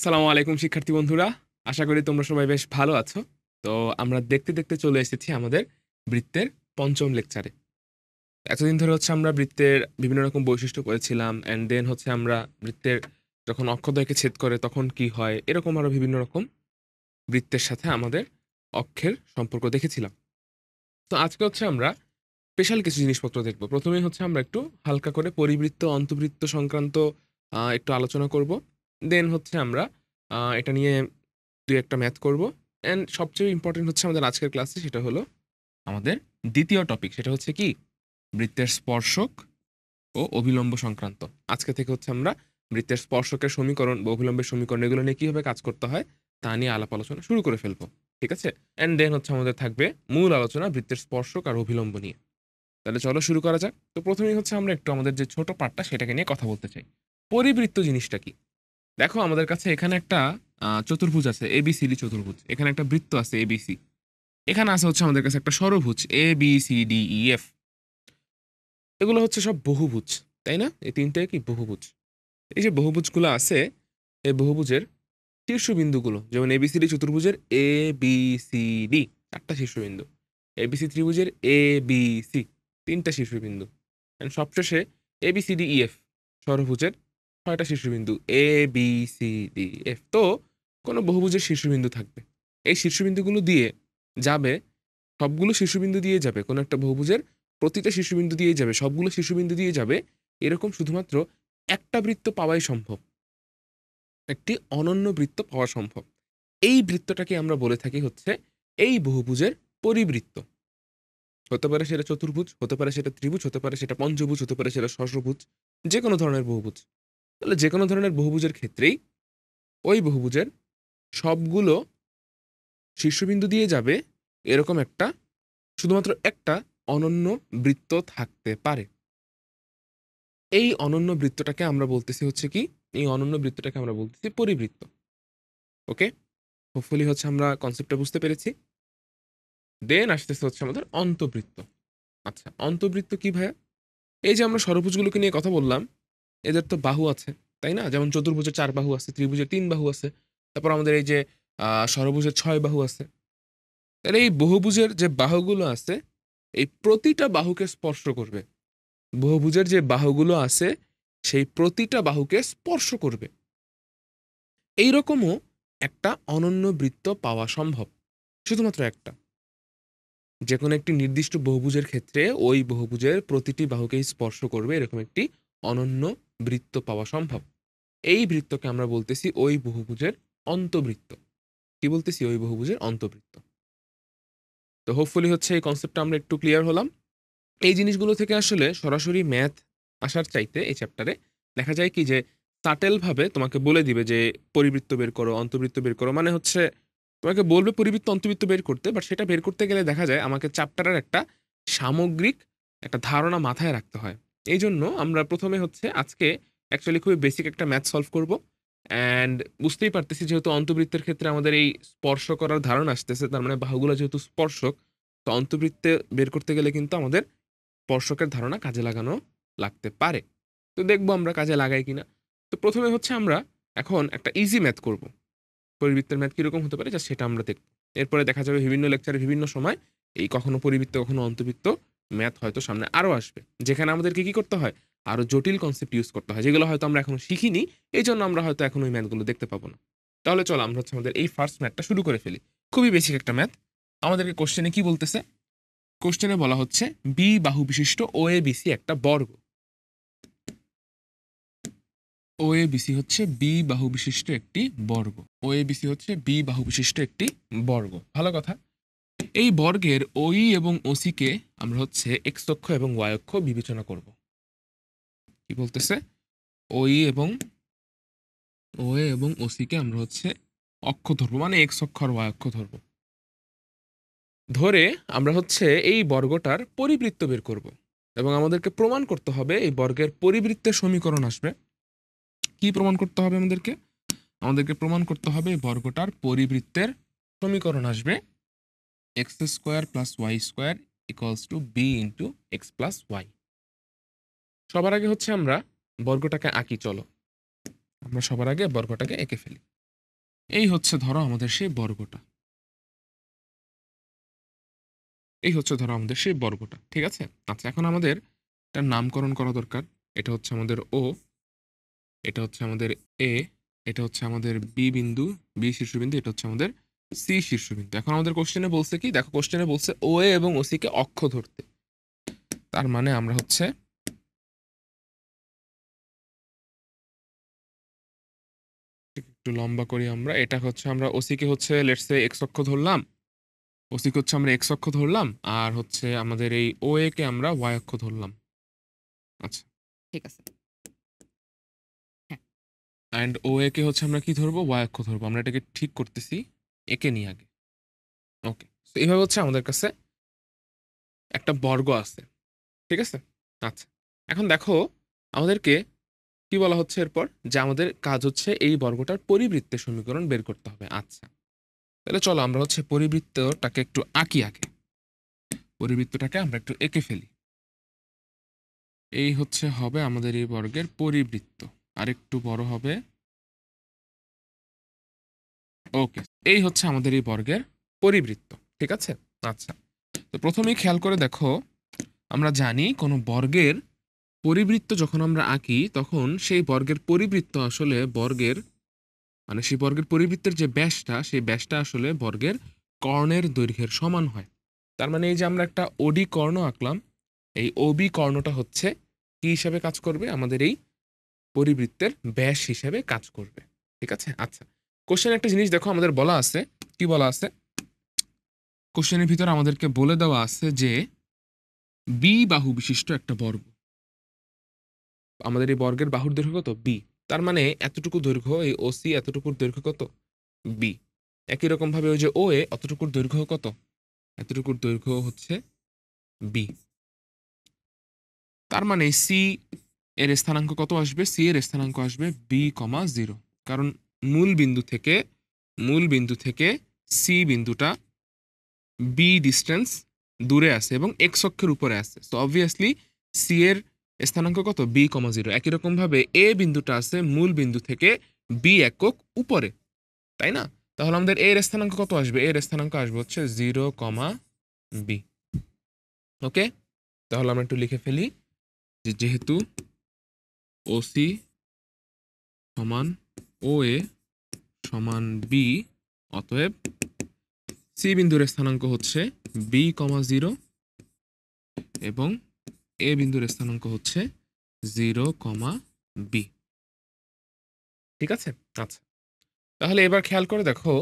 সালামু আলাইকুম শিক্ষার্থী বন্ধুরা, আশা করি তোমরা সবাই বেশ ভালো আছো। তো আমরা দেখতে দেখতে চলে এসেছি আমাদের বৃত্তের পঞ্চম লেকচারে। এতদিন ধরে আমরা বৃত্তের বিভিন্ন রকম বৈশিষ্ট্য পড়েছিলাম, অ্যান্ড দেন আমরা বৃত্তের যখন অক্ষদ্বয়কে ছেদ করে তখন কি হয়, এরকম আরো বিভিন্ন রকম বৃত্তের সাথে আমাদের অক্ষের সম্পর্ক দেখেছিলাম। তো আজকে আমরা স্পেশাল কিছু জিনিসপত্র দেখব। প্রথমেই আমরা একটু হালকা করে পরিবৃত্ত অন্তবৃত্ত সংক্রান্ত একটু আলোচনা করব। দেন আমরা এটা নিয়ে দুই একটা ম্যাথ করব। অ্যান্ড সবচেয়ে ইম্পর্টেন্ট আমাদের আজকের ক্লাসে সেটা হলো আমাদের দ্বিতীয় টপিক, সেটা হচ্ছে কি বৃত্তের স্পর্শক ও অভিলম্ব সংক্রান্ত। আজকে থেকে আমরা বৃত্তের স্পর্শকের সমীকরণ বা অভিলম্বের সমীকরণ এগুলো নিয়ে কীভাবে কাজ করতে হয় তা নিয়ে আলাপ আলোচনা শুরু করে ফেলবো। ঠিক আছে? অ্যান্ড দেন আমাদের থাকবে মূল আলোচনা বৃত্তের স্পর্শক আর অভিলম্ব নিয়ে। তাহলে চলো শুরু করা যাক। তো প্রথমেই আমরা একটু আমাদের যে ছোট পার্টটা সেটাকে নিয়ে কথা বলতে চাই। পরিবৃত্ত জিনিসটা কি? দেখো, আমাদের কাছে এখানে একটা চতুর্ভুজ আছে, এবিসিডি চতুর্ভুজ। এখানে একটা বৃত্ত আছে এবিসি। এখানে আছে আমাদের কাছে একটা ষড়ভুজ A B C D E F. এগুলো সব বহুভুজ, তাই না? এই তিনটাই কি বহুভুজ। এই যে বহুভুজগুলো আছে, এই বহুভুজের শীর্ষবিন্দুগুলো, যেমন এবিসিডি চতুর্ভুজের এ বি সি ডি চারটা শীর্ষবিন্দু, এবিসি ত্রিভুজের এ বি সি তিনটা শীর্ষবিন্দু, এন্ড সবশেষে এবিসিডি ই এফ ষড়ভুজের ছয়টা শীর্ষবিন্দু এ বি সি ডি এফ। তো কোনো বহুভুজের শীর্ষবিন্দু থাকবে, এই শীর্ষবিন্দুগুলো দিয়ে যাবে, সবগুলো শীর্ষবিন্দু দিয়ে যাবে, কোনো একটা বহুভুজের প্রতিটা শীর্ষবিন্দু দিয়ে যাবে, সবগুলো শীর্ষবিন্দু দিয়ে যাবে, এরকম শুধুমাত্র একটা বৃত্ত পাওয়াই সম্ভব, একটি অনন্য বৃত্ত পাওয়া সম্ভব। এই বৃত্তটাকে আমরা বলে থাকি এই বহুভুজের পরিবৃত্ত। হতে পারে সেটা চতুর্ভুজ, হতে পারে সেটা ত্রিভুজ, হতে পারে সেটা পঞ্চভুজ, হতে পারে সেটা ষষ্ঠভুজ, যে কোনো ধরনের বহুভুজ। তাহলে যে কোনো ধরনের বহুভুজের ক্ষেত্রেই ওই বহুভুজের সবগুলো শীর্ষবিন্দু দিয়ে যাবে এরকম একটা, শুধুমাত্র একটা অনন্য বৃত্ত থাকতে পারে। এই অনন্য বৃত্তটাকে আমরা বলতেছি কি, এই অনন্য বৃত্তটাকে আমরা বলতেছি পরিবৃত্ত। ওকে, হোপফুলি আমরা কনসেপ্টটা বুঝতে পেরেছি। দেন আসতেছে আমাদের অন্তবৃত্ত। আচ্ছা, অন্তবৃত্ত কি ভাইয়া? এই যে আমরা ষড়ভুজগুলোকে নিয়ে কথা বললাম, এদের তো বাহু আছে, তাই না? যেমন চতুর্ভুজের 4 বাহু আছে, ত্রিভুজের 3 বাহু আছে, তারপর আমাদের এই যে ষড়ভুজের 6 বাহু আছে। তাহলে এই বহুভুজের যে বাহুগুলো আছে, এই প্রতিটা বাহুকে স্পর্শ করবে। বহুভুজের যে বাহুগুলো আছে সেই প্রতিটা বাহুকে স্পর্শ করবে। এইরকমও একটা অনন্য বৃত্ত পাওয়া সম্ভব, শুধুমাত্র একটা। যে কোনো একটি নির্দিষ্ট বহুভুজের ক্ষেত্রে ওই বহুভুজের প্রতিটি বাহুকেই স্পর্শ করবে এরকম একটি অনন্য বৃত্ত পাওয়া সম্ভব। এই বৃত্তকে আমরা বলতেছি ওই বহুভুজের অন্তবৃত্ত। কি বলতেছি? ওই বহুভুজের অন্তবৃত্ত। তো হোপফুলি এই কনসেপ্টটা আমরা একটু ক্লিয়ার হলাম। এই জিনিসগুলো থেকে আসলে সরাসরি ম্যাথ আসার চাইতে এই চ্যাপ্টারে দেখা যায় কি যে সাটেল ভাবে তোমাকে বলে দিবে যে পরিবৃত্ত বের করো, অন্তবৃত্ত বের করো। মানে তোমাকে বলবে পরিবৃত্ত অন্তবৃত্ত বের করতে, বাট সেটা বের করতে গেলে দেখা যায় আমাকে চ্যাপ্টারের একটা সামগ্রিক একটা ধারণা মাথায় রাখতে হয়। এই জন্য আমরা প্রথমে আজকে অ্যাকচুয়ালি খুবই বেসিক একটা ম্যাথ সলভ করব। অ্যান্ড বুঝতেই পারতেছি যেহেতু অন্তবৃত্তের ক্ষেত্রে আমাদের এই স্পর্শ করার ধারণা আসতেছে, তার মানে বাহুগুলো যেহেতু স্পর্শক, তো অন্তবৃত্তে বের করতে গেলে কিন্তু আমাদের স্পর্শকের ধারণা কাজে লাগানো লাগতে পারে। তো দেখবো আমরা কাজে লাগাই কিনা। তো প্রথমে আমরা এখন একটা ইজি ম্যাথ করব। পরিবৃত্তের ম্যাথ কিরকম হতে পারে যা সেটা আমরা দেখব। এরপরে দেখা যাবে বিভিন্ন লেকচারে বিভিন্ন সময় এই কখনো পরিবৃত্ত কখনো অন্তবৃত্ত ম্যাথ হয়তো সামনে আরো আসবে, যেখানে আমাদেরকে কি করতে হয়, আরো জটিল কনসেপ্ট ইউজ করতে হয়, যেগুলো হয়তো আমরা এখনো শিখিনি। এই জন্য আমরা হয়তো এখন ওই ম্যাথগুলো দেখতে পাবো না। তাহলে চলো আমরা আমাদের এই ফার্স্ট ম্যাথটা শুরু করে ফেলি। খুবই বেসিক একটা ম্যাথ। আমাদেরকে কোশ্চেনে কি বলতেছে? কোশ্চেনে বলা হচ্ছে বি বাহু বিশিষ্ট ও এ বিসি একটা বর্গ। ও এ বিসি বি বাহু বিশিষ্ট একটি বর্গ। ও এ বিসি বি বাহু বিশিষ্ট একটি বর্গ। ভালো কথা। এই বর্গের ওই এবং ওসি কে আমরা এক্স অক্ষ এবং ওয়াই অক্ষ বিবেচনা করব। কি বলতেছে? ওই এবং ও এ এবং ওসি কে আমরা অক্ষ ধরবো, মানে এক্স অক্ষ আর ওয়াই অক্ষ ধরবো। ধরে আমরা এই বর্গটার পরিবৃত্ত বের করব এবং আমাদেরকে প্রমাণ করতে হবে এই বর্গের পরিবৃত্তের সমীকরণ আসবে। কি প্রমাণ করতে হবে আমাদেরকে? আমাদেরকে প্রমাণ করতে হবে এই বর্গটার পরিবৃত্তের সমীকরণ আসবে x square plus y square equals to b into x plus y. সবার আগে আমরা বর্গটাকে আঁকি। চলো আমরা সবার আগে বর্গটাকে এঁকে ফেলি। এই হচ্ছে ধরো আমাদের সেই বর্গটা, এই হচ্ছে ধরো আমাদের সেই বর্গটা, ঠিক আছে। আচ্ছা, এখন আমাদের এটার নামকরণ করা দরকার। এটা হচ্ছে আমাদের ও, এটা হচ্ছে আমাদের এ, এটা হচ্ছে আমাদের বি বিন্দু, বি শীর্ষবিন্দু, এটা হচ্ছে আমাদের সি শীর্ষবিন্দু। এখন আমাদের কোশ্চেনে বলছে কি, দেখো কোশ্চেনে বলছে ও এ এবং ও সি কে অক্ষ ধরতে। তার মানে আমরা হচ্ছে একটু লম্বা করি আমরা, এটা হচ্ছে আমরা ওসি কে হচ্ছে লেটস সে এক্স অক্ষ ধরলাম, ওসি কে হচ্ছে আমরা এক্স অক্ষ ধরলাম, আর হচ্ছে আমাদের এই ও এ কে আমরা ওয়াই অক্ষ ধরলাম। আচ্ছা, ঠিক আছে। হ্যাঁ, অ্যান্ড ও এ কে হচ্ছে আমরা কি ধরবো, ওয়াই অক্ষ ধরবো। আমরা এটাকে ঠিক করতেছি, একে নিয়ে আগে। ওকে, তো এইভাবে হচ্ছে আমাদের কাছে একটা বর্গ আছে, ঠিক আছে। আচ্ছা, এখন দেখো আমাদেরকে কি বলা হচ্ছে এরপর, যে আমাদের কাজ হচ্ছে এই বর্গটার পরিবৃত্তের সমীকরণ বের করতে হবে। আচ্ছা, তাহলে চলো আমরা হচ্ছে পরিবৃত্তটাকে একটু আঁকি আগে, পরিবৃত্তটাকে আমরা একটু এঁকে ফেলি। এই হচ্ছে হবে আমাদের এই বর্গের পরিবৃত্ত, আর একটু বড় হবে। ওকে, এই হচ্ছে আমাদের এই বর্গের পরিবৃত্ত, ঠিক আছে। আচ্ছা, তো প্রথমেই খেয়াল করে দেখো, আমরা জানি কোনো বর্গের পরিবৃত্ত যখন আমরা আঁকি তখন সেই বর্গের পরিবৃত্ত আসলে বর্গের, মানে সেই বর্গের পরিবৃত্তের যে ব্যাসটা, সেই ব্যাসটা আসলে বর্গের কর্ণের দৈর্ঘ্যের সমান হয়। তার মানে এই যে আমরা একটা ওডি কর্ণ আঁকলাম, এই ওবি কর্ণটা হচ্ছে কি হিসাবে কাজ করবে, আমাদের এই পরিবৃত্তের ব্যাস হিসাবে কাজ করবে, ঠিক আছে। আচ্ছা, কোশ্চেন একটা জিনিস দেখো, আমাদের বলা আছে, কি বলা আছে, কোশ্চেনের ভিতরে আমাদেরকে বলে দেওয়া আছে যে বি বাহু বিশিষ্ট একটা বর্গ, আমাদের এই বর্গের বাহুর দৈর্ঘ্য কত, বি। তার মানে এতটুকু দৈর্ঘ্য, এই ওসি এতটুকুর দৈর্ঘ্য কত, বি। একই রকম ভাবে ওই যে ও এ অতটুকুর দৈর্ঘ্য কত, এতটুকুর দৈর্ঘ্য হচ্ছে বি। তার মানে সি এর স্থানাঙ্ক কত আসবে, সি এর স্থানাঙ্ক আসবে বি কমা জিরো। কারণ মূল বিন্দু থেকে, মূল বিন্দু থেকে সি বিন্দুটা বি ডিস্টেন্স দূরে আছে এবং এক্স অক্ষের উপরে আছে, সো অবভিয়াসলি সি এর স্থানাঙ্ক কত, বি কমা জিরো। একই রকম ভাবে এ বিন্দুটা আছে মূল বিন্দু থেকে বি একক উপরে, তাই না। তাহলে আমাদের এর স্থানাঙ্ক কত আসবে, এর স্থানাঙ্ক আসবে হচ্ছে জিরো কমা বি। ওকে, তাহলে আমরা একটু লিখে ফেলি যে যেহেতু ওসি সমান ও এ সমান বি, অতএব সি বিন্দুর স্থানাঙ্ক হচ্ছে বি কমা জিরো এবং এ বিন্দুর স্থানাঙ্ক হচ্ছে জিরো কমা বি, ঠিক আছে। আচ্ছা, তাহলে এবার খেয়াল করে দেখো,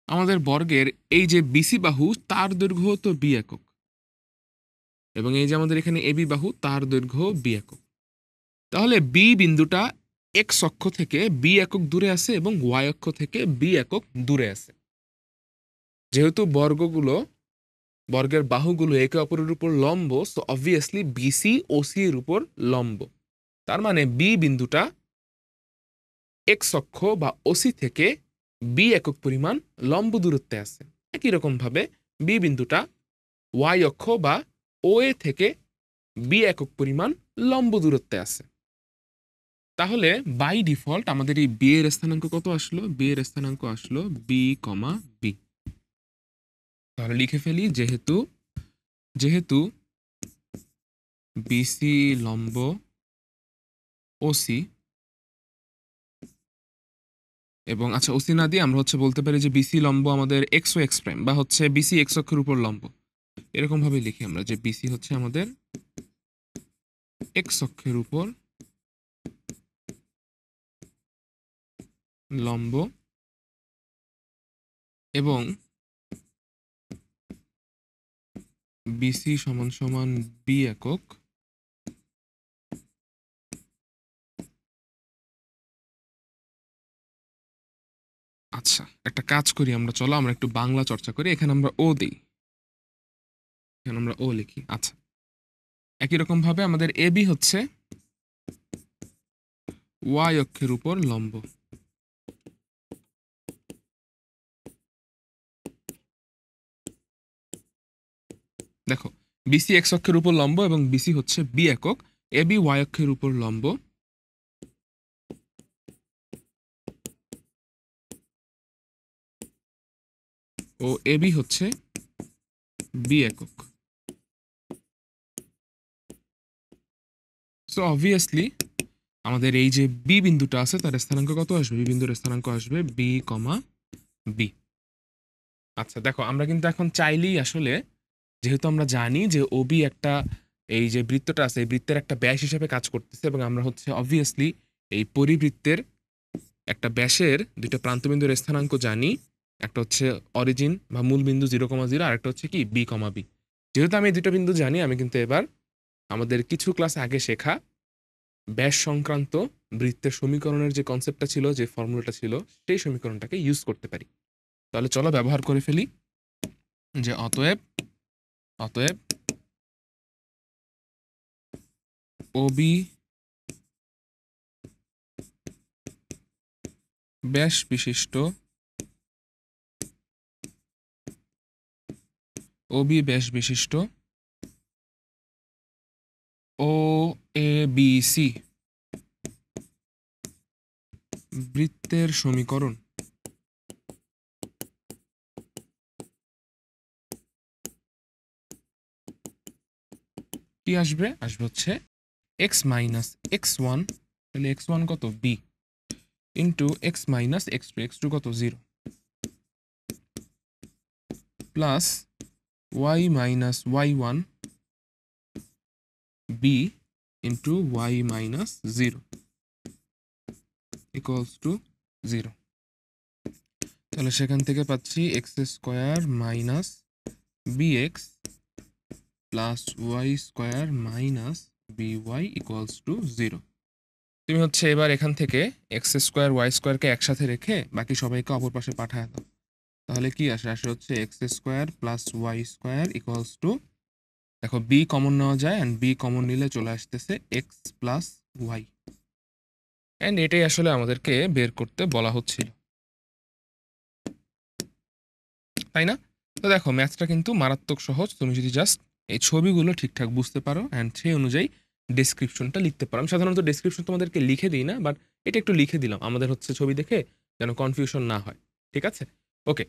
আমাদের বর্গের এই যে বিসি বাহু তার দৈর্ঘ্য তো বি একক, এবং এই যে আমাদের এখানে এবি বাহু তার দৈর্ঘ্য বি একক। তাহলে বি বিন্দুটা এক্স অক্ষ থেকে বি একক দূরে আছে এবং ওয়াই অক্ষ থেকে বি একক দূরে আছে। যেহেতু বর্গগুলো, বর্গের বাহুগুলো একে অপরের উপর লম্ব, সো অবভিয়াসলি বিসি ওসি এর উপর লম্ব। তার মানে বি বিন্দুটা এক্স অক্ষ বা ওসি থেকে বি একক পরিমাণ লম্ব দূরত্বে আছে। একই রকম ভাবে বি বিন্দুটা ওয়াই অক্ষ বা ও এ থেকে বি একক পরিমাণ লম্ব দূরত্বে আছে। তাহলে বাই ডিফল্ট আমাদের এই বি এর স্থানাঙ্ক কত আসলো, বি এর স্থানাঙ্ক আসলো বি কমা বি। তাহলে লিখে ফেলি, যেহেতু যেহেতু বিসি লম্ব ওসি, এবং আচ্ছা ওসি না দিয়ে আমরা হচ্ছে বলতে পারি যে বিসি লম্ব আমাদের এক্স ও এক্স প্রাইম, বা হচ্ছে বিসি এক্স অক্ষের উপর লম্ব, এরকম ভাবে লিখি আমরা যে বিসি হচ্ছে আমাদের এক্স অক্ষের উপর লম্ব এবং বিসি সমান সমান বি একক। আচ্ছা, একটা কাজ করি আমরা, চলো আমরা একটু বাংলা চর্চা করি। এখানে আমরা ও দিই, এখানে আমরা ও লিখি। আচ্ছা, একই রকম ভাবে আমাদের এ বি হচ্ছে ওয়াই অক্ষের উপর লম্ব। দেখো, বিসি এক্স অক্ষের উপর লম্ব এবং বিসি হচ্ছে বি একক, এ বি ওয়াই অক্ষের উপর লম্ব, ও এবি হচ্ছে বি একক। সো অবভিয়াসলি আমাদের এই যে বি বিন্দুটা আছে তার স্থানাঙ্ক কত আসবে? বি বিন্দুর স্থানাঙ্ক আসবে বি কমা বি। আচ্ছা দেখো, আমরা কিন্তু এখন চাইলেই আসলে, যেহেতু আমরা জানি যে ওবি একটা, এই যে বৃত্তটা আছে এই বৃত্তের একটা ব্যাস হিসেবে কাজ করতেছে, এবং আমরা হচ্ছে অবভিয়াসলি এই পরিবৃত্তের একটা ব্যাসের দুইটা প্রান্তবিন্দুর স্থানাঙ্ক জানি। একটা হচ্ছে অরিজিন বা মূল বিন্দু 0,0, আর একটা হচ্ছে কি বি কমা বি। যেহেতু আমি এই দুটো বিন্দু জানি, আমি কিন্তু এবার আমাদের কিছু ক্লাস আগে শেখা ব্যাস সংক্রান্ত বৃত্তের সমীকরণের যে কনসেপ্টটা ছিল, যে ফর্মুলাটা ছিল, সেই সমীকরণটাকে ইউজ করতে পারি। তাহলে চলো ব্যবহার করে ফেলি, যে অতএব অতএব ওবি ব্যাস বিশিষ্ট ওবি ব্যাস বিশিষ্ট ও এ বি সি বৃত্তের সমীকরণ কি আসবে? আসবে হচ্ছে এক্স মাইনাস এক্স ওয়ান, তাহলে এক্স ওয়ান কত? B, into x minus x two কত? 0, plus y minus y one b into y minus 0 equals to 0। তাহলে সেখান থেকে পাচ্ছি x square minus b x plus y square minus b y equals to 0। তুমি হচ্ছে এবার এখান থেকে এক্স স্কোয়ার ওয়াই স্কোয়ারকে একসাথে রেখে বাকি সবাইকে অপর পাশে পাঠায় দাও। তাহলে কি আসে? আসে হচ্ছে x square plus y square equals to, দেখো বি কমন নেওয়া যায়, অ্যান্ড বি কমন নিলে চলে আসতেছে এক্স প্লাস ওয়াই। অ্যান্ড এটাই আসলে আমাদেরকে বের করতে বলা হচ্ছিল, তাই না? তো দেখো ম্যাথটা কিন্তু মারাত্মক সহজ, তুমি যদি জাস্ট এই ছবিগুলো ঠিকঠাক বুঝতে পারো অ্যান্ড সেই অনুযায়ী ডেসক্রিপশনটা লিখতে পারো। আমি সাধারণত ডেসক্রিপশন তোমাদেরকে লিখে দিই না, বাট এটা একটু লিখে দিলাম আমাদের হচ্ছে ছবি দেখে যেন কনফিউশন না হয়। ঠিক আছে, ওকে।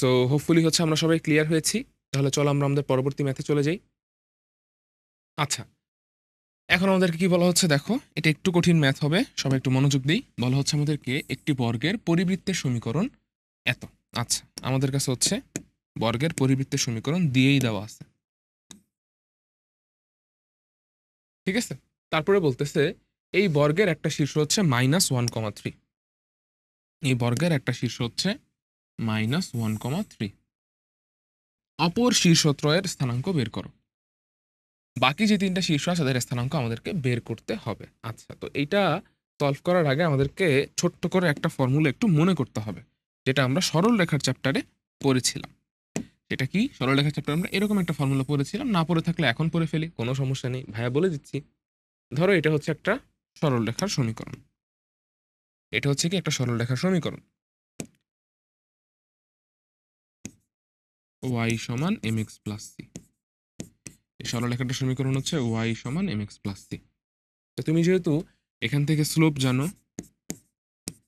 সো হোপফুলি হচ্ছে আমরা সবাই ক্লিয়ার হয়েছি। তাহলে চলো আমরা আমাদের পরবর্তী ম্যাথে চলে যাই। আচ্ছা, এখন আমাদেরকে কি বলা হচ্ছে? দেখো এটা একটু কঠিন ম্যাথ হবে, সবাই একটু মনোযোগ দিই। বলা হচ্ছে আমাদেরকে একটি বর্গের পরিবৃত্তের সমীকরণ এত। আচ্ছা, আমাদের কাছে হচ্ছে বর্গের পরিবৃত্তের সমীকরণ দিয়েই দেওয়া আছে, ঠিক আছে। তারপরে বলতেছে এই বর্গের একটা শীর্ষ হচ্ছে -1,3। এই বর্গের একটা শীর্ষ হচ্ছে -1,3। অপর শীর্ষত্রয়ের স্থানাঙ্ক বের করো। বাকি যে তিনটা শীর্ষ আছে তাদের স্থানাঙ্ক আমাদেরকে বের করতে হবে। আচ্ছা, তো এইটা সলভ করার আগে আমাদেরকে ছোট্ট করে একটা ফর্মুলা একটু মনে করতে হবে, যেটা আমরা সরল রেখার চ্যাপ্টারে পড়েছিলাম। এটা কি? সরল রেখার চ্যাপ্টারে আমরা এরকম একটা ফর্মুলা পড়েছিলাম, না পড়ে থাকলে এখন পড়ে ফেলি, কোনো সমস্যা নেই, ভাইয়া বলে দিচ্ছি। ধরো এটা হচ্ছে একটা সরল রেখার সমীকরণ, এটা হচ্ছে কি একটা সরল রেখার সমীকরণ, y সমান mx প্লাস c। এই সরল রেখাটার সমীকরণ হচ্ছে y সমান mx প্লাস c। তো তুমি যেহেতু এখান থেকে স্লোপ জানো,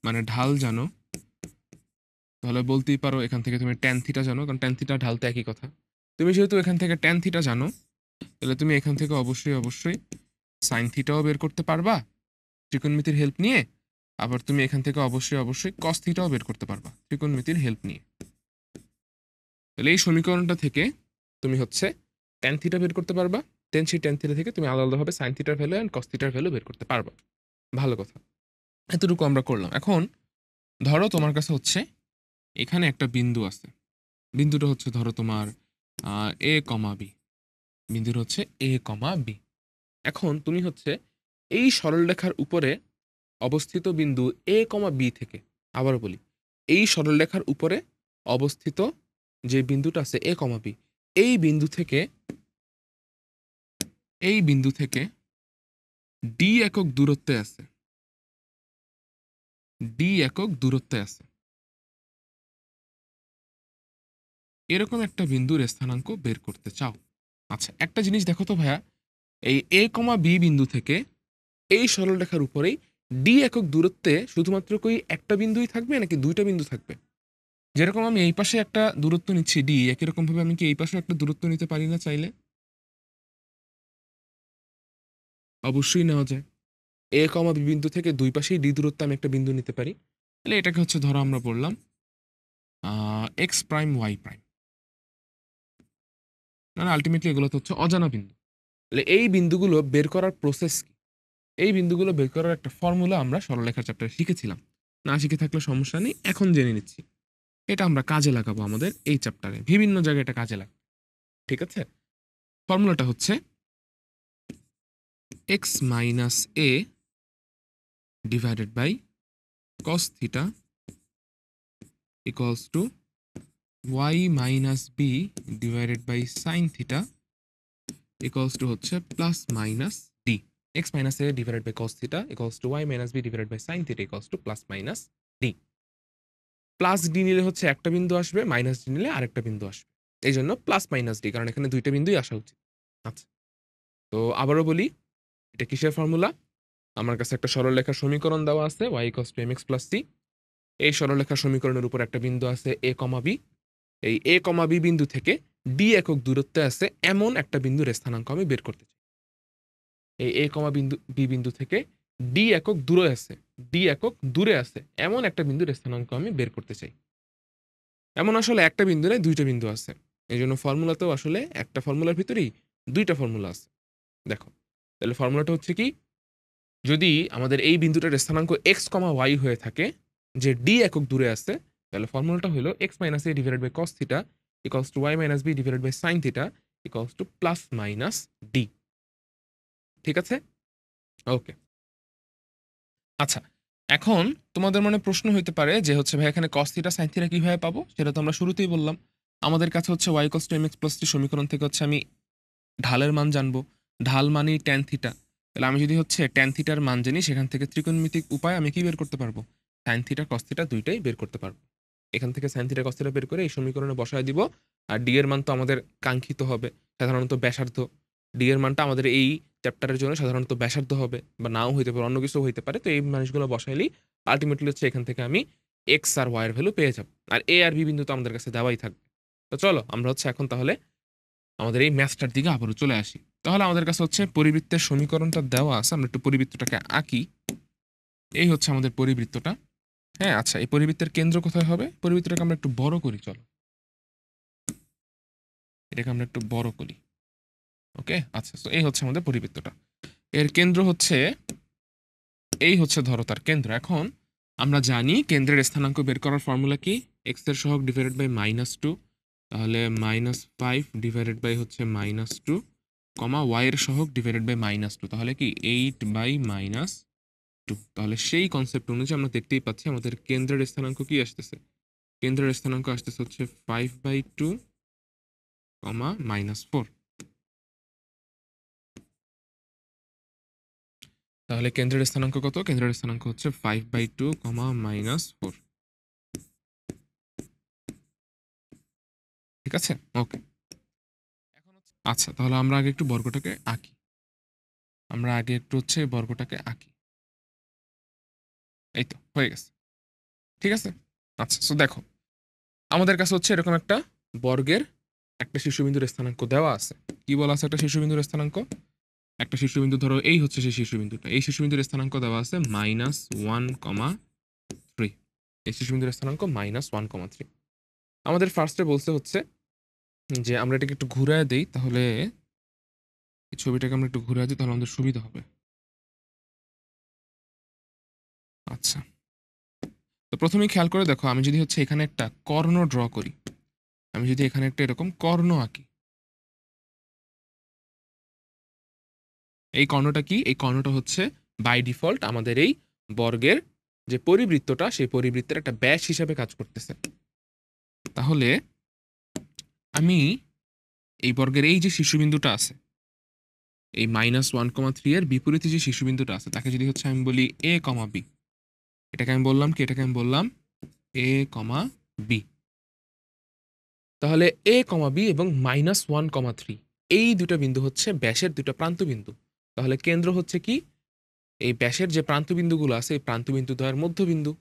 মানে ঢাল জানো, তাহলে বলতেই পারো এখান থেকে তুমি ট্যান থিটা জানো, কারণ ট্যান থিটা ঢাল তো একই কথা। তুমি যেহেতু এখান থেকে ট্যান থিটা জানো, তাহলে তুমি এখান থেকে অবশ্যই সাইন থিটাও বের করতে পারবা ত্রিকোণমিতির হেল্প নিয়ে। আবার তুমি এখান থেকে অবশ্যই কস থিটাও বের করতে পারবা ত্রিকোণমিতির হেল্প নিয়ে। তাহলে এই সমীকরণটা থেকে তুমি হচ্ছে ট্যান থিটা বের করতে পারবা, সেই ট্যান থিটা থেকে তুমি আলাদা আলাদাভাবে সাইন থিটার ভ্যালু অ্যান্ড কস থিটার ভ্যালু বের করতে পারবা। ভালো কথা, এতটুকু আমরা করলাম। এখন ধরো তোমার কাছে হচ্ছে এখানে একটা বিন্দু আছে, বিন্দুটা হচ্ছে ধরো তোমার এ কমা বি, বিন্দুটা হচ্ছে এ কমা বি। এখন তুমি হচ্ছে এই সরলরেখার উপরে অবস্থিত বিন্দু এ কমা বি থেকে, আবারও বলি, এই সরলরেখার উপরে অবস্থিত যে বিন্দুটা আছে এ কমা বি, এই বিন্দু থেকে ডি একক দূরত্বে আছে, ডি একক দূরত্বে আছে এরকম একটা বিন্দুর স্থানাঙ্ক বের করতে চাও। আচ্ছা, একটা জিনিস দেখো তো ভাইয়া, এই এ কমা বি বিন্দু থেকে এই সরলরেখার উপরেই ডি একক দূরত্বে শুধুমাত্র কি একটা বিন্দুই থাকবে নাকি দুইটা বিন্দু থাকবে? যেরকম আমি এই পাশে একটা দূরত্ব নিচ্ছি ডি, একই রকম ভাবে আমি কি এই পাশে একটা দূরত্ব নিতে পারি না চাইলে? অবশ্যই নেওয়া যায়। এ কমা বি বিন্দু থেকে দুই পাশেই ডি দূরত্ব আমি একটা বিন্দু নিতে পারি। তাহলে এটাকে হচ্ছে ধরো আমরা বললাম এক্স প্রাইম ওয়াই প্রাইম, মানে আলটিমেটলি এগুলো তো হচ্ছে অজানা বিন্দু। তাহলে এই বিন্দুগুলো বের করার প্রসেস কি? এই বিন্দুগুলো বের করার একটা ফর্মুলা আমরা সরলরেখার চ্যাপ্টারে শিখেছিলাম। না শিখে থাকলে সমস্যা নেই, এখন জেনে নিচ্ছি। এটা আমরা কাজে লাগাবো আমাদের এই চ্যাপ্টারে, বিভিন্ন জায়গায় এটা কাজে লাগবে। ঠিক আছে? ফর্মুলাটা হচ্ছে x minus a divided by cos theta equals to y minus b divided by sine theta equals to হচ্ছে plus minus d. X minus a divided by cos theta equals to y minus b divided by sine theta equals to plus minus d. Plus d নিলে হচ্ছে একটা বিন্দু আসবে, minus D নিলে আরেকটা বিন্দু আসবে। এই জন্য প্লাস মাইনাস ডি, কারণ এখানে দুইটা বিন্দুই আসা উচিত। আচ্ছা, তো আবারও বলি, এটা কিসের ফর্মুলা? আমার কাছে একটা সরলরেখার সমীকরণ দেওয়া আছে y equals to mx plus c। এই সরলরেখার সমীকরণের উপর একটা বিন্দু আছে a কমা বি। এই a কমা বি বিন্দু থেকে d একক দূরত্বে আছে এমন একটা বিন্দুর স্থানাঙ্ক আমি বের করতে চাই। এই a কমা বিন্দু বি বিন্দু থেকে d একক দূরে আছে, d একক দূরে আছে এমন একটা বিন্দুর স্থানাঙ্ক আমি বের করতে চাই। এমন আসলে একটা বিন্দু নয়, দুইটা বিন্দু আছে। এই জন্য ফর্মুলাতেও আসলে একটা ফর্মুলার ভিতরেই দুইটা ফর্মুলা আছে। দেখো, তাহলে ফর্মুলাটা হচ্ছে কি, যদি আমাদের এই বিন্দুটার স্থানাঙ্ক এক্স কমা ওয়াই হয়ে থাকে, যে ডি একক দূরে আছে, তাহলে ফর্মুলাটা হলো x minus a divided by cos theta equals to y minus b divided by sine theta equals to plus minus d. ঠিক আছে? ওকে। আচ্ছা, এখন তোমাদের মনে প্রশ্ন হইতে পারে যে হচ্ছে ভাই এখানে কস থিটা সাইন থিটা কিভাবে পাবো? সেটা তো আমরা শুরুতেই বললাম। আমাদের কাছে হচ্ছে y equals to m x plus t সমীকরণ থেকে হচ্ছে আমি ঢালের মান জানবো। ঢাল মানেই ট্যান থিটা। তাহলে আমি যদি হচ্ছে ট্যান থিটার মান জানি, সেখান থেকে ত্রিকোণমিতিক উপায় আমি কি বের করতে পারবো? সাইন থিটা কস থিটা দুইটাই বের করতে পারবো। এখান থেকে সাইন থিটা কস থিটা বের করে এই সমীকরণে বসায় দিব। আর ডি এর মান তো আমাদের কাঙ্ক্ষিত হবে, সাধারণত ব্যাসার্ধ। ডি এর মানটা আমাদের এই চ্যাপ্টারের জন্য সাধারণত ব্যাসার্ধ হবে, বা নাও হইতে পারে, অন্য কিছু হইতে পারে। তো এই মানুষগুলো বসাইলেই আলটিমেটলি হচ্ছে এখান থেকে আমি এক্স আর ওয়াই এর ভ্যালু পেয়ে যাব। আর এ আর বি বিন্দু তো আমাদের কাছে দেওয়াই থাকবে। তো চলো আমরা হচ্ছে এখন তাহলে আমাদের এই ম্যাথটার দিকে আবারও চলে আসি। তাহলে আমাদের কাছে হচ্ছে পরিবৃত্তের সমীকরণটা দেওয়া আছে, আমরা একটু পরিবৃত্তটাকে আঁকি। এই হচ্ছে আমাদের পরিবৃত্তটা। হ্যাঁ, আচ্ছা, এই পরিবৃত্তের কেন্দ্র কোথায় হবে? পরিবৃত্তটাকে আমরা একটু বড় করি, চলো এটাকে আমরা একটু বড় করি। ওকে, আচ্ছা, তো এই হচ্ছে আমাদের পরিবৃত্তটা। এর কেন্দ্র হচ্ছে, এই হচ্ছে ধরো তার কেন্দ্র। এখন আমরা জানি কেন্দ্রের স্থানাঙ্ক বের করার ফর্মুলা কি? এক্স এর সহগ ডিভাইডেড বাই -2, তাহলে -5 ডিভাইডেড বাই হচ্ছে -2 কমা ওয়াই এর সহগ ডিভাইডেড বাই -2, তাহলে কি 8 বাই -2। তাহলে সেই কনসেপ্ট অনুযায়ী আমরা দেখতেই পাচ্ছি আমাদের কেন্দ্রের স্থানাঙ্ক কি আসতেছে? কেন্দ্রের স্থানাঙ্ক আসতেছে হচ্ছে 5/2 কমা -4। তাহলে কেন্দ্রের স্থানাঙ্ক কত? কেন্দ্রের স্থানাঙ্ক হচ্ছে 5/2 কমা -4। ঠিক আছে? ওকে। আচ্ছা, তাহলে আমরা আগে একটু বর্গটাকে আঁকি। আমরা আগে একটু হচ্ছে বর্গটাকে আঁকি। এই তো হয়ে গেছে। ঠিক আছে? আচ্ছা, সো দেখো, আমাদের কাছে হচ্ছে এরকম একটা বর্গের একটা শীর্ষবিন্দুর স্থানাঙ্ক দেওয়া আছে। কি বলা আছে একটা শীর্ষবিন্দুর স্থানাঙ্ক? একটা শীর্ষবিন্দু ধরো এই হচ্ছে সেই শীর্ষবিন্দুটা। এই শীর্ষবিন্দুর স্থানাঙ্ক দেওয়া আছে -1,3। এই শীর্ষবিন্দুর স্থানাঙ্ক -1,3। আমাদের ফার্স্টে বলছে হচ্ছে যে আমরা এটাকে একটু ঘুরায় দেই, তাহলে এই ছবিটাকে আমরা একটু ঘুরায় দিই, তাহলে আমাদের সুবিধা হবে। আচ্ছা, তো প্রথমেই খেয়াল করে দেখো, আমি যদি হচ্ছে এখানে একটা কর্ণ ড্র করি, আমি যদি এখানে একটা এরকম কর্ণ আঁকি, এই কর্ণটা কি? এই কর্ণটা হচ্ছে বাই ডিফল্ট আমাদের এই বর্গের যে পরিবৃত্তটা, সেই পরিবৃত্তের একটা ব্যাস হিসাবে কাজ করতেছে। তাহলে আমি এই বর্গের এই যে শীর্ষবিন্দুটা আছে, এই -1,3 এর বিপরীতে যে শীর্ষবিন্দুটা আছে, তাকে যদি হচ্ছে আমি বলি এ কমা বি, এটাকে আমি বললাম কি? এটাকে আমি বললাম এ কমা বি। তাহলে এ কমা বি এবং -1,3 এই দুটো বিন্দু হচ্ছে ব্যাসের দুটো প্রান্ত বিন্দু। তাহলে কেন্দ্র হচ্ছে কি? এই ব্যাসের যে প্রান্ত বিন্দুগুলো আছে, এই প্রান্ত বিন্দু দ্বয়ের মধ্যবিন্দু।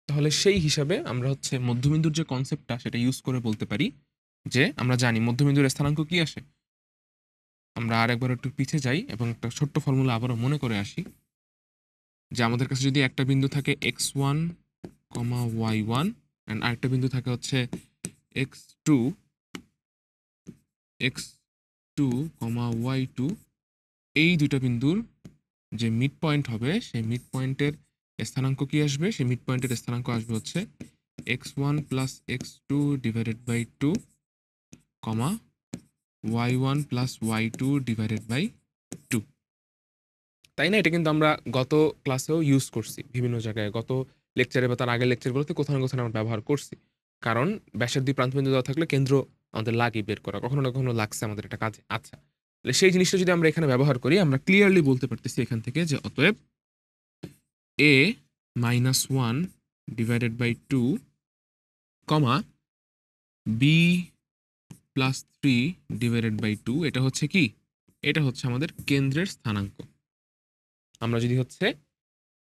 তাহলে সেই হিসাবে আমরা হচ্ছে মধ্যবিন্দুর যে কনসেপ্টটা সেটা ইউজ করে বলতে পারি যে আমরা জানি মধ্যবিন্দুর স্থানাঙ্ক কি আসে। আমরা আরেকবার একটু পিছিয়ে যাই এবং একটা ছোট্ট ফর্মুলা আবারও মনে করে আসি যে আমাদের কাছে যদি একটা বিন্দু থাকে x1, y1 অ্যান্ড আরেকটা বিন্দু থাকে হচ্ছে x2, x2, y2, এই দুইটা বিন্দুর যে মিড পয়েন্ট হবে সেই মিড পয়েন্টের স্থানাঙ্ক কি আসবে? সেই মিড পয়েন্টের স্থানাঙ্ক আসবে হচ্ছে x1 plus x2 divided by 2, y1 plus y2 divided by 2। তাই না? এটা কিন্তু আমরা গত ক্লাসেও ইউজ করছি বিভিন্ন জায়গায়, গত লেকচারে বা তার আগের লেকচারগুলোতে কোথাও না কোথাও আমরা ব্যবহার করছি। কারণ ব্যাসার্ধী প্রান্তবিন্দু দেওয়া থাকলে কেন্দ্র আমাদের লাগে বের করা, কখনো না কখনো লাগছে আমাদের এটা কাজে। আচ্ছা, তাহলে সেই জিনিসটা যদি আমরা এখানে ব্যবহার করি, আমরা ক্লিয়ারলি বলতে পারতেছি এখান থেকে যে অতএব a minus 1 divided by 2, b plus 3 divided by 2, এটা হচ্ছে কি? এটা হচ্ছে আমাদের কেন্দ্রের স্থানাঙ্ক। আমরা যদি হচ্ছে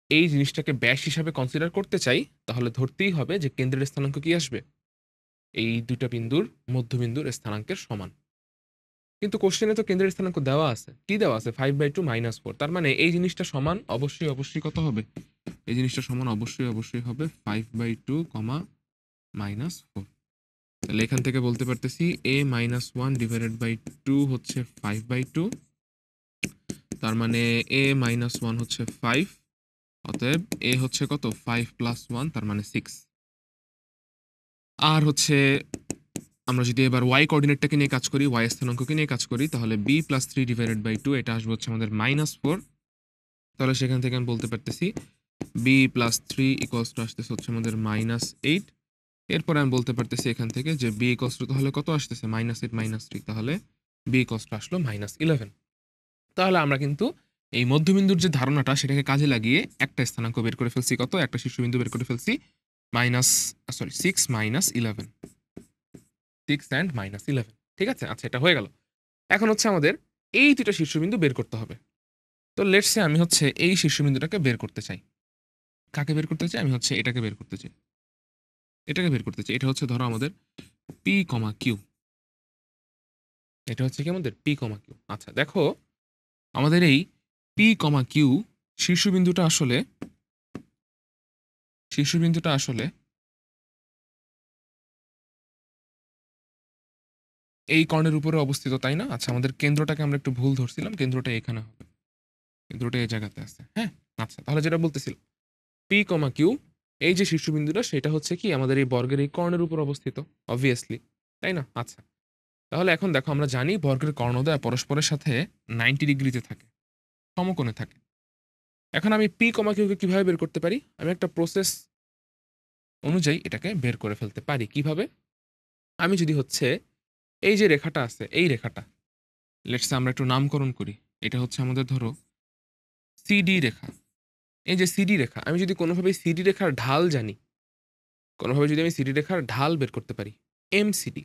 এই জিনিসটাকে ব্যাস হিসাবে কনসিডার করতে চাই, তাহলে ধরতেই হবে যে কেন্দ্রের স্থানাঙ্ক কি আসবে? এই দুইটা বিন্দুর মধ্যবিন্দুর স্থানাঙ্কের সমান। কিন্তু কোশ্চেনে তো কেন্দ্রের স্থানাঙ্ক দেওয়া আছে। কি দেওয়া আছে? 5/2 মাইনাস 4। তার মানে এই জিনিসটা সমান অবশ্যই কত হবে? এই জিনিসটা সমান অবশ্যই হবে 5/2, মাইনাস 4। তাহলে এখান থেকে বলতে পারতেছি a মাইনাস 1 ডিভাইডেড বাই 2 হচ্ছে 5/2। তার মানে a মাইনাস 1 হচ্ছে 5। অতএব a হচ্ছে কত? 5 প্লাস 1, তার মানে 6। আর হচ্ছে আমরা যদি এবার y কোঅর্ডিনেটটাকে নিয়ে কাজ করি, y স্থানাঙ্ককে নিয়ে কাজ করি, তাহলে b প্লাস 3 ডিভাইডেড বাই 2, এটা আসবে হচ্ছে আমাদের মাইনাস 4। তাহলে সেখান থেকে আমি বলতে পারতেছি b প্লাস 3 ইকুয়ালস টু আসতেছে হচ্ছে আমাদের মাইনাস 8। এরপরে আমি বলতে পারতেছি এখান থেকে যে b ইকুয়ালস টু তাহলে কত আসতেছে? মাইনাস 8 মাইনাস 3, তাহলে b ইকুয়ালস টু আসলো মাইনাস 11। তাহলে আমরা কিন্তু এই মধ্যবিন্দুর যে ধারণাটা সেটাকে কাজে লাগিয়ে একটা স্থানাঙ্ক বের করে ফেলছি। কত? একটা শীর্ষবিন্দু বের করে ফেলছি, 6 মাইনাস 11, 6 অ্যান্ড মাইনাস 11। ঠিক আছে? আচ্ছা, এটা হয়ে গেল। এখন হচ্ছে আমাদের এই দুটো শীর্ষবিন্দু বের করতে হবে। তো লেটস সে আমি হচ্ছে এই শীর্ষবিন্দুটাকে বের করতে চাই। কাকে বের করতে চাই? আমি হচ্ছে এটাকে বের করতে চাই। এটাকে বের করতে চাই। এটা হচ্ছে ধরো আমাদের পি কমা কিউ। এটা হচ্ছে কি আমাদের পি কমা কিউ। আচ্ছা, দেখো আমাদের এই পি কমা কিউ শীর্ষবিন্দুটা আসলে এই কর্ণের উপরে অবস্থিত, তাই না? আচ্ছা, আমাদের কেন্দ্রটাকে আমরা একটু ভুল ধরছিলাম, কেন্দ্রটা এখানে হবে, কেন্দ্রটা এই জায়গাতে আছে। হ্যাঁ, আচ্ছা, তাহলে যেটা বলতেছিল পি কমা কিউ, এই যে শীর্ষবিন্দুটা সেটা হচ্ছে কি আমাদের এই বর্গের এই কর্ণের উপর অবস্থিত, অবভিয়াসলি, তাই না? আচ্ছা, তাহলে এখন দেখো আমরা জানি বর্গের কর্ণদ্বয় পরস্পরের সাথে 90 ডিগ্রিতে থাকে, সমকোণে থাকে। এখন আমি পি কমা কিউকে কিভাবে বের করতে পারি? আমি একটা প্রসেস অনুযায়ী এটাকে বের করে ফেলতে পারি। কিভাবে? আমি যদি হচ্ছে এই যে রেখাটা আছে, এই রেখাটা লেটস সে আমরা একটু নামকরণ করি। এটা হচ্ছে আমাদের ধরো সিডি রেখা। এই যে সিডি রেখা, আমি যদি কোনোভাবে সিডি রেখার ঢাল জানি, কোনোভাবে যদি আমি সিডি রেখার ঢাল বের করতে পারি, এমসিডি,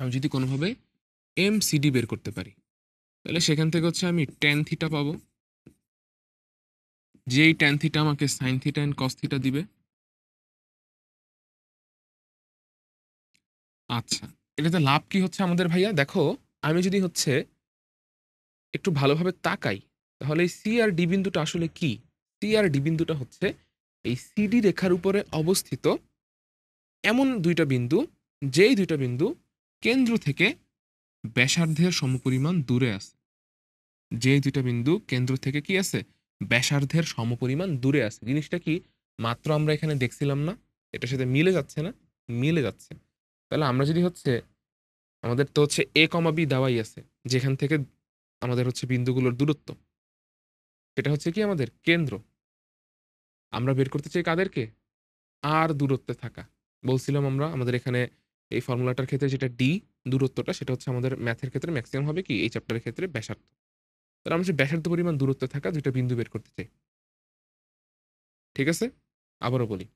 আমি যদি কোনোভাবে এমসিডি বের করতে পারি, তাহলে সেখান থেকে হচ্ছে আমি ট্যান থিটা পাবো, যেই ট্যান থিটা আমাকে sine theta and cos theta দিবে। আচ্ছা, এটাতে লাভ কি হচ্ছে আমাদের ভাইয়া? দেখো আমি যদি হচ্ছে একটু ভালোভাবে তাকাই, তাহলে এই সি আর ডি বিন্দুটা আসলে কি? সি আর ডি বিন্দুটা হচ্ছে এই সিডি রেখার উপরে অবস্থিত এমন দুইটা বিন্দু, যেই দুইটা বিন্দু কেন্দ্র থেকে ব্যাসার্ধের সমপরিমাণ দূরে আছে। যেই দুইটা বিন্দু কেন্দ্র থেকে কি আছে? ব্যাসার্ধের সমপরিমাণ দূরে আছে। জিনিসটা কি মাত্র আমরা এখানে দেখছিলাম না? এটার সাথে মিলে যাচ্ছে না? মিলে যাচ্ছে। তাহলে আমরা যদি হচ্ছে আমাদের তো হচ্ছে এ কমা বি দেওয়াই আছে, যেখান থেকে আমাদের হচ্ছে বিন্দুগুলোর দূরত্ব, সেটা হচ্ছে কি আমাদের কেন্দ্র। আমরা বের করতে চাই কাদেরকে? আর দূরত্বে থাকা। বলছিলাম আমরা আমাদের এখানে এই ফর্মুলাটার ক্ষেত্রে যেটা ডি দূরত্বটা, সেটা হচ্ছে আমাদের ম্যাথের ক্ষেত্রে ম্যাক্সিমাম হবে কি এই চ্যাপ্টারের ক্ষেত্রে ব্যাসার্ধ। তাহলে আমরা যে ব্যাসার্ধ পরিমাণ দূরত্বে থাকা দুইটা বিন্দু বের করতে চাই। ঠিক আছে, আবারও বলি,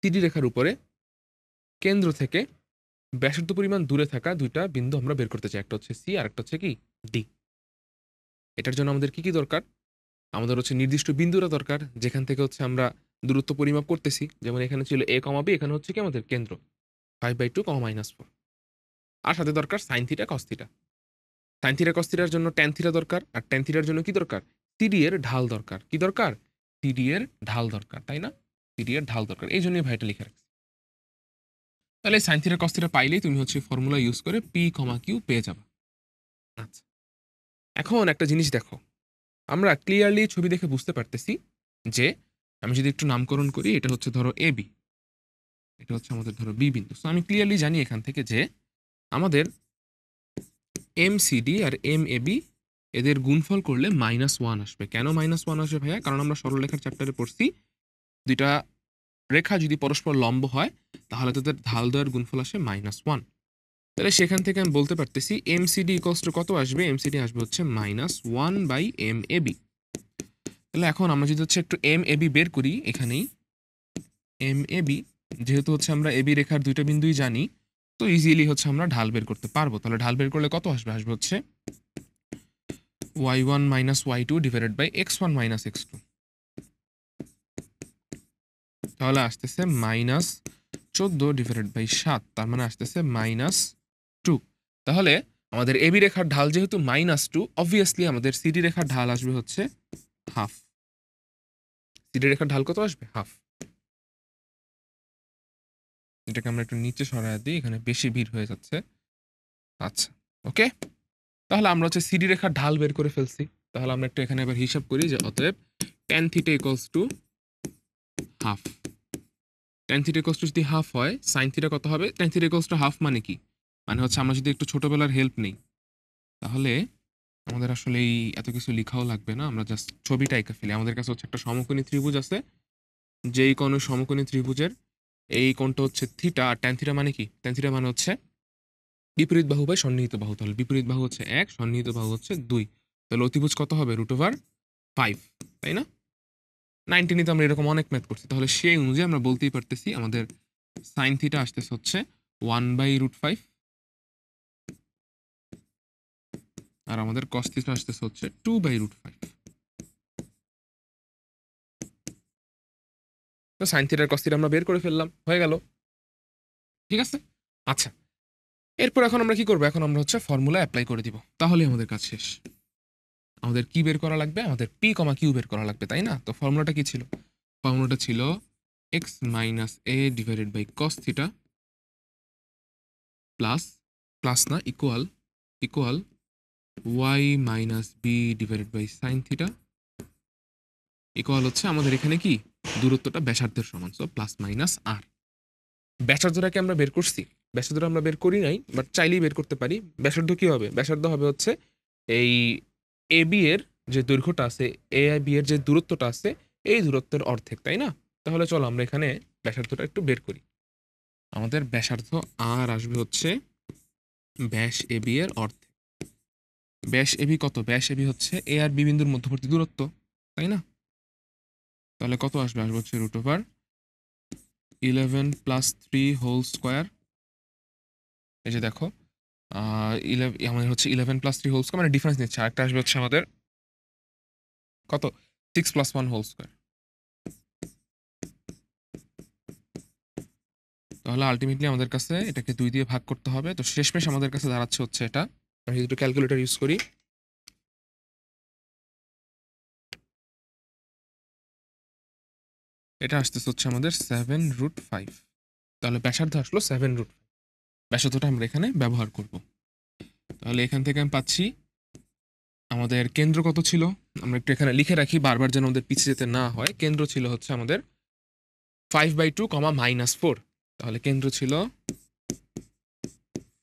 সিডি রেখার উপরে কেন্দ্র থেকে ব্যাসার্ধ পরিমাণ দূরে থাকা দুইটা বিন্দু আমরা বের করতে চাই। একটা হচ্ছে সি আর একটা হচ্ছে কি ডি। এটার জন্য আমাদের কি কি দরকার? আমাদের হচ্ছে নির্দিষ্ট বিন্দুরা দরকার, যেখান থেকে হচ্ছে আমরা দূরত্ব পরিমাপ করতেছি, যেমন এখানে ছিল a, b, এখানে হচ্ছে কি আমাদের কেন্দ্র 5/2, -4। আর সাথে দরকার sine theta cos theta. Sine theta cos থিটার জন্য ট্যান থিটা দরকার, আর ট্যান থিটার জন্য কি দরকার? সিডি এর ঢাল দরকার। কি দরকার? সিডি এর ঢাল দরকার, তাই না? সিডি এর ঢাল দরকার, এই জন্যই ভাইটা লিখে রাখছি। তাহলে সাইন থিটা কস থিটা পাইলেই তুমি হচ্ছে ফর্মুলা ইউজ করে পি কমা কিউ পেয়ে যাবে। আচ্ছা, এখন একটা জিনিস দেখো, আমরা ক্লিয়ারলি ছবি দেখে বুঝতে পারতেছি যে আমি যদি একটু নামকরণ করি, এটা হচ্ছে ধরো এ বি, এটা হচ্ছে আমাদের ধরো বি বিন্দু। সো আমি ক্লিয়ারলি জানি এখান থেকে যে আমাদের M CD R M A B এদের গুণফল করলে -1 আসবে। কেন -1 আসবে ভাইয়া? কারণ আমরা সরলরেখার চ্যাপ্টারে পড়ছি দুইটা রেখা যদি পরস্পর লম্ব হয় তাহলে তাদের ঢাল দ্বয়ের গুণফল আসে -1। তাহলে সেখান থেকে আমি বলতে পারতেছি এম সিডি ইকলস টু কত আসবে? এম সিডি আসবে হচ্ছে -1/এম এ বি। তাহলে এখন আমরা যদি হচ্ছে একটু এম এ বি বের করি, এখানেই এম এ বি, যেহেতু হচ্ছে আমরা এবি রেখার দুইটা বিন্দুই জানি, তো ইজিলি হচ্ছে আমরা ঢাল বের করতে পারবো। তাহলে ঢাল বের করলে কত আসবে? আসবে হচ্ছে y1 - y2 divided by x1 - x2। তাহলে আসতেছে -14 ডিভাইডেড বাই 7, তার মানে আসতেছে -2। তাহলে আমাদের এবি রেখার ঢাল যেহেতু -2, অবভিয়াসলি আমাদের সিডি রেখার ঢাল আসবে হচ্ছে হাফ। সিডি রেখার ঢাল কত আসবে? হাফ। এটাকে আমরা একটু নিচে সরায় দিই, এখানে বেশি ভিড় হয়ে যাচ্ছে। আচ্ছা, ওকে। তাহলে আমরা হচ্ছে সিডি রেখার ঢাল বের করে ফেলছি। তাহলে আমরা একটু এখানে এবার হিসাব করি যে অতএব tan theta equals to half. tan theta equals two যদি হাফ হয়, sin থিটা কত হবে? tan theta equals to half মানে কি? মানে হচ্ছে আমরা যদি একটু ছোটবেলার হেল্প নেই, তাহলে আমাদের আসলে এই এত কিছু লিখাও লাগবে না, আমরা জাস্ট ছবিটা এঁকে ফেলি। আমাদের কাছে হচ্ছে একটা সমকোণী ত্রিভুজ আছে, যেই কোনো সমকোণী ত্রিভুজের এই কোণটা হচ্ছে থিটা, আর tan থিটা মানে কি? tan থিটা মানে হচ্ছে বিপরীত বাহু বাই সন্নিহিত বাহু। তাহলে বিপরীত বাহু হচ্ছে 1, সন্নিহিত বাহু হচ্ছে 2। তাহলে অতিভুজ কত হবে? √5, তাই না? 19 তে আমরা এরকম অনেক ম্যাথ করছি। তাহলে সেই অনুযায়ী আমরা বলতেই পারতেছি আমাদের সাইন থিটা আসতেছে হচ্ছে 1/√5, আর আমাদের কস থিটা আসতেছে হচ্ছে 2/√5। তো সাইন থিটার কস থিটা আমরা বের করে ফেললাম, হয়ে গেল। ঠিক আছে? আচ্ছা, এরপর এখন আমরা কি করবো? এখন আমরা হচ্ছে ফর্মুলা অ্যাপ্লাই করে দিব, তাহলেই আমাদের কাজ শেষ। আমাদের কি বের করা লাগবে? আমাদের পি কমা কিউ বের করা লাগবে, তাই না? তো ফর্মুলাটা কি ছিল? ফর্মুলাটা ছিল x - a divided by cos theta plus, plus না, equal y - b divided by sine theta equal হচ্ছে আমাদের এখানে কি দূরত্বটা ব্যাসার্ধের সমান, সো প্লাস মাইনাস আর। ব্যাসার্ধটাকে আমরা বের করছি, ব্যাসার্ধটা আমরা বের করি নাই, বাট চাইলেই বের করতে পারি। ব্যাসার্ধ কি হবে? ব্যাসার্ধ হবে হচ্ছে এই এ বি এর যে দৈর্ঘ্যটা আছে, এ আই বি এর যে দূরত্বটা আছে, এই দূরত্বের অর্ধেক, তাই না? তাহলে চলো আমরা এখানে ব্যাসার্ধটা একটু বের করি। আমাদের ব্যাসার্ধ আর আসবে হচ্ছে ব্যাস এ বি এর অর্ধেক। ব্যাস এ বি কত? ব্যাস এ বি হচ্ছে এ আর বি বিন্দুর মধ্যবর্তী দূরত্ব, তাই না? তাহলে কত আসবে? আসবে হচ্ছে √11 + 3 হোল স্কোয়ার। এই যে দেখো, আমাদের হচ্ছে 11 + 3 হোল স্কোয়ার, মানে ডিফারেন্স নিচ্ছে। আরেকটা আসবে হচ্ছে আমাদের কত? 6 + 1 হোল স্কোয়ার। তাহলে আলটিমেটলি আমাদের কাছে এটাকে 2 দিয়ে ভাগ করতে হবে। তো শেষমেশ আমাদের কাছে দাঁড়াচ্ছে হচ্ছে এটা, আমি যদি একটু ক্যালকুলেটর ইউজ করি, এটা আসতেছে হচ্ছে আমাদের 7√5। তাহলে ব্যাসার্ধ আসলো 7√5। ব্যাসার্ধটা আমরা এখানে ব্যবহার করব। তাহলে এখান থেকে আমি পাচ্ছি আমাদের কেন্দ্র কত ছিল? আমরা একটু এখানে লিখে রাখি, বারবার যেন আমাদের পিছিয়ে যেতে না হয়। কেন্দ্র ছিল হচ্ছে আমাদের 5/2, -4। তাহলে কেন্দ্র ছিল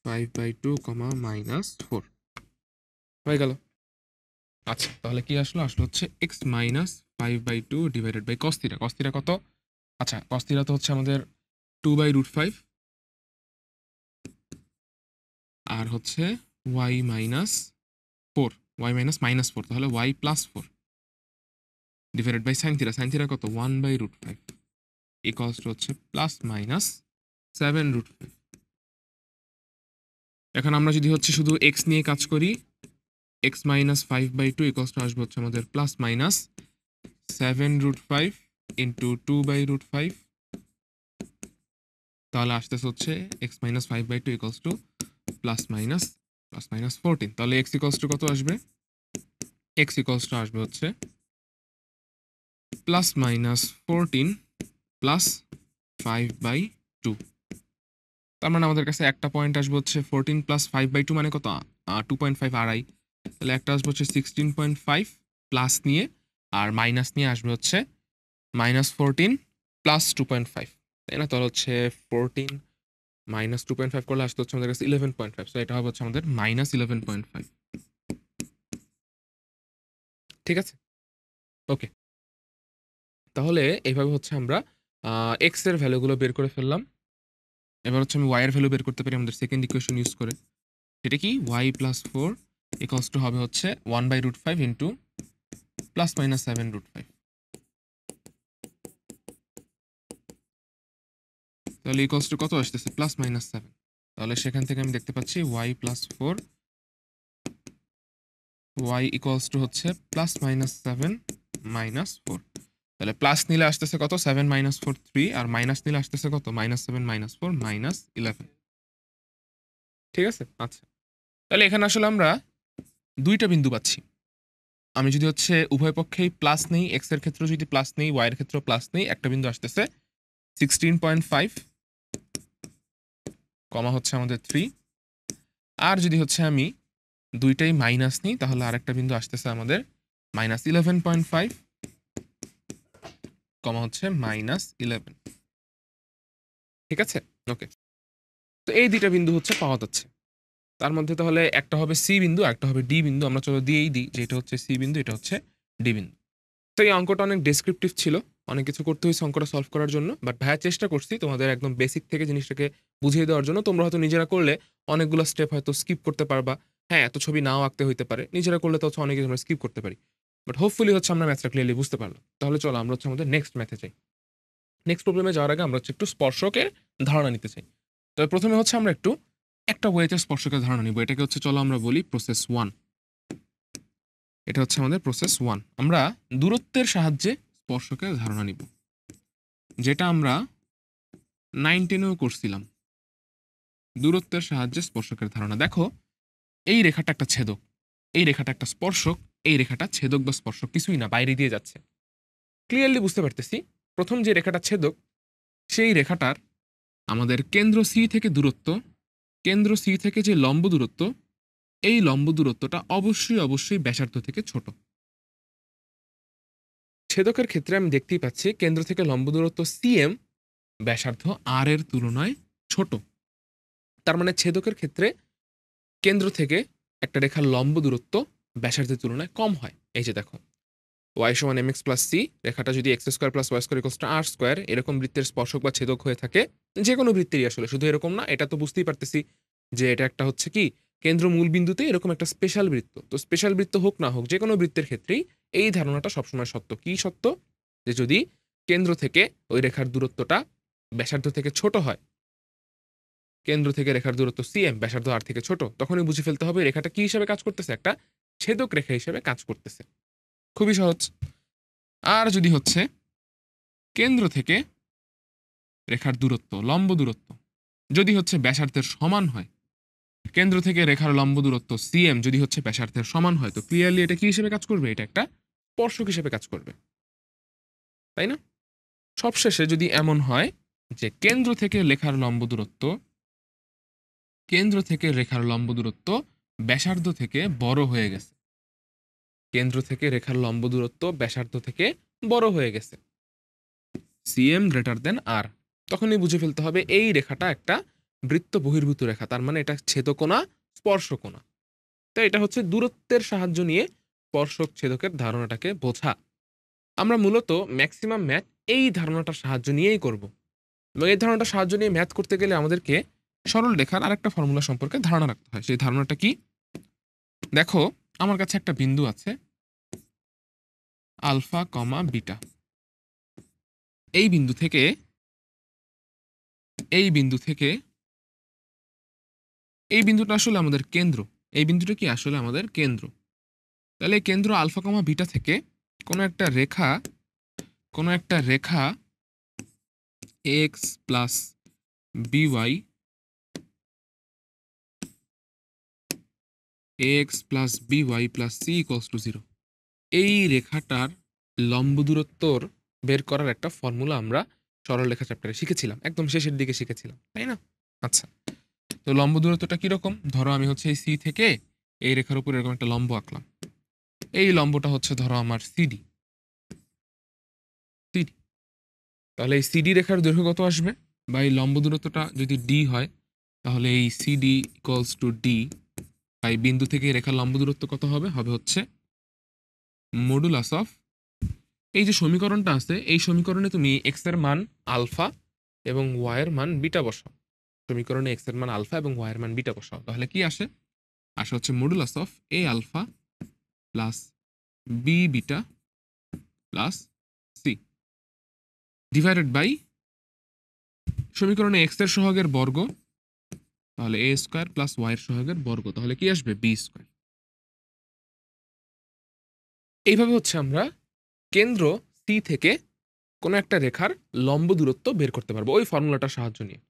5/2, -4 হয়ে গেল। আচ্ছা, তাহলে কি আসলো? আসলো হচ্ছে x - 5/2 divided by cos theta. Cos theta কত? আচ্ছা, কস থিটা তো হচ্ছে আমাদের 2/√5, আর হচ্ছে y -4, y - -4, তাহলে y + 4 divided by sine theta. Sine theta কত? 1/√5 ইকুয়ালস টু হচ্ছে +-7√5। এখন আমরা যদি হচ্ছে শুধু x নিয়ে কাজ করি, x - 5/2 ইকুয়ালস টু আসবে হচ্ছে আমাদের +-7√5 ইন্টু 2/√5, তাহলে আসতেছে হচ্ছে x minus 5/2 equals to plus minus 14। তাহলে x ইকুয়ালস টু কত আসবে? x ইকুয়ালস টু আসবে হচ্ছে প্লাস মাইনাস 14 প্লাস 5/2। তার মানে আমাদের কাছে একটা পয়েন্ট আসবে হচ্ছে 14 প্লাস 5/2 মানে কত? 2.5, আড়াই। তাহলে একটা আসবে হচ্ছে 16.5 প্লাস নিয়ে, আর মাইনাস নিয়ে আসবে হচ্ছে মাইনাস 14 প্লাস 2.5, তাই না? তাহলে হচ্ছে 14 মাইনাস 2.5 করলে আসতে হচ্ছে আমাদের কাছে 11.5। সো এটা হবে হচ্ছে আমাদের মাইনাস 11.5। ঠিক আছে, ওকে। তাহলে এইভাবে হচ্ছে আমরা এক্স এর ভ্যালুগুলো বের করে ফেললাম। এবার হচ্ছে আমি ওয়াই এর ভ্যালু বের করতে পারি আমাদের সেকেন্ড ইকুয়েশন ইউজ করে। সেটা কি? ওয়াই প্লাস 4 ইকুয়ালস টু হবে হচ্ছে 1/√5 ইন্টু প্লাস মাইনাস 7√5। তাহলে ইকুয়ালস টু কত আসতেছে? Plus minus 7। তাহলে সেখান থেকে আমি দেখতে পাচ্ছি y plus 4, y equals to হচ্ছে প্লাস মাইনাস 7 মাইনাস 4। তাহলে প্লাস নিলে আসতেছে কত? 7 মাইনাস 4 3, আর মাইনাস নিলে আসতেছে কত? Minus 7 minus 4 minus 11। ঠিক আছে, আচ্ছা। তাহলে এখানে আসলে আমরা দুইটা বিন্দু পাচ্ছি। আমি যদি হচ্ছে উভয় পক্ষেই প্লাস নেই, এক্স এর ক্ষেত্রে যদি প্লাস নেই, ওয়াই এর ক্ষেত্রেও প্লাস নেই, একটা বিন্দু আসতেছে 16.5 কমা হচ্ছে আমাদের 3। আর যদি হচ্ছে আমি দুইটাই মাইনাস নিই, তাহলে আরেকটা বিন্দু আসতেছে আমাদের মাইনাস 11.5 কমা হচ্ছে মাইনাস 11। ঠিক আছে, ওকে। তো এই দুইটা বিন্দু হচ্ছে পাওয়া যাচ্ছে। তার মধ্যে তাহলে একটা হবে সি বিন্দু, একটা হবে ডি বিন্দু। আমরা চলো দিয়েই দিই যে এটা হচ্ছে সি বিন্দু, এটা হচ্ছে ডি বিন্দু। তো এই অঙ্কটা অনেক ডেসক্রিপটিভ ছিল, অনেক কিছু করতে হয়েছে অঙ্কটা সলভ করার জন্য, বাট ভাইয়া চেষ্টা করছি তোমাদের একদম বেসিক থেকে জিনিসটাকে বুঝিয়ে দেওয়ার জন্য। তোমরা হয়তো নিজেরা করলে অনেকগুলো স্টেপ হয়তো স্কিপ করতে পারবা। হ্যাঁ, এত ছবি নাও আঁকতে হইতে পারে, নিজেরা করলে তো হচ্ছে অনেক কিছু আমরা স্কিপ করতে পারি, বাট হোপফুলি হচ্ছে আমরা ম্যাথটা ক্লিয়ারলি বুঝতে পারলাম। তাহলে চলো আমরা হচ্ছে আমাদের নেক্সট ম্যাথে যাই। নেক্সট প্রবলেমে যাওয়ার আগে আমরা হচ্ছে একটু স্পর্শকের ধারণা নিতে চাই। তবে প্রথমে হচ্ছে আমরা একটু একটা ওয়েতে স্পর্শকের ধারণা নিব। এটাকে হচ্ছে চলো আমরা বলি প্রসেস 1। এটা হচ্ছে আমাদের প্রসেস 1। আমরা দূরত্বের সাহায্যে স্পর্শকের ধারণা নিব, যেটা আমরা 9-10এও করছিলাম। দূরত্বের সাহায্যে স্পর্শকের ধারণা। দেখো, এই রেখাটা একটা ছেদক, এই রেখাটা একটা স্পর্শক, এই রেখাটা ছেদক বা স্পর্শক কিছুই না, বাইরে দিয়ে যাচ্ছে। ক্লিয়ারলি বুঝতে পারতেছি প্রথম যে রেখাটা ছেদক, সেই রেখাটার আমাদের কেন্দ্র সি থেকে দূরত্ব, কেন্দ্র সি থেকে যে লম্ব দূরত্ব, এই লম্ব দূরত্বটা অবশ্যই ব্যাসার্ধ থেকে ছোট। ছেদকের ক্ষেত্রে আমি দেখতেই পাচ্ছি কেন্দ্র থেকে লম্ব দূরত্ব সিএম, ব্যাসার্ধ আর এর তুলনায় ছোট। তার মানে ছেদকের ক্ষেত্রে কেন্দ্র থেকে একটা রেখার লম্ব দূরত্ব ব্যাসার্ধের তুলনায় কম হয়। এই যে দেখো, ওয়াই সমান এম এক্স প্লাস সি, রেখাটা যদি x square plus y square equals to r square, এরকম বৃত্তের স্পর্শক বা ছেদক হয়ে থাকে, যে কোনো বৃত্তেরই আসলে, শুধু এরকম না, এটা তো বুঝতেই পারতেছি যে এটা একটা হচ্ছে কি কেন্দ্র মূল বিন্দুতে এরকম একটা স্পেশাল বৃত্ত। তো স্পেশাল বৃত্ত হোক না হোক, যে কোনো বৃত্তের ক্ষেত্রেই এই ধারণাটা সবসময় সত্য। কি সত্য? যে যদি কেন্দ্র থেকে ওই রেখার দূরত্বটা ব্যাসার্ধ থেকে ছোট হয়, কেন্দ্র থেকে রেখার দূরত্ব সিএম, ব্যাসার্ধ আর থেকে ছোট, তখনই বুঝে ফেলতে হবে রেখাটা কি হিসেবে কাজ করতেছে? একটা ছেদক রেখা হিসেবে কাজ করতেছে। খুবই সহজ। আর যদি হচ্ছে কেন্দ্র থেকে রেখার দূরত্ব, লম্ব দূরত্ব যদি হচ্ছে ব্যাসার্ধের সমান হয়, কেন্দ্র থেকে রেখার লম্ব দূরত্ব সিএম যদি হচ্ছে ব্যাসার্ধের সমান হয়, তো ক্লিয়ারলি এটা কি হিসেবে কাজ করবে? এটা একটা স্পর্শক হিসেবে কাজ করবে, তাই না? সবশেষে যদি এমন হয় যে কেন্দ্র থেকে রেখার লম্ব দূরত্ব, কেন্দ্র থেকে রেখার লম্ব দূরত্ব ব্যাসার্ধ থেকে বড় হয়ে গেছে, কেন্দ্র থেকে রেখার লম্ব দূরত্ব ব্যাসার্ধ থেকে বড় হয়ে গেছে, সিএম গ্রেটার দেন আর, তখনই বুঝে ফেলতে হবে এই রেখাটা একটা বৃত্ত বহির্ভূত রেখা, তার মানে এটা ছেদকোণা, স্পর্শকোণা। তো এটা হচ্ছে দূরত্বের সাহায্য নিয়ে স্পর্শক ছেদকের ধারণাটাকে বোঝা। আমরা মূলত ম্যাক্সিমাম ম্যাথ এই ধারণাটার সাহায্য নিয়েই করব, এবং এই ধারণাটার সাহায্য নিয়ে ম্যাথ করতে গেলে আমাদেরকে সরল রেখার আরেকটা ফর্মুলা সম্পর্কে ধারণা রাখতে হয়। সেই ধারণাটা কি? দেখো, আমার কাছে একটা বিন্দু আছে আলফা কমা বিটা। এই বিন্দু থেকে এই বিন্দু থেকে এই বিন্দুটা আসলে আমাদের কেন্দ্র, এই বিন্দুটা কি আসলে আমাদের কেন্দ্র। তাহলে এই কেন্দ্র আলফা কমা বিটা থেকে কোনো একটা রেখা কোনো একটা রেখা x plus b y x plus b y plus c equals to 0, এই রেখাটার লম্ব দূরত্বর বের করার একটা ফর্মুলা আমরা সরলরেখা চ্যাপ্টারে শিখেছিলাম, একদম শেষের দিকে শিখেছিলাম, তাই না? আচ্ছা, তো লম্ব দূরত্বটা কিরকম? ধরো আমি হচ্ছে এই সি থেকে এই রেখার উপর এরকম একটা লম্ব আঁকলাম, এই লম্বটা হচ্ছে ধরো আমার সিডি। সিডি, তাহলে এই সিডি রেখার দৈর্ঘ্য কত আসবে, বা এই লম্ব দূরত্বটা যদি ডি হয় তাহলে এই সিডি ইকুয়ালস টু ডি, এই বিন্দু থেকে রেখার লম্ব দূরত্ব কত হবে? হবে হচ্ছে মডুলাস অফ, এই যে সমীকরণটা আছে এই সমীকরণে তুমি এক্স এর মান আলফা এবং ওয়াই এর মান বিটা বসাও। সমীকরণে এক্স এর মান আলফা এবং ওয়াই এর মান বিটা বসাও, তাহলে কি আসে? আসে হচ্ছে modulus of a alpha plus b beta plus c divided by সমীকরণে এক্স এর সহগের বর্গ, তাহলে এ স্কোয়ার প্লাস ওয়াই এর সহগের বর্গ, তাহলে কি আসবে? B square. এইভাবে হচ্ছে আমরা কেন্দ্র সি থেকে কোনো একটা রেখার লম্ব দূরত্ব বের করতে পারবো ওই ফর্মুলাটার সাহায্য নিয়ে।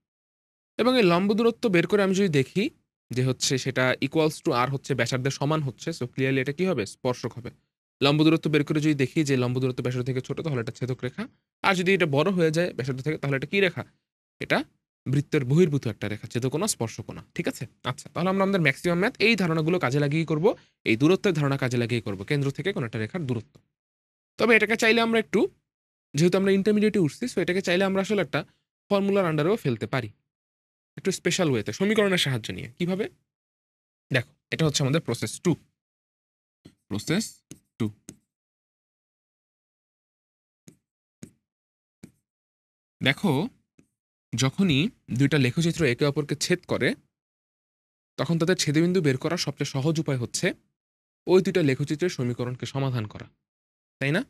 এবং এই লম্ব দূরত্ব বের করে আমি যদি দেখি যে হচ্ছে সেটা ইকুয়ালস টু আর হচ্ছে ব্যাসার্ধের সমান হচ্ছে, সো ক্লিয়ারলি এটা কি হবে? স্পর্শক হবে। লম্ব দূরত্ব বের করে যদি দেখি যে লম্ব দূরত্ব ব্যাসার্ধ থেকে ছোট, তাহলে এটা ছেদক রেখা। আর যদি এটা বড় হয়ে যায় ব্যাসার্ধ থেকে, তাহলে এটা কি রেখা? এটা বৃত্তের বহির্ভূত একটা রেখা, ছেদকোণা স্পর্শকোণা। ঠিক আছে? আচ্ছা, তাহলে আমরা আমাদের ম্যাক্সিমাম ম্যাথ এই ধারণাগুলো কাজে লাগিয়ে করব, এই দূরত্বের ধারণা কাজে লাগিয়ে করব, কেন্দ্র থেকে কোনো একটা রেখার দূরত্ব। তবে এটাকে চাইলে আমরা একটু, যেহেতু আমরা ইন্টারমিডিয়েটে উঠছি, সো এটাকে চাইলে আমরা আসলে একটা ফর্মুলার আন্ডারেও ফেলতে পারি, একটু স্পেশাল ওয়েতে, সমীকরণের সাহায্য নিয়ে। কিভাবে? দেখো, এটা হচ্ছে আমাদের প্রসেস 2। প্রসেস 2, দেখো যখনই দুইটা লেখচিত্র একে অপরকে ছেদ করে তখন তাদের ছেদবিন্দু বের করার সবচেয়ে সহজ উপায় হচ্ছে ওই দুইটা লেখচিত্রের সমীকরণকে সমাধান করা, তাই না?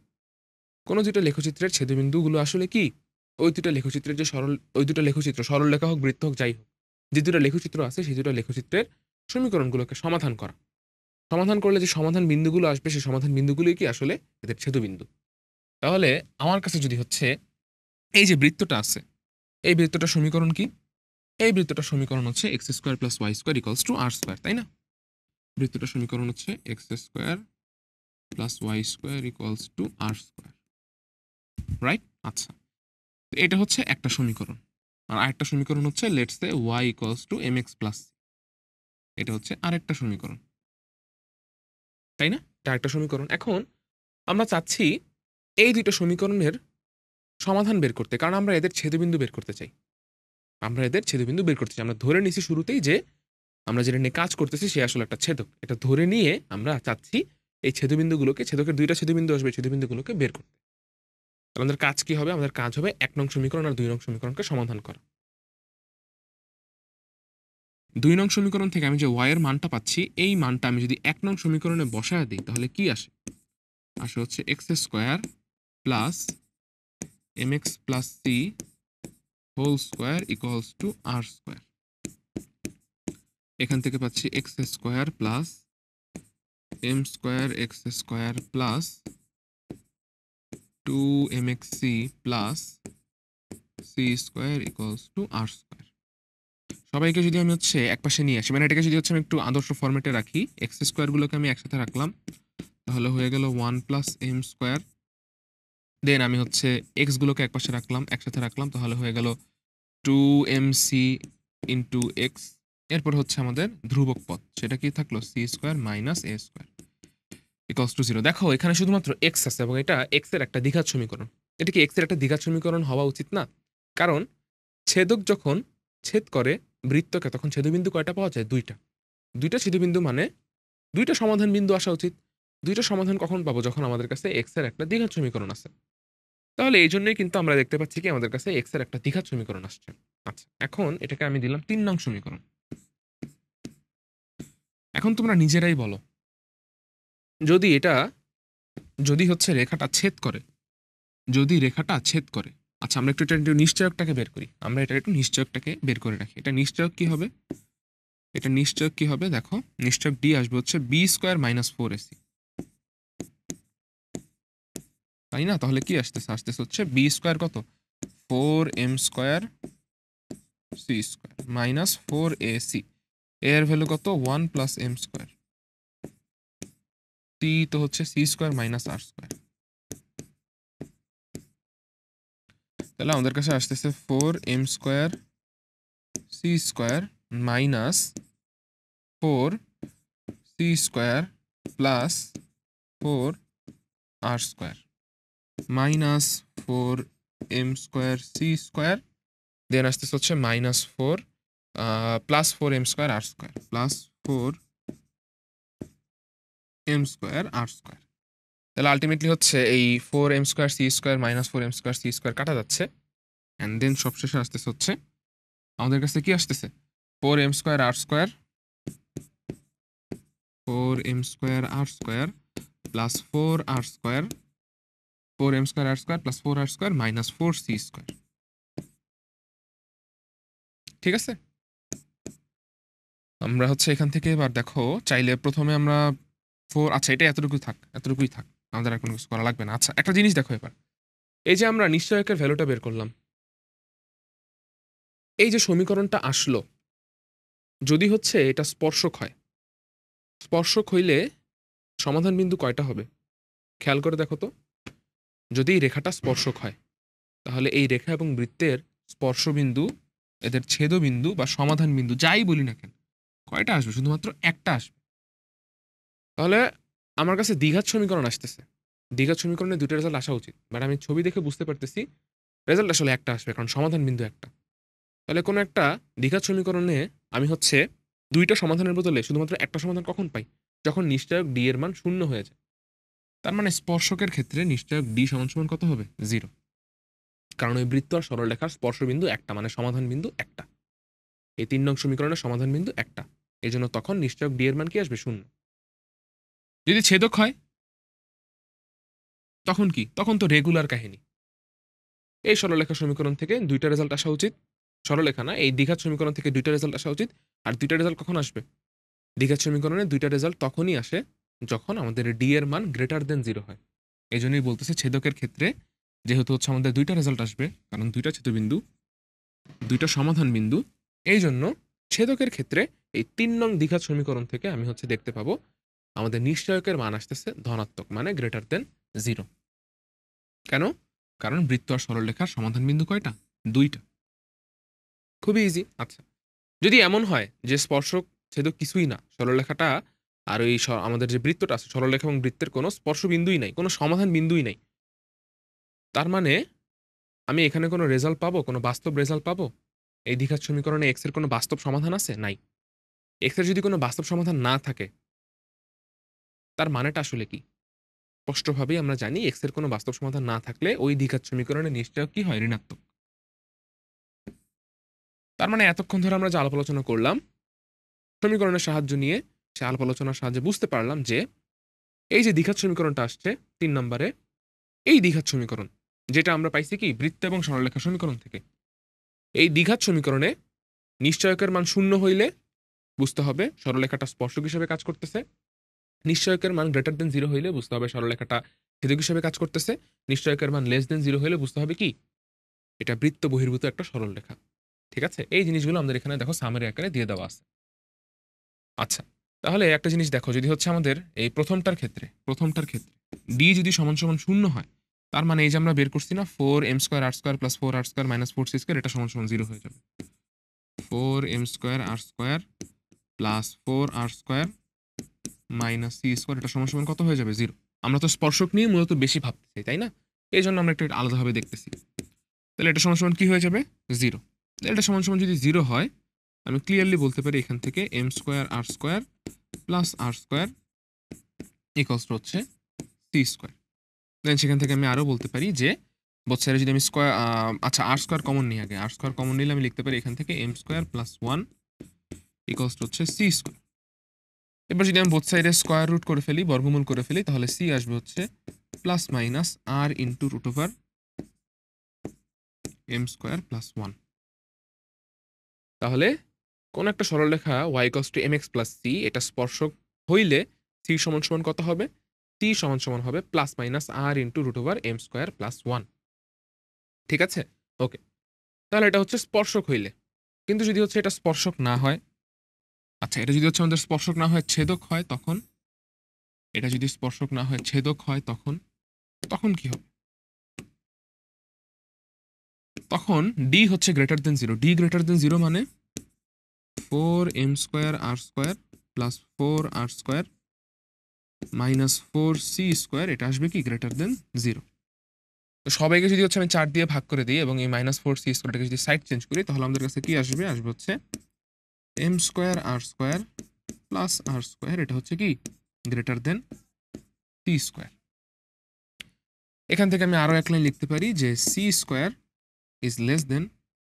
কোনো দুইটা লেখচিত্রের ছেদবিন্দুগুলো আসলে কি? ওই দুইটা লেখচিত্রের যে ওই দুটো লেখচিত্র, সরল রেখা হোক বৃত্ত হোক যাই হোক, যে দুটো লেখচিত্র আছে সেই দুটো লেখচিত্রের সমীকরণগুলোকে সমাধান করা। সমাধান করলে যে সমাধান বিন্দুগুলো আসবে সেই সমাধান বিন্দুগুলোই কি আসলে এদের ছেদবিন্দু। তাহলে আমার কাছে যদি হচ্ছে এই যে বৃত্তটা আছে, এই বৃত্তটার সমীকরণ কি? এই বৃত্তটার সমীকরণ হচ্ছে x square plus y square equals to r square, তাই না? বৃত্তটার সমীকরণ হচ্ছে x square plus y square equals to r square, right? আচ্ছা, তো এটা হচ্ছে একটা সমীকরণ। আর আরেকটা সমীকরণ হচ্ছে let's say y equals to m x plus, এটা হচ্ছে আরেকটা সমীকরণ, তাই না? এটা আরেকটা সমীকরণ। এখন আমরা চাচ্ছি এই দুটো সমীকরণের সমাধান বের করতে, কারণ আমরা এদের ছেদবিন্দু বের করতে চাই। আমরা এদের ছেদবিন্দু বের করতে চাই। আমরা ধরে নিছি শুরুতেই যে আমরা যেটা নিয়ে কাজ করতেছি সে আসলে একটা ছেদক, এটা ধরে নিয়ে আমরা চাচ্ছি এই ছেদবিন্দুগুলোকে, ছেদকের দুইটা ছেদবিন্দু আসবে, ছেদবিন্দুগুলোকে বের করতে। আমাদের কাজ কি হবে? আমাদের কাজ হবে 1 নং সমীকরণ আর 2 নং সমীকরণকে সমাধান করা। 2 নং সমীকরণ থেকে আমি যে y এর মানটা পাচ্ছি, এই মানটা আমি যদি 1 নং সমীকরণে বসায় দিই তাহলে কি আসে? আসে হচ্ছে x square plus m x plus c whole square equals to r square. এখান থেকে পাচ্ছি x square plus m square x square plus 2mxc plus c square equals to r square. সবাইকে যদি আমি হচ্ছে একপাশে নিয়ে আসি, মানে এটাকে যদি হচ্ছে আমি একটু আদর্শ ফরম্যাটে রাখি, এক্স স্কোয়ারগুলোকে আমি একসাথে রাখলাম, তাহলে হয়ে গেল 1 প্লাস এম স্কোয়ার। দেন আমি হচ্ছে এক্সগুলোকে একপাশে রাখলাম, একসাথে রাখলাম, তাহলে হয়ে গেল 2mc ইন্টু এক্স। এরপর হচ্ছে আমাদের ধ্রুবক পদ, সেটা কি থাকলো? C square minus a square equals to 0। দেখো এখানে শুধুমাত্র এক্স আছে এবং এটা এক্স এর একটা দ্বিঘাত সমীকরণ। এটা কি এক্স এর একটা দ্বিঘাত সমীকরণ হওয়া উচিত না? কারণ ছেদক যখন ছেদ করে বৃত্তকে তখন ছেদবিন্দু কয়টা পাওয়া যায়? দুইটা। দুইটা ছেদবিন্দু মানে দুইটা সমাধান বিন্দু আসা উচিত। দুইটা সমাধান কখন পাবো? যখন আমাদের কাছে এক্স এর একটা দ্বিঘাত সমীকরণ আছে। তাহলে এই জন্যই কিন্তু আমরা দেখতে পাচ্ছি কি আমাদের কাছে এক্স এর একটা দ্বিঘাত সমীকরণ আসছে। আচ্ছা, এখন এটাকে আমি দিলাম 3 নং সমীকরণ। এখন তোমরা নিজেরাই বলো, যদি এটা, যদি হচ্ছে রেখাটা ছেদ করে, যদি রেখাটা ছেদ করে, আচ্ছা আমরা একটু এটা একটু নিশ্চয়কটাকে বের করি, আমরা এটা একটু নিশ্চয়কটাকে বের করে রাখি। এটা নিশ্চয়ক কি হবে? এটা নিশ্চয়ক কি হবে? দেখো নিশ্চয়ক ডি আসবে হচ্ছে বি স্কোয়ার মাইনাস 4ac। তাই না? তাহলে কি আসতেছে? আসতেছে হচ্ছে বি স্কোয়ার কত? 4m square c square minus 4ac, এর ভ্যালু কত? 1 প্লাস এম স্কোয়ার, সি তো হচ্ছে c square minus r square. তাহলে আমাদের কাছে আসতেছে 4m square c square minus 4c square plus 4r square minus 4m square c square, then আসতেছে হচ্ছে minus 4 plus 4m square r square plus 4m square r square. তাহলে ultimately হচ্ছে এই 4m square c square minus 4m square c square কাটা যাচ্ছে, and then সবশেষে আসতেছে হচ্ছে আমাদের কাছে কি আসতেছে? 4m square r square 4m square r square plus 4r square 4m square r square plus 4r square minus 4c square. ঠিক আছে, আমরা হচ্ছে এখান থেকে এবার দেখো চাইলে প্রথমে আমরা 4, আচ্ছা এটা এতটুকুই থাক, আমাদের আর কোনো কিছু করা লাগবে না। আচ্ছা একটা জিনিস দেখো এবার, এই যে আমরা নিশ্চয়কের ভ্যালুটা বের করলাম, এই যে সমীকরণটা আসলো, যদি হচ্ছে এটা স্পর্শক হয়, স্পর্শক হইলে সমাধান বিন্দু কয়টা হবে খেয়াল করে দেখো তো। যদি এই রেখাটা স্পর্শক হয় তাহলে এই রেখা এবং বৃত্তের স্পর্শবিন্দু, এদের ছেদবিন্দু বা সমাধান বিন্দু যাই বলি না কেন, কয়টা আসবে? শুধুমাত্র একটা আসবে। তাহলে আমার কাছে দ্বিঘাত সমীকরণ আসতেছে, দ্বিঘাত সমীকরণে দুটো রেজাল্ট আসা উচিত, বাট আমি ছবি দেখে বুঝতে পারতেছি রেজাল্ট আসলে একটা আসবে, কারণ সমাধান বিন্দু একটা। তাহলে কোনো একটা দ্বিঘাত সমীকরণে আমি হচ্ছে দুইটা সমাধানের বদলে শুধুমাত্র একটা সমাধান কখন পাই? যখন নিশ্চয়ক ডি এর মান শূন্য হয়ে যায়। তার মানে স্পর্শকের ক্ষেত্রে নিশ্চয়ক ডি সমান সমান কত হবে? 0, কারণ ওই বৃত্ত আর সরলরেখার স্পর্শবিন্দু একটা, মানে সমাধান বিন্দু একটা। এই 3 নং সমীকরণের সমাধান বিন্দু একটা, এই জন্য তখন নিশ্চয়ক ডি এর মান কি আসবে? 0। যদি ছেদক হয় তখন কি? তখন তো রেগুলার কাহিনী। এই সরলরেখা সমীকরণ থেকে দুইটা রেজাল্ট আসা উচিত, সরলরেখা না, এই দ্বিঘাত সমীকরণ থেকে দুইটা রেজাল্ট আসা উচিত। আর দুইটা রেজাল্ট কখন আসবে? দ্বিঘাত সমীকরণে দুইটা রেজাল্ট তখনই আসে যখন আমাদের ডি এর মান গ্রেটার দেন 0 হয়। এই জন্যই বলতেছে ছেদকের ক্ষেত্রে যেহেতু হচ্ছে আমাদের দুইটা রেজাল্ট আসবে, কারণ দুইটা ছেদবিন্দু, দুইটা সমাধান বিন্দু, এই জন্য ছেদকের ক্ষেত্রে এই 3 নং দ্বিঘাত সমীকরণ থেকে আমি হচ্ছে দেখতে পাবো আমাদের নিশ্চয়কের মান আসতেছে ধনাত্মক, মানে গ্রেটার দেন 0। কেন? কারণ বৃত্ত আর সরলরেখার সমাধান বিন্দু কয়টা? দুইটা। খুবই ইজি। আচ্ছা যদি এমন হয় যে স্পর্শক ছেদক কিছুই না, সরলরেখাটা আর ওই আমাদের যে বৃত্তটা আছে, সরলরেখা এবং বৃত্তের কোনো স্পর্শ বিন্দুই নাই, কোনো সমাধান বিন্দুই নাই, তার মানে আমি এখানে কোনো রেজাল্ট পাবো? কোনো বাস্তব রেজাল্ট পাবো? এই দ্বিঘাত সমীকরণে এক্স এর কোনো বাস্তব সমাধান আছে? নাই। এক্স এর যদি কোনো বাস্তব সমাধান না থাকে তার মানেটা আসলে কি? স্পষ্টভাবেই আমরা জানি এক্স এর কোনো বাস্তব সমাধান না থাকলে ওই দ্বিঘাত সমীকরণে নিশ্চয় কি হয়? ঋণাত্মক। তার মানে এতক্ষণ ধরে আমরা যে আলাপ আলোচনা করলাম সমীকরণের সাহায্য নিয়ে, সে আলাপ আলোচনার সাহায্যে বুঝতে পারলাম যে এই যে দ্বিঘাত সমীকরণটা আসছে 3 নম্বরে, এই দ্বিঘাত সমীকরণ যেটা আমরা পাইছি কি বৃত্ত এবং সরলরেখা সমীকরণ থেকে, এই দ্বিঘাত সমীকরণে নিশ্চয়কের মান শূন্য হইলে বুঝতে হবে সরলরেখাটা স্পর্শক হিসেবে কাজ করতেছে, নিশ্চয়কের মান গ্রেটার দেন 0 হইলে বুঝতে হবে সরলরেখাটা ছেদক হিসেবে কাজ করতেছে, নিশ্চয়কের মান লেস দেন 0 হইলে বুঝতে হবে কি এটা বৃত্ত বহির্ভূত একটা সরলরেখা। ঠিক আছে, এই জিনিসগুলো আমাদের এখানে দেখো সামারি আকারে দিয়ে দেওয়া আছে। আচ্ছা তাহলে একটা জিনিস দেখো, যদি হচ্ছে আমাদের এই প্রথমটার ক্ষেত্রে ডি যদি সমান সমান শূন্য হয়, তার মানে এই যে আমরা বের করছি না 4m square r square plus 4r square minus 4c square, এটা সমান সমান 0 হয়ে যাবে। 4m square r square plus 4r square minus c square, এটা সমান সমান কত হয়ে যাবে? 0। আমরা তো স্পর্শক নিয়ে মূলত বেশি ভাবতেছি, তাই না? এই জন্য আমরা একটু আলাদাভাবে দেখতেছি। তাহলে এটা সমান সমান কি হয়ে যাবে? 0। এটা সমান সমান যদি 0 হয়, আমি ক্লিয়ারলি বলতে পারি এখান থেকে m square r square plus r square equals to হচ্ছে c স্কোয়ার। দেন সেখান থেকে আমি আরও বলতে পারি যে বোথ সাইডে যদি আমি স্কোয়ার, আচ্ছা আর স্কোয়ার কমন নিই আগে, আর স্কোয়ার কমন নিলে আমি লিখতে পারি এখান থেকে m square plus 1 equals to হচ্ছে c স্কোয়ার। এবার যদি আমি বোথ সাইডে স্কোয়ার রুট করে ফেলি, বর্গমূল করে ফেলি, তাহলে c আসবে হচ্ছে plus minus r into root over m square plus 1। তাহলে কোন একটা সরলরেখা y equals to mx plus c, এটা স্পর্শক হইলে c সমান সমান কত হবে? সি সমান সমান হবে plus minus r into root over m square plus 1। ঠিক আছে, ওকে। তাহলে এটা হচ্ছে স্পর্শক হইলে। কিন্তু যদি হচ্ছে এটা স্পর্শক না হয়, আচ্ছা এটা যদি হচ্ছে আমাদের স্পর্শক না হয় ছেদক হয়, তখন এটা যদি স্পর্শক না হয় ছেদক হয়, তখন তখন কি হবে? তখন ডি হচ্ছে greater than zero. D greater than zero মানে 4m square r square plus 4r square minus 4c square, এটা আসবে কি গ্রেটার দেন জিরো। তো সবাইকে যদি হচ্ছে আমি 4 দিয়ে ভাগ করে দিই এবং এই মাইনাস 4c স্কোয়ারটাকে যদি সাইড চেঞ্জ করি, তাহলে আমাদের কাছে কি আসবে? আসবে হচ্ছে m square r square plus r square, এটা হচ্ছে কি গ্রেটার দেন c স্কোয়ার। এখান থেকে আমি আরো এক লাইন লিখতে পারি যে c square is less than,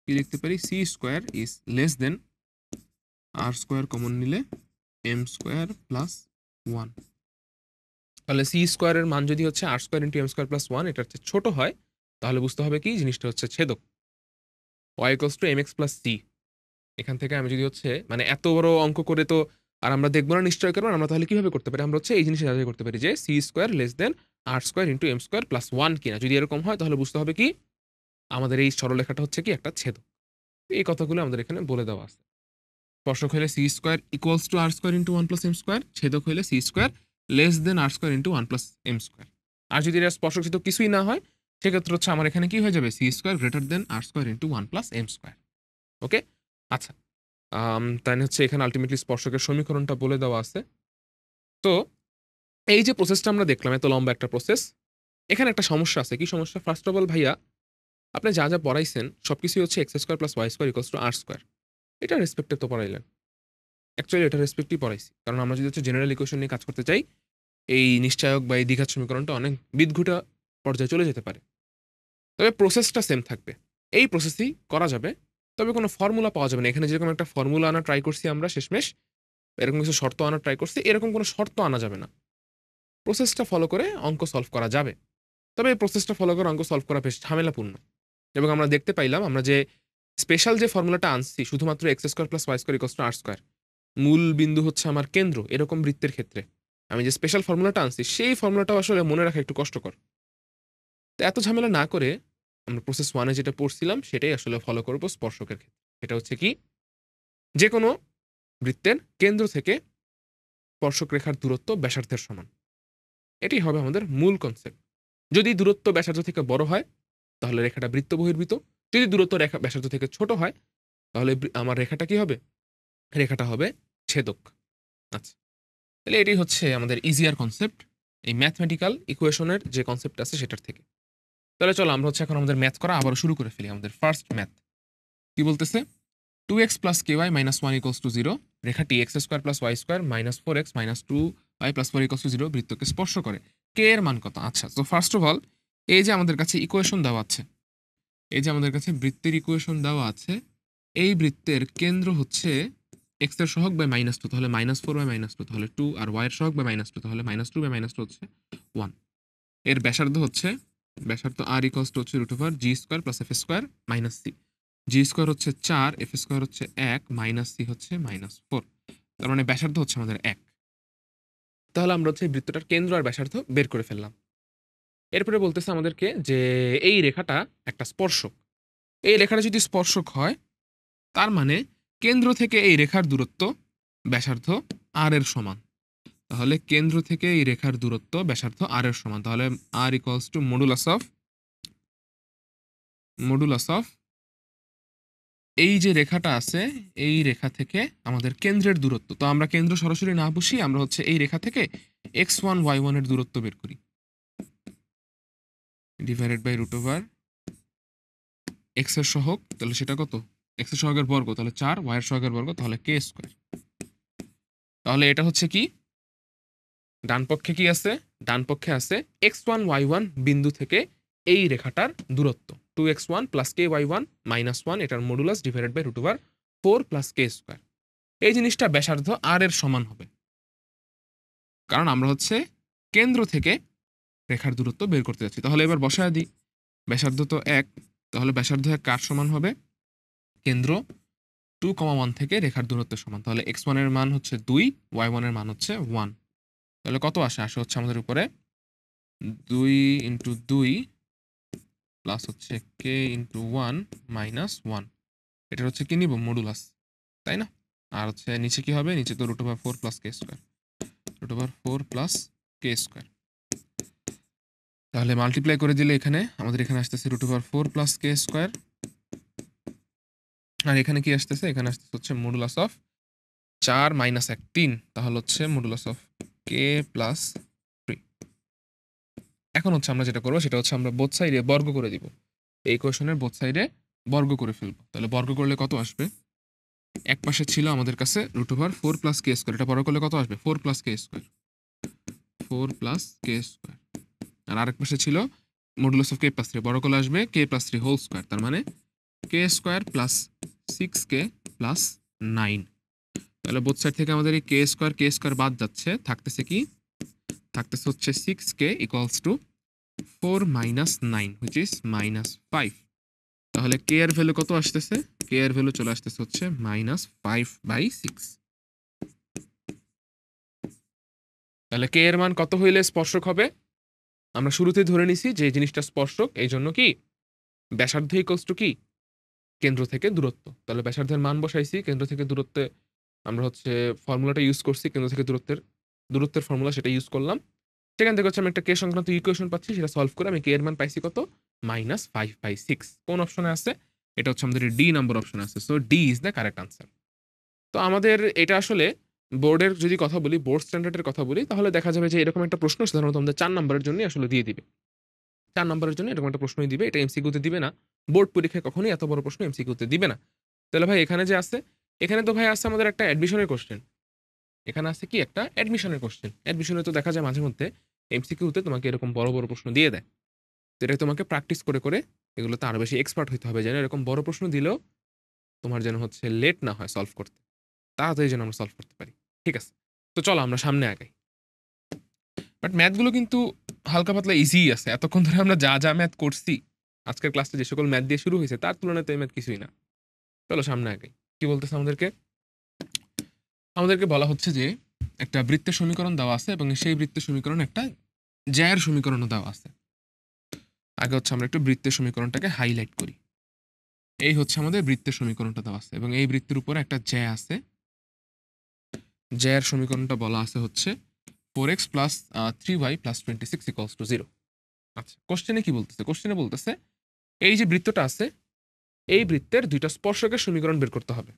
কি লিখতে পারি? c square is less than r square common নিলে এম স্কোয়ার প্লাস 1। তাহলে সি স্কোয়ারের মান যদি হচ্ছে r square into m square plus 1 এটার চেয়ে ছোট হয়, তাহলে বুঝতে হবে কি জিনিসটা হচ্ছে ছেদক। Y equals to m x plus c. এখান থেকে আমি যদি হচ্ছে মানে এত বড় অঙ্ক করে তো আর আমরা দেখবো না নিশ্চয় করবো, আমরা তাহলে কিভাবে করতে পারি? আমরা হচ্ছে এই জিনিসটা যাচাই করতে পারি যে c square less than r square into m square plus 1 কিনা। যদি এরকম হয় তাহলে বুঝতে হবে কি আমাদের এই সরলরেখাটা হচ্ছে কি একটা ছেদক। এই কথাগুলো আমাদের এখানে বলে দেওয়া আছে। স্পর্শক হলে c square equals to r square into 1 plus m square, ছেদক হলে c square less than r square into 1 plus m square. আর যদি এটা স্পর্শক ছেদক কিছুই না হয়, সেক্ষেত্রে হচ্ছে আমার এখানে কি হয়ে যাবে? C square greater than r square into 1 plus m square. Okay, আচ্ছা। তাই হচ্ছে এখানে আলটিমেটলি স্পর্শকের সমীকরণটা বলে দেওয়া আছে। তো এই যে প্রসেসটা আমরা দেখলাম, এত লম্বা একটা প্রসেস, এখানে একটা সমস্যা আছে। কি সমস্যা? ফার্স্ট অফ অল ভাইয়া, আপনি যা যা পড়াইছেন সবকিছুই হচ্ছে x square plus y square equals to r square. এটা রেসপেক্টে তো পড়াইলেন, অ্যাকচুয়ালি এটা রেসপেক্টই পড়াইছি। কারণ আমরা যদি হচ্ছে জেনারেল ইকুয়েশন নিয়ে কাজ করতে চাই, এই নিশ্চায়ক বা এই দ্বিঘাত সমীকরণটা অনেক বিদঘুটা পর্যায়ে চলে যেতে পারে। তবে প্রসেসটা সেম থাকবে, এই প্রসেসই করা যাবে। তবে কোনো ফর্মুলা পাওয়া যাবে না। এখানে যেরকম একটা ফর্মুলা আনা ট্রাই করছি আমরা শেষমেশ, এরকম কিছু শর্ত আনা ট্রাই করছি, এরকম কোনো শর্ত আনা যাবে না। প্রসেসটা ফলো করে অঙ্ক সলভ করা যাবে। তবে এই প্রসেসটা ফলো করে অঙ্ক সলভ করা বেশ ঝামেলাপূর্ণ। এবং আমরা দেখতে পাইলাম আমরা যে স্পেশাল যে ফর্মুলাটা আনছি শুধুমাত্র x square plus y square equals to r square, মূল বিন্দু হচ্ছে আমার কেন্দ্র, এরকম বৃত্তের ক্ষেত্রে আমি যে স্পেশাল ফর্মুলাটা আনছি সেই ফর্মুলাটাও আসলে মনে রাখা একটু কষ্টকর। তো এত ঝামেলা না করে আমরা প্রসেস ওয়ানে যেটা পড়ছিলাম সেটাই আসলে ফলো করব স্পর্শকের ক্ষেত্রে। এটা হচ্ছে কি, যে কোনো বৃত্তের কেন্দ্র থেকে স্পর্শক রেখার দূরত্ব ব্যাসার্ধের সমান। এটাই হবে আমাদের মূল কনসেপ্ট। যদি দূরত্ব ব্যাসার্ধ থেকে বড় হয় তাহলে রেখাটা বৃত্ত বহির্ভূত, যদি দূরত্ব রেখা ব্যাসার্ধ থেকে ছোট হয় তাহলে আমার রেখাটা কি হবে? রেখাটা হবে ছেদক। আচ্ছা, তাহলে এটাই হচ্ছে আমাদের ইজিয়ার কনসেপ্ট এই ম্যাথমেটিক্যাল ইকুয়েশনের যে কনসেপ্ট আছে সেটার থেকে। তাহলে চলো আমরা হচ্ছে এখন আমাদের ম্যাথ করা আবারও শুরু করে ফেলি। আমাদের ফার্স্ট ম্যাথ কি বলতেছে? 2x plus ky minus 1 equals to 0, রেখাটি x square plus y square minus 4x minus 2y plus 4 equals to 0 বৃত্তকে স্পর্শ করে। কে এর মান কত? আচ্ছা, তো ফার্স্ট অফ অল এই যে আমাদের কাছে ইকুয়েশন দেওয়া আছে, এই যে আমাদের কাছে বৃত্তের ইকুয়েশন দেওয়া আছে, এই বৃত্তের কেন্দ্র হচ্ছে এক্স এর সহগ বাই মাইনাস 2, তাহলে মাইনাস 4 বাই মাইনাস 2 তাহলে 2, আর ওয়াই এর সহগ বাই মাইনাস 2 তাহলে মাইনাস 2 বাই মাইনাস 2 হচ্ছে 1। এর ব্যাসার্ধ হচ্ছে আর ইকুয়ালস টু হচ্ছে root over g square plus f square minus c. G square হচ্ছে 4, এফ স্কোয়ার হচ্ছে 1, মাইনাস সি হচ্ছে মাইনাস 4। তার মানে ব্যাসার্ধ হচ্ছে আমাদের 1। তাহলে আমরা হচ্ছে এই বৃত্তটার কেন্দ্র আর ব্যাসার্ধ বের করে ফেললাম। এরপরে বলতেছে আমাদেরকে যে এই রেখাটা একটা স্পর্শক। এই রেখাটা যদি স্পর্শক হয় তার মানে কেন্দ্র থেকে এই রেখার দূরত্ব ব্যাসার্ধ আর এর সমান। তাহলে কেন্দ্র থেকে এই রেখার দূরত্ব ব্যাসার্ধ আর এর সমান। তাহলে আর ইকুয়ালস টু মডুলাস অফ এই যে রেখাটা আছে এই রেখা থেকে আমাদের কেন্দ্রের দূরত্ব। তো আমরা কেন্দ্র সরাসরি না বসিয়ে আমরা হচ্ছে এই রেখা থেকে x1 y1 এর দূরত্ব বের করি, divided by root over x এর সহগ, তাহলে সেটা কত? এক্স এর সহগের বর্গ তাহলে 4, ওয়াই এর সহগের বর্গ তাহলে কে স্কোয়ার। তাহলে এটা হচ্ছে কি, ডান পক্ষে কি আছে? ডান পক্ষে আছে x1 y1 বিন্দু থেকে এই রেখাটার দূরত্ব 2x1 প্লাস কে y1 মাইনাস 1, এটার modulus divided by root over 4 plus k square. এই জিনিসটা ব্যাসার্ধ আর এর সমান হবে, কারণ আমরা হচ্ছে কেন্দ্র থেকে রেখার দূরত্ব বের করতে যাচ্ছি। তাহলে এবার বসায় দিই, ব্যাসার্ধ তো 1, তাহলে ব্যাসার্ধ 1 কার সমান হবে? কেন্দ্র 2,1 থেকে রেখার দূরত্বের সমান। তাহলে x1 এর মান হচ্ছে 2, y1 এর মান হচ্ছে 1। তাহলে কত আসে? আসে হচ্ছে আমাদের উপরে 2 ইন্টু 2 প্লাস হচ্ছে কে ইন্টু 1 মাইনাস 1। এটা হচ্ছে কি নিব? মডুলাস, তাই না? আর হচ্ছে নিচে কি হবে? নিচে তো root over 4 plus k square, root over 4 plus k square. তাহলে মাল্টিপ্লাই করে দিলে এখানে আমাদের এখানে আসতেছে root over 4 plus k square, আর এখানে কি আসতেছে? এখানে আসতেছে হচ্ছে মডুলাস অফ 4 মাইনাস 1 3, তাহলে হচ্ছে মডুলাস অফ কে প্লাস 3। এখন হচ্ছে আমরা যেটা করবো সেটা হচ্ছে আমরা বোথ সাইডে বর্গ করে দিব। এই কোয়েশনের বোথ সাইডে বর্গ করে ফেলবো। তাহলে বর্গ করলে কত আসবে? এক পাশে ছিল আমাদের কাছে root over 4 plus k square, এটা বর্গ করলে কত আসবে? 4 plus k square, 4 plus k square. আর আরেক পাশে ছিল মডুলাস অফ কে প্লাস 3, বড় করলে আসবে কে প্লাস 3 হোল স্কোয়ার, তার মানে কে স্কোয়ার প্লাস 6k প্লাস 9। তাহলে বোথ সাইড থেকে আমাদের এই কে স্কোয়ার বাদ যাচ্ছে, থাকতেছে কি? থাকতেছে হচ্ছে 6k equals to 4 minus 9 which is minus 5। তাহলে কে এর ভ্যালু কত আসতেছে? কে এর ভ্যালু চলে আসতেছে হচ্ছে মাইনাস 5/6। তাহলে কে এর মান কত হইলে স্পর্শক হবে? আমরা শুরুতেই ধরে নিছি যে এই জিনিসটা স্পর্শক, এই জন্য কি ব্যাসার্ধ ইকুয়ালস টু কি কেন্দ্র থেকে দূরত্ব। তাহলে ব্যাসার্ধের মান বসাইছি, কেন্দ্র থেকে দূরত্বে আমরা হচ্ছে ফর্মুলাটা ইউজ করছি, কেন্দ্র থেকে দূরত্বের ফর্মুলা সেটা ইউজ করলাম। সেখান থেকে হচ্ছে আমি একটা কে সংক্রান্ত ইকুয়েশন পাচ্ছি, সেটা সলভ করে আমি কে এর মান পাইছি কত? মাইনাস 5/6। কোন অপশনে আছে? এটা হচ্ছে আমাদের ডি নাম্বার অপশন আছে। So D is the correct answer. তো আমাদের এটা আসলে বোর্ডের যদি কথা বলি, বোর্ড স্ট্যান্ডার্ডের কথা বলি, তাহলে দেখা যাবে যে এরকম একটা প্রশ্ন সাধারণত আমাদের 4 নম্বরের জন্য আসলে দিয়ে দিবে। 4 নম্বরের জন্য এরকম একটা প্রশ্নই দিবে, এটা এমসিকিউতে দিবে না। বোর্ড পরীক্ষায় কখনোই এত বড় প্রশ্ন এমসিকিউতে দিবে না। তাহলে ভাই এখানে যে আছে, এখানে তো ভাই আছে আমাদের একটা অ্যাডমিশনের কোশ্চেন। এখানে আছে কি? একটা অ্যাডমিশনের কোশ্চেন। অ্যাডমিশনে তো দেখা যায় মাঝে মধ্যে এমসিকিউতে তোমাকে এরকম বড় বড় প্রশ্ন দিয়ে দেয়। তো এটা তোমাকে প্র্যাকটিস করে করে এগুলোতে আরো বেশি এক্সপার্ট হইতে হবে, যেন এরকম বড় প্রশ্ন দিলেও তোমার যেন হচ্ছে লেট না হয় সলভ করতে, তাড়াতাড়ি যেন আমরা সলভ করতে পারি। ঠিক আছে, তো চলো আমরা সামনে আগাই। বাট ম্যাথগুলো কিন্তু হালকা পাতলা ইজি আছে। এতক্ষণ ধরে আমরা যা যা ম্যাথ করছি, আজকের ক্লাসটা যে সকল ম্যাথ দিয়ে শুরু হয়েছে তার তুলনায় তো এই ম্যাথ কিছুই না। চলো সামনে আগাই। কি বলতেছে আমাদেরকে? আমাদেরকে বলা হচ্ছে যে একটা বৃত্তের সমীকরণ দেওয়া আছে এবং সেই বৃত্তের সমীকরণ একটা জ্যায়ের সমীকরণও দেওয়া আছে। আগে হচ্ছে আমরা একটু বৃত্তের সমীকরণটাকে হাইলাইট করি। এই হচ্ছে আমাদের বৃত্তের সমীকরণটা দেওয়া আছে এবং এই বৃত্তের উপরে একটা জ্যা আছে। জ্যায়ের সমীকরণটা বলা আছে হচ্ছে 4x plus 3y plus 26 equals to 0। আচ্ছা, কোশ্চেনে কি বলতেছে? কোশ্চেনে বলতেছে এই যে বৃত্তটা আছে, এই বৃত্তের দুইটা স্পর্শকের সমীকরণ বের করতে হবে।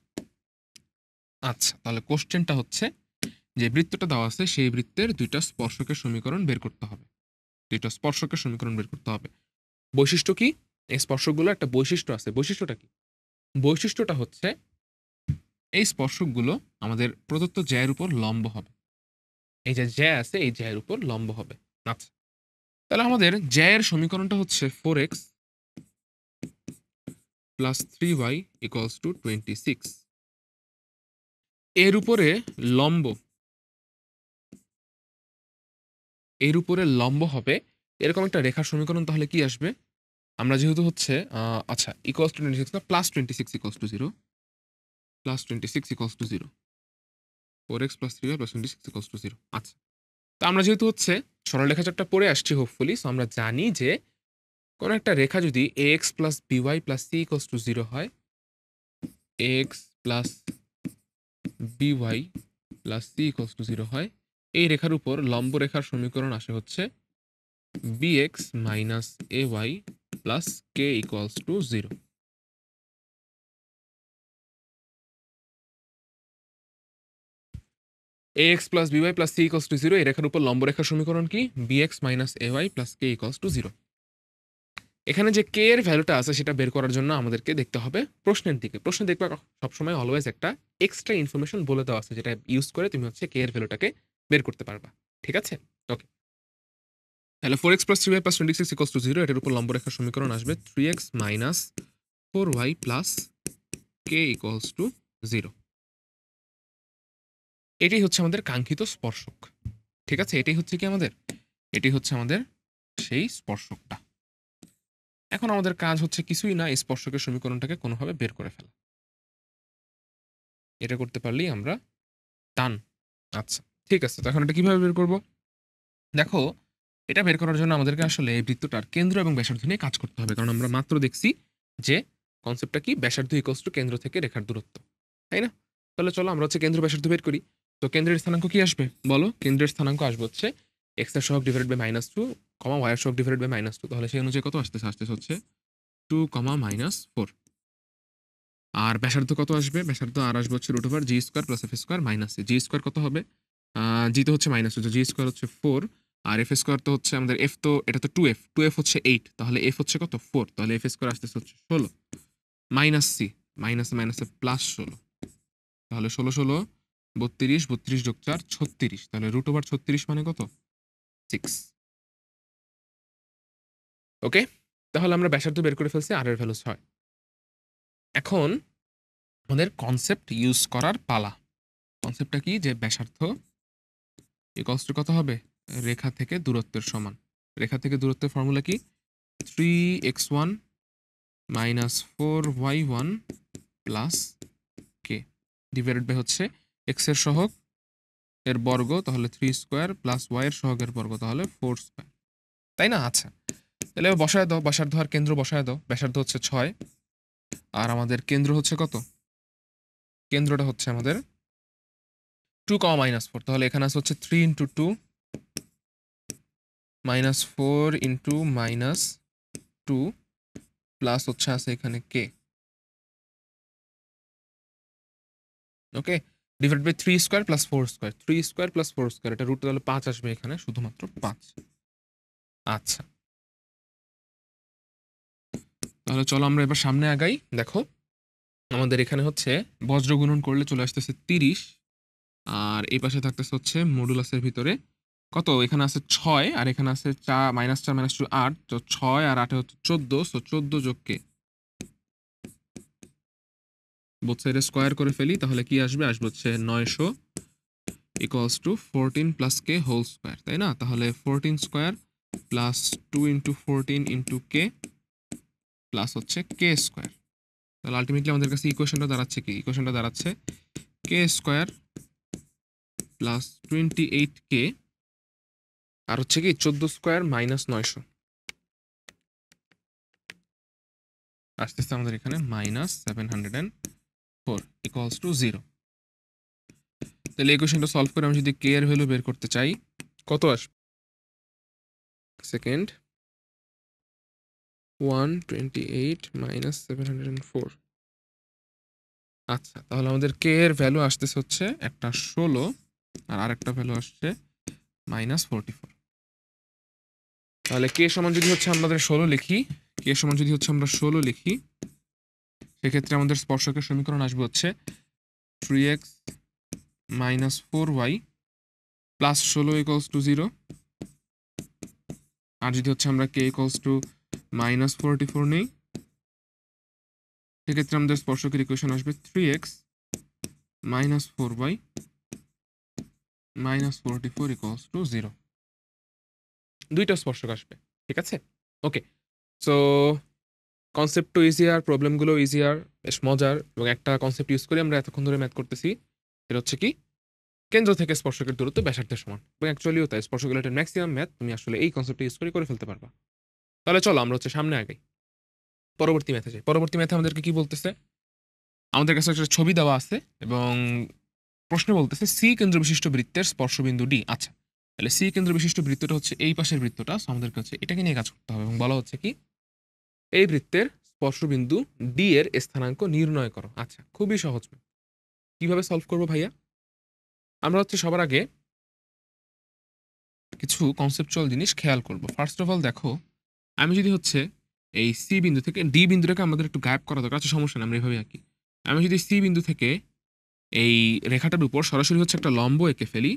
আচ্ছা, তাহলে কোশ্চেনটা হচ্ছে যে বৃত্তটা দেওয়া আছে সেই বৃত্তের দুইটা স্পর্শকের সমীকরণ বের করতে হবে। দুইটা স্পর্শকের সমীকরণ বের করতে হবে। বৈশিষ্ট্য কি? এই স্পর্শকগুলো একটা বৈশিষ্ট্য আছে। বৈশিষ্ট্যটা কি? বৈশিষ্ট্যটা হচ্ছে এই স্পর্শকগুলো আমাদের প্রদত্ত জ্যায়ের উপর লম্ব হবে। এই যে জ্যা আছে এই জ্যায়ের উপর লম্ব হবে। আচ্ছা, তাহলে আমাদের জ্যায়ের সমীকরণটা হচ্ছে 4x plus 3y equals to 26। এর উপরে লম্ব, এর উপরে লম্ব হবে এরকম একটা রেখার সমীকরণ। তাহলে কি আসবে? আমরা যেহেতু হচ্ছে আচ্ছা ইকুয়ালস টু 26 না plus 26 equals to 0, plus 26 equals to 0, 4x plus 3y plus 26 equals to 0। আচ্ছা, তো আমরা যেহেতু হচ্ছে সরলরেখা চাপটা পড়ে আসছি হোপফুলি, সো আমরা জানি যে কোনো একটা রেখা যদি ax plus by plus c equals to 0 হয়, ax plus by plus c equals to 0 হয়, এই রেখার উপর লম্ব রেখার সমীকরণ আসে হচ্ছে bx minus ay plus k equals to 0। ax plus by plus c equals to 0 এই রেখার উপর লম্ব রেখার সমীকরণ কি? bx minus ay plus k equals to 0। এখানে যে কে এর ভ্যালুটা আছে সেটা বের করার জন্য আমাদেরকে দেখতে হবে প্রশ্নের দিকে। প্রশ্নে দেখবে সবসময় অলওয়েজ একটা এক্সট্রা ইনফরমেশন বলে দেওয়া আছে, যেটা ইউজ করে তুমি হচ্ছে কে এর ভ্যালুটাকে বের করতে পারবা। ঠিক আছে, ওকে। তাহলে 4x plus 3y plus 26 equals to 0, এটার উপর লম্ব রেখার সমীকরণ আসবে 3x minus 4y plus k equals to 0। এটাই হচ্ছে আমাদের কাঙ্ক্ষিত স্পর্শক। ঠিক আছে, এটাই হচ্ছে কি আমাদের, এটি হচ্ছে আমাদের সেই স্পর্শকটা। এখন আমাদের কাজ হচ্ছে কিছুই না, এই স্পর্শকের সমীকরণটাকে কোনোভাবে বের করে ফেলা। এটা করতে পারলেই আমরা ডান। আচ্ছা, ঠিক আছে, তো এখন এটা কিভাবে বের করব? দেখো, এটা বের করার জন্য আমাদেরকে আসলে এই বৃত্তটার কেন্দ্র এবং ব্যাসার্ধ নিয়ে কাজ করতে হবে, কারণ আমরা মাত্র দেখছি যে কনসেপ্টটা কি, ব্যাসার্ধ ইকুয়ালস টু কেন্দ্র থেকে রেখার দূরত্ব, তাই না? তাহলে চলো আমরা হচ্ছে কেন্দ্র ব্যাসার্ধ বের করি। তো কেন্দ্রের স্থানাঙ্ক কি আসবে বলো? কেন্দ্রের স্থানাঙ্ক আসবে হচ্ছে এক্স এর সহগ ডিভাইডেড বাই -2, ওয়াই এর সহগ ডিভাইডেড বাই -2। তাহলে সেই অনুযায়ী কত আসতেছে? আসতেছে হচ্ছে 2, -4। আর ব্যাসার্ধ কত আসবে? ব্যাসার্ধ আর আসবে হচ্ছে root over g square plus f square minus g square কত হবে? জি তো হচ্ছে -2, জি স্কোয়ার হচ্ছে 4, আর এফ স্কোয়ার তো হচ্ছে আমাদের এফ, তো এটা তো 2f হচ্ছে 8, তাহলে এফ হচ্ছে কত? 4, তাহলে এফ স্কোয়ার আসতেছে হচ্ছে 16 মাইনাস সি, মাইনাসে মাইনাসে প্লাস 16, তাহলে 16 32, 32 যোগ 4 36, তাহলে রুট ওভার 36 মানে কত? 6। ওকে, তাহলে আমরা ব্যাসার্ধ বের করে ফেলছি, আর এর ভ্যালু 6। এখন আমাদের কনসেপ্ট ইউজ করার পালা। কনসেপ্টটা কি? যে ব্যাসার্ধ ইকুয়ালস টু কত হবে? রেখা থেকে দূরত্বের সমান। রেখা থেকে দূরত্বের ফর্মুলা কি? 3x1 -4y1 plus k divided by হচ্ছে এক্স এর সহগ এর বর্গ, তাহলে 3 স্কোয়ার প্লাস ওয়াই এর সহগের বর্গ, তাহলে 4 স্কোয়ার, তাই না? আচ্ছা, তাহলে এবার বসায় দাও, ব্যাসার্ধ আর কেন্দ্র বসায় দাও। ব্যাসার্ধ হচ্ছে 6, আর আমাদের কেন্দ্র হচ্ছে কত? কেন্দ্রটা হচ্ছে আমাদের 2, -4, তাহলে এখানে আছে হচ্ছে 3 × 2 -4 × -2 প্লাস হচ্ছে আছে এখানে কে। Okay, divide by 3 square plus 4 square, 3 square plus 4 square, এটা রুট, তাহলে 5 আসবে এখানে, শুধুমাত্র 5। আচ্ছা, তাহলে চলো আমরা এবার সামনে আগাই। দেখো, আমাদের এখানে হচ্ছে বজ্র গুণন করলে চলে আসতেছে 30, আর এই পাশে থাকতেছে হচ্ছে মডুলাসের ভিতরে কত? এখানে আছে 6, আর এখানে আছে -4 -2 8, তো 6 আর 8 হচ্ছে 14, সো 14 যোগ কে, বোথ সাইডে স্কোয়ার করে ফেলি, তাহলে কি আসবে? আসবে হচ্ছে 900 equals to 14 plus k whole square, তাই না? তাহলে 14 স্কোয়ার প্লাস 2 × 14 × কে প্লাস হচ্ছে কে স্কোয়ার। তাহলে আলটিমেটলি আমাদের কাছে ইকুয়েশনটা দাঁড়াচ্ছে কি? ইকুয়েশনটা দাঁড়াচ্ছে কে স্কোয়ার প্লাস 28 কে, আর হচ্ছে কি 14 স্কোয়ার মাইনাস 900 আসতেছে আমাদের এখানে -704 ইকুয়ালস টু 0। তাহলে ইকুয়েশনটা সলভ করে আমি যদি কে এর ভ্যালু বের করতে চাই, কত আসবে? সেকেন্ড 128 -704। আচ্ছা, তাহলে আমাদের কে এর ভ্যালু আসতেছে হচ্ছে একটা 16, আর আরেকটা ভ্যালু আসছে -44। তাহলে কে সমান যদি হচ্ছে আমাদের 16 লিখি, কে সমান যদি হচ্ছে আমরা 16 লিখি, সেক্ষেত্রে আমাদের স্পর্শকের সমীকরণ আসবে হচ্ছে 3x - 4y plus 16 equals to 0। আর যদি হচ্ছে আমরা কে ইকুয়ালস টু -44 নেই, সেক্ষেত্রে আমাদের স্পর্শকের ইকুয়েশন আসবে 3x - 4y -44 ইকুয়ালস টু 0। দুইটা স্পর্শক আসবে, ঠিক আছে? ওকে, সো কনসেপ্টও ইজিয়ার, প্রবলেমগুলো ইজিয়ার, বেশ মজার, এবং একটা কনসেপ্ট ইউজ করে আমরা এতক্ষণ ধরে ম্যাথ করতেছি। এটা হচ্ছে কি? কেন্দ্র থেকে স্পর্শকের দূরত্ব ব্যাসার্ধের সমান, এবং অ্যাকচুয়ালিও তাই, স্পর্শক রিলেটেড ম্যাক্সিমাম ম্যাথ তুমি আসলে এই কনসেপ্ট ইউজ করে ফেলতে পারবা। তাহলে চলো আমরা হচ্ছে সামনে আগাই, পরবর্তী ম্যাথে যাই। পরবর্তী ম্যাথে আমাদেরকে কি বলতেছে? আমাদের কাছে একটা ছবি দেওয়া আছে, এবং প্রশ্নে বলতেছে সি কেন্দ্র বিশিষ্ট বৃত্তের স্পর্শবিন্দু ডি। আচ্ছা, তাহলে সি কেন্দ্র বিশিষ্ট বৃত্তটা হচ্ছে এই পাশের বৃত্তটা, সো আমাদের কাছে এটাকে নিয়ে কাজ করতে হবে, এবং বলা হচ্ছে কি এই বৃত্তের স্পর্শবিন্দু ডি এর স্থানাঙ্ক নির্ণয় করো। আচ্ছা, খুবই সহজ। কিভাবে সলভ করবো ভাইয়া? আমরা হচ্ছে সবার আগে কিছু কনসেপচুয়াল জিনিস খেয়াল করব। ফার্স্ট অফ অল দেখো, আমি যদি হচ্ছে এই সি বিন্দু থেকে ডি বিন্দুটাকে আমাদের একটু গায়েব করা দরকার, আচ্ছা সমস্যা নেই, আমরা এইভাবে আঁকি। আমি যদি সি বিন্দু থেকে এই রেখাটার উপর সরাসরি হচ্ছে একটা লম্ব এঁকে ফেলি,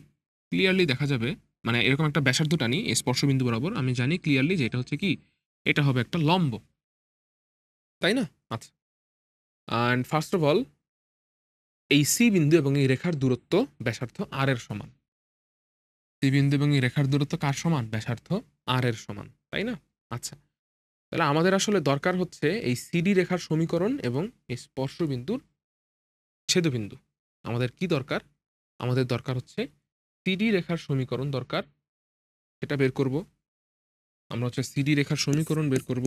ক্লিয়ারলি দেখা যাবে, মানে এরকম একটা ব্যাসার্ধ টানি এই স্পর্শবিন্দু বরাবর, আমি জানি ক্লিয়ারলি যে এটা হচ্ছে কি, এটা হবে একটা লম্ব, তাই না? আচ্ছা, অ্যান্ড ফার্স্ট অফ অল এই সি বিন্দু এবং এই রেখার দূরত্ব ব্যাসার্ধ আর এর সমান। সি বিন্দু এবং এই রেখার দূরত্ব কার সমান? ব্যাসার্ধ আর এর সমান, তাই না? আচ্ছা, তাহলে আমাদের আসলে দরকার হচ্ছে এই সিডি রেখার সমীকরণ এবং এই স্পর্শবিন্দুর ছেদবিন্দু। আমাদের কি দরকার? আমাদের দরকার হচ্ছে সিডি রেখার সমীকরণ দরকার, সেটা বের করব। আমরা হচ্ছে সিডি রেখার সমীকরণ বের করব।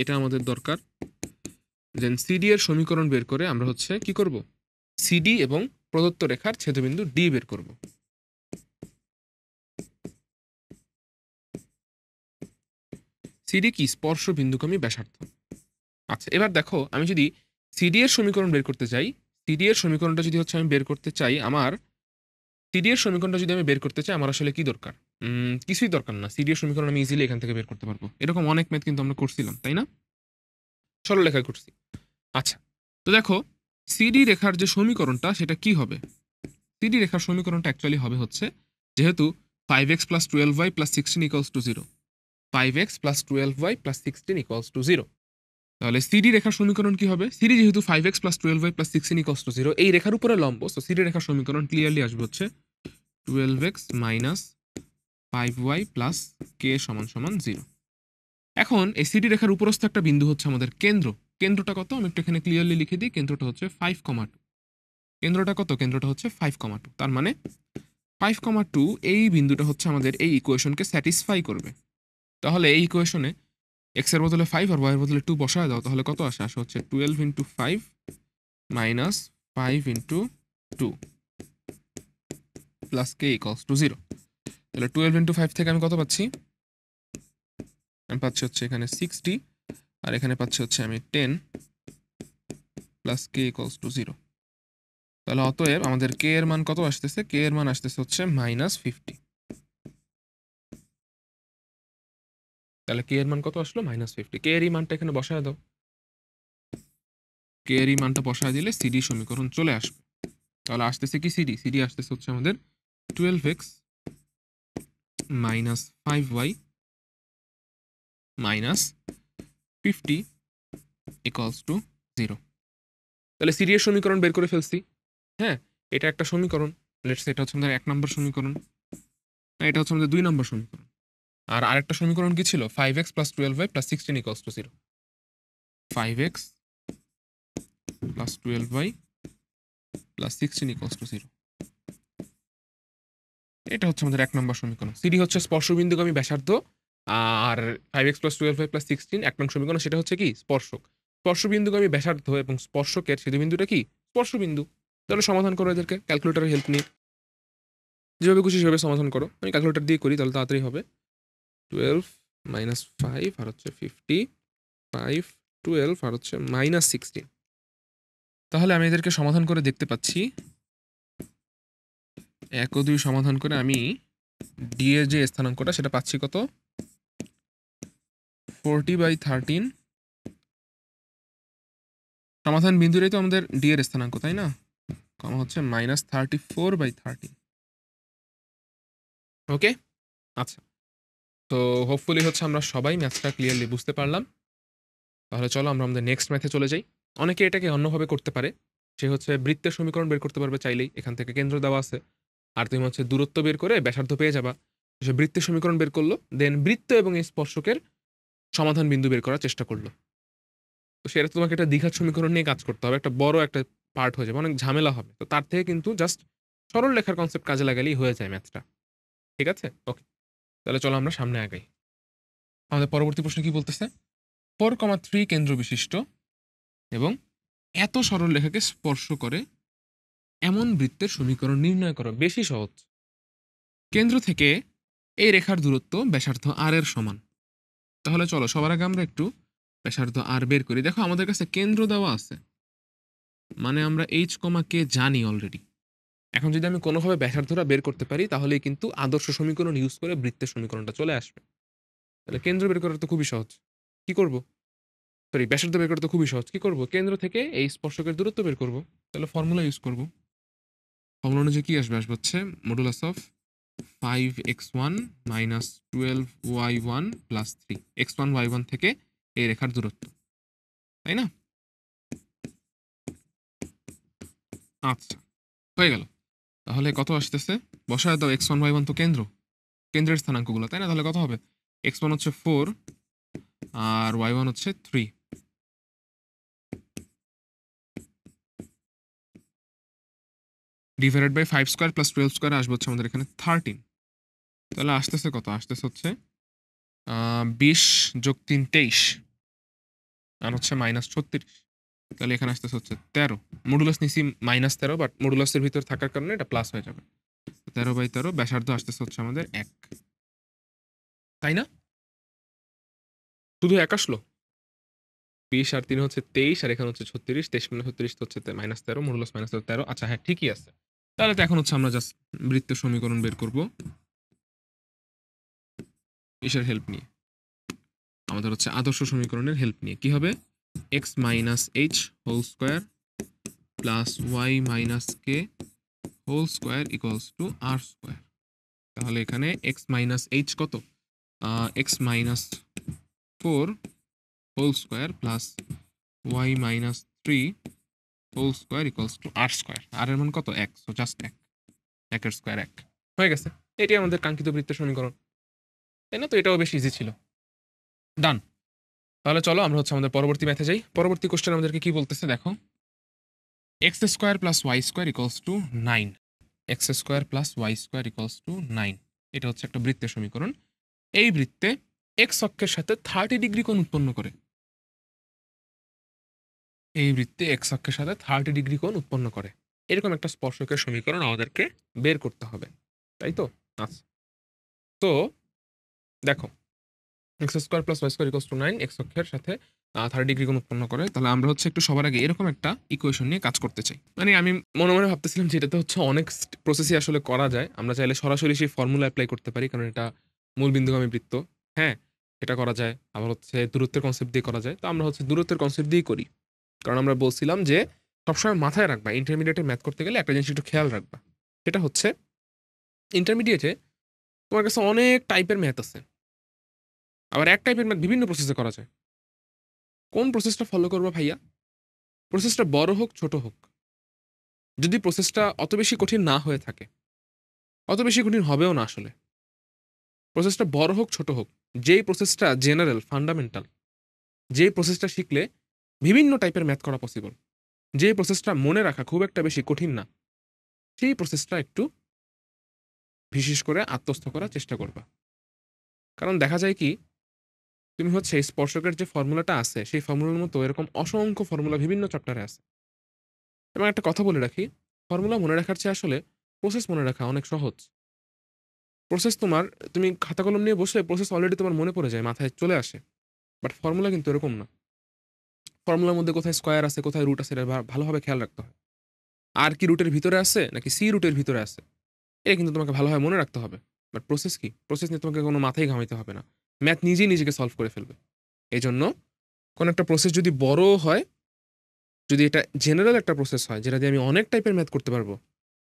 এটা আমাদের দরকার। দেন সিডি এর সমীকরণ বের করে আমরা হচ্ছে কি করব, সিডি এবং প্রদত্ত রেখার ছেদবিন্দু ডি বের করব। সিডি কি, স্পর্শ বিন্দুগামী ব্যাসার্ধ। আচ্ছা, এবার দেখো আমি যদি সিডি এর সমীকরণ বের করতে চাই, সিডি এর সমীকরণটা যদি হচ্ছে আমি বের করতে চাই, আমার সিডি এর সমীকরণটা যদি আমি বের করতে চাই, আমার আসলে কি দরকার? কিছুই দরকার না, সিডি এর সমীকরণ আমি ইজিলি এখান থেকে বের করতে পারবো। এরকম অনেক ম্যাথ কিন্তু আমরা করছিলাম, তাই না? সরলরেখায় করছি। আচ্ছা, তো দেখো সিডি রেখার যে সমীকরণটা সেটা কি হবে? সিডি রেখার সমীকরণটা অ্যাকচুয়ালি হবে হচ্ছে, যেহেতু 5x plus 12y plus 16 equals to 0, 5x plus 12y plus 16 equals to 0, তাহলে সিডি রেখার সমীকরণ কি হবে? সিডি যেহেতু 5x plus 12y plus 16 equals to 0, এই রেখার উপরে লম্ব, সো সিডি রেখার সমীকরণ ক্লিয়ারলি আসবে হচ্ছে 12x minus 5y plus k সমান সমান 0। এখন এই সিডি রেখার উপরস্থ একটা বিন্দু হচ্ছে আমাদের কেন্দ্র। কেন্দ্রটা কত আমি একটু এখানে ক্লিয়ারলি লিখে দিই, কেন্দ্রটা হচ্ছে 5,2। কেন্দ্রটা কত? কেন্দ্রটা হচ্ছে 5,2। তার মানে 5,2 এই বিন্দুটা হচ্ছে আমাদের এই ইকুয়েশনকে স্যাটিসফাই করবে। তাহলে এই ইকুয়েশনে এক্স এর বদলে 5 আর ওয়াই এর বদলে 2 বসায় দাও, তাহলে কত আসে? আসে হচ্ছে 12 into 5 minus 5 into 2 plus K equals to 0। তাহলে 12 ইন্টু 5 থেকে আমি কত পাচ্ছি? আমি পাচ্ছি হচ্ছে এখানে 60, আর এখানে পাচ্ছি হচ্ছে আমি 10 প্লাস কে ইকুয়ালস টু 0। তাহলে অতএব আমাদের কে এর মান কত আসতেছে? কে এর মান আসতেছে হচ্ছে -50। তাহলে কে এর মান কত আসলো? -50। কে এর এই মানটা এখানে বসায় দাও। কে এর এই মানটা বসায় দিলে সিডি সমীকরণ চলে আসবে। তাহলে আসতেছে কি সিডি? সিডি আসতেছে হচ্ছে আমাদের 12x minus 5y minus 50 equals to 0। তাহলে সিডি এর সমীকরণ বের করে ফেলছি। হ্যাঁ, এটা একটা সমীকরণ। লেটস সে এটা হচ্ছে আমাদের 1 নম্বর সমীকরণ, না এটা হচ্ছে আমাদের 2 নম্বর সমীকরণ। আর আরেকটা সমীকরণ কি ছিল? 5x plus 12y plus 16 equals to 0। 5x plus 12y plus 16 equals to 0। এটা হচ্ছে আমাদের 1 নম্বর সমীকরণ। সিডি হচ্ছে স্পর্শবিন্দুগামী ব্যাসার্ধ, আর 5x প্লাস 12y প্লাস 16 1 নং সমীকরণ, সেটা হচ্ছে কি? স্পর্শক। স্পর্শবিন্দুগামী ব্যাসার্ধ এবং স্পর্শকের ছেদবিন্দুটা কি? স্পর্শবিন্দু। তাহলে সমাধান করো এদেরকে ক্যালকুলেটরের হেল্প নিয়ে। যেভাবে খুশি সেভাবে সমাধান করো। আমি ক্যালকুলেটর দিয়ে করি, তাহলে তাড়াতাড়ি হবে। 12 মাইনাস 5 আর হচ্ছে 50, 5 12 আর হচ্ছে -16। তাহলে আমি এদেরকে সমাধান করে দেখতে পাচ্ছি, 1 ও 2 সমাধান করে আমি ডি এর যে স্থানাঙ্কটা সেটা পাচ্ছি কত? 40/13। সমাধান বিন্দুটাই তো আমাদের ডি এর স্থানাঙ্ক, তাই না? কমা হচ্ছে -34/13। ওকে, আচ্ছা। তো হোপফুলি হচ্ছে আমরা সবাই ম্যাথটা ক্লিয়ারলি বুঝতে পারলাম। তাহলে চলো আমরা আমাদের নেক্সট ম্যাথে চলে যাই। অনেকে এটাকে অন্যভাবে করতে পারে। সে হচ্ছে বৃত্তের সমীকরণ বের করতে পারবে চাইলেই। এখান থেকে কেন্দ্র দেওয়া আছে, আর তুমি হচ্ছে দূরত্ব বের করে ব্যাসার্ধ পেয়ে যাবা। সে বৃত্তের সমীকরণ বের করলো, দেন বৃত্ত এবং এই স্পর্শকের সমাধান বিন্দু বের করার চেষ্টা করলো। তো সেটা তোমাকে একটা দ্বিঘাত সমীকরণ নিয়ে কাজ করতে হবে, একটা বড় একটা পার্ট হয়ে যাবে, অনেক ঝামেলা হবে। তো তার থেকে কিন্তু জাস্ট সরল লেখার কনসেপ্ট কাজে লাগালেই হয়ে যায় ম্যাথটা। ঠিক আছে, ওকে। তাহলে চলো আমরা সামনে আগাই। আমাদের পরবর্তী প্রশ্ন কি বলতেছে? 4,3 কেন্দ্র বিশিষ্ট এবং এত সরল রেখাকে স্পর্শ করে এমন বৃত্তের সমীকরণ নির্ণয় করো। বেশি সহজ। কেন্দ্র থেকে এই রেখার দূরত্ব ব্যাসার্ধ আর এর সমান। তাহলে চলো সবার আগে আমরা একটু ব্যাসার্ধ আর বের করি। দেখো আমাদের কাছে কেন্দ্র দেওয়া আছে, মানে আমরা এইচ কমা কে জানি অলরেডি। এখন যদি আমি কোনোভাবে ব্যাসার্ধটা বের করতে পারি, তাহলেই কিন্তু আদর্শ সমীকরণ ইউজ করে বৃত্তের সমীকরণটা চলে আসবে। তাহলে কেন্দ্র বের করা তো খুবই সহজ। কি করব? সরি, ব্যাসার্ধ বের করা তো খুবই সহজ। কি করব? কেন্দ্র থেকে এই স্পর্শকের দূরত্ব বের করব। তাহলে ফর্মুলা ইউজ করব। ফর্মুলা অনুযায়ী কি আসবে? আসবে হচ্ছে modulus of 5x1 minus 12y1 plus 3। x1 y1 থেকে এই রেখার দূরত্ব, তাই না? আচ্ছা, হয়ে গেল। তাহলে কত আসতেছে? বসায় দাও। x1 y1 তো কেন্দ্র, কেন্দ্রের স্থানাঙ্কগুলো, তাই না? তাহলে কত হবে? x1 হচ্ছে 4 আর y1 হচ্ছে 3। Divided by 5 square plus 12 square আসবে হচ্ছে আমাদের এখানে 13। তাহলে আসতেছে কত? আসতেছে হচ্ছে 20 যোগ 3 23 আর হচ্ছে -36। তাহলে এখানে আসতেছে হচ্ছে 13। মডুলাস নিছি -13, বাট মডুলাসের ভিতর থাকার কারণে এটা প্লাস হয়ে যাবে। 13/13 ব্যাসার্ধ আসতেছে হচ্ছে আমাদের 1, তাই না? শুধু 1 আসলো। 20 আর 3 হচ্ছে 23 আর এখানে হচ্ছে 36, 23 - 36 তো হচ্ছে -13, মডুলাস -13। আচ্ছা হ্যাঁ, ঠিকই আছে। তাহলে তো এখন হচ্ছে আমরা জাস্ট বৃত্তের সমীকরণ বের করব কিসের হেল্প নিয়ে? আমাদের হচ্ছে আদর্শ সমীকরণের হেল্প নিয়ে। কি হবে? x - h whole square plus y - k whole square equals to r square. তাহলে এখানে x - h কত? x - 4 whole square plus y - 3 whole square equals to r square. r এর মান কত? 1, সো জাস্ট 1, 1 এর স্কয়ার 1 হয়ে গেছে। এটি আমাদের কাঙ্ক্ষিত বৃত্তের সমীকরণ, তাই না? তো এটাও বেশ ইজি ছিল। ডান। তাহলে চলো আমরা হচ্ছে আমাদের পরবর্তী ম্যাথে যাই। পরবর্তী কোশ্চেন আমাদেরকে কি বলতেছে দেখো। x square plus y square equals two 9। x square plus y square equals two 9। এটা হচ্ছে একটা বৃত্তের সমীকরণ। এই বৃত্তে x অক্ষের সাথে 30 ডিগ্রি কোণ উৎপন্ন করে। এই বৃত্তে x অক্ষের সাথে 30 ডিগ্রি কোণ উৎপন্ন করে। এরকম একটা স্পর্শকের সমীকরণ আমাদেরকে বের করতে হবে, তাই তো? আচ্ছা, তো দেখো x square plus y square equals two 9 x অক্ষের সাথে 30 ডিগ্রি কোণ উৎপন্ন করে। তাহলে আমরা হচ্ছে একটু সবার আগে এরকম একটা ইকুয়েশন নিয়ে কাজ করতে চাই। মানে আমি মনে মনে ভাবতেছিলাম যে এটাতে হচ্ছে অনেক প্রসেসই আসলে করা যায়। আমরা চাইলে সরাসরি সেই ফর্মুলা অ্যাপ্লাই করতে পারি, কারণ এটা মূল বিন্দুগামী বৃত্ত। হ্যাঁ, এটা করা যায়। আবার হচ্ছে দূরত্বের কনসেপ্ট দিয়ে করা যায়। তো আমরা হচ্ছে দূরত্বের কনসেপ্ট দিয়েই করি, কারণ আমরা বলছিলাম যে সবসময় মাথায় রাখবা ইন্টারমিডিয়েটে ম্যাথ করতে গেলে একটা জিনিস একটু খেয়াল রাখবা। সেটা হচ্ছে ইন্টারমিডিয়েটে তোমার কাছে অনেক টাইপের ম্যাথ আছে, আবার এক টাইপের ম্যাথ বিভিন্ন প্রসেসে করা যায়। কোন প্রসেসটা ফলো করবো ভাইয়া? প্রসেসটা বড় হোক ছোট হোক, যদি প্রসেসটা অত বেশি কঠিন না হয়ে থাকে, অত বেশি কঠিন হবেও না আসলে, প্রসেসটা বড় হোক ছোট হোক, যেই প্রসেসটা জেনারেল ফান্ডামেন্টাল, যেই প্রসেসটা শিখলে বিভিন্ন টাইপের ম্যাথ করা পসিবল, যেই প্রসেসটা মনে রাখা খুব একটা বেশি কঠিন না, সেই প্রসেসটা একটু বিশেষ করে আত্মস্থ করার চেষ্টা করবা। কারণ দেখা যায় কি, তুমি হচ্ছে স্পর্শকের যে ফর্মুলাটা আছে সেই ফর্মুলার মতো এরকম অসংখ্য ফর্মুলা বিভিন্ন চ্যাপ্টারে আছে। এবং একটা কথা বলে রাখি, ফর্মুলা মনে রাখার চেয়ে আসলে প্রসেস মনে রাখা অনেক সহজ। প্রসেস তুমি খাতা কলম নিয়ে বসলে প্রসেস অলরেডি তোমার মনে পড়ে যায়, মাথায় চলে আসে। বাট ফর্মুলা কিন্তু এরকম না। ফর্মুলার মধ্যে কোথায় স্কোয়ার আছে, কোথায় রুট আছে, এটা ভালোভাবে খেয়াল রাখতে হয়। আর কি রুটের ভিতরে আছে নাকি সি রুটের ভিতরে আছে, এটা কিন্তু তোমাকে ভালোভাবে মনে রাখতে হবে। বাট প্রসেস কি? প্রসেস নিয়ে তোমাকে কোনো মাথায় ঘামাইতে হবে না। ম্যাথ নিজেই নিজেকে সলভ করে ফেলবে। এই জন্য কোনো একটা প্রসেস যদি বড় হয়, যদি এটা জেনারেল একটা প্রসেস হয় যেটা দিয়ে আমি অনেক টাইপের ম্যাথ করতে পারবো,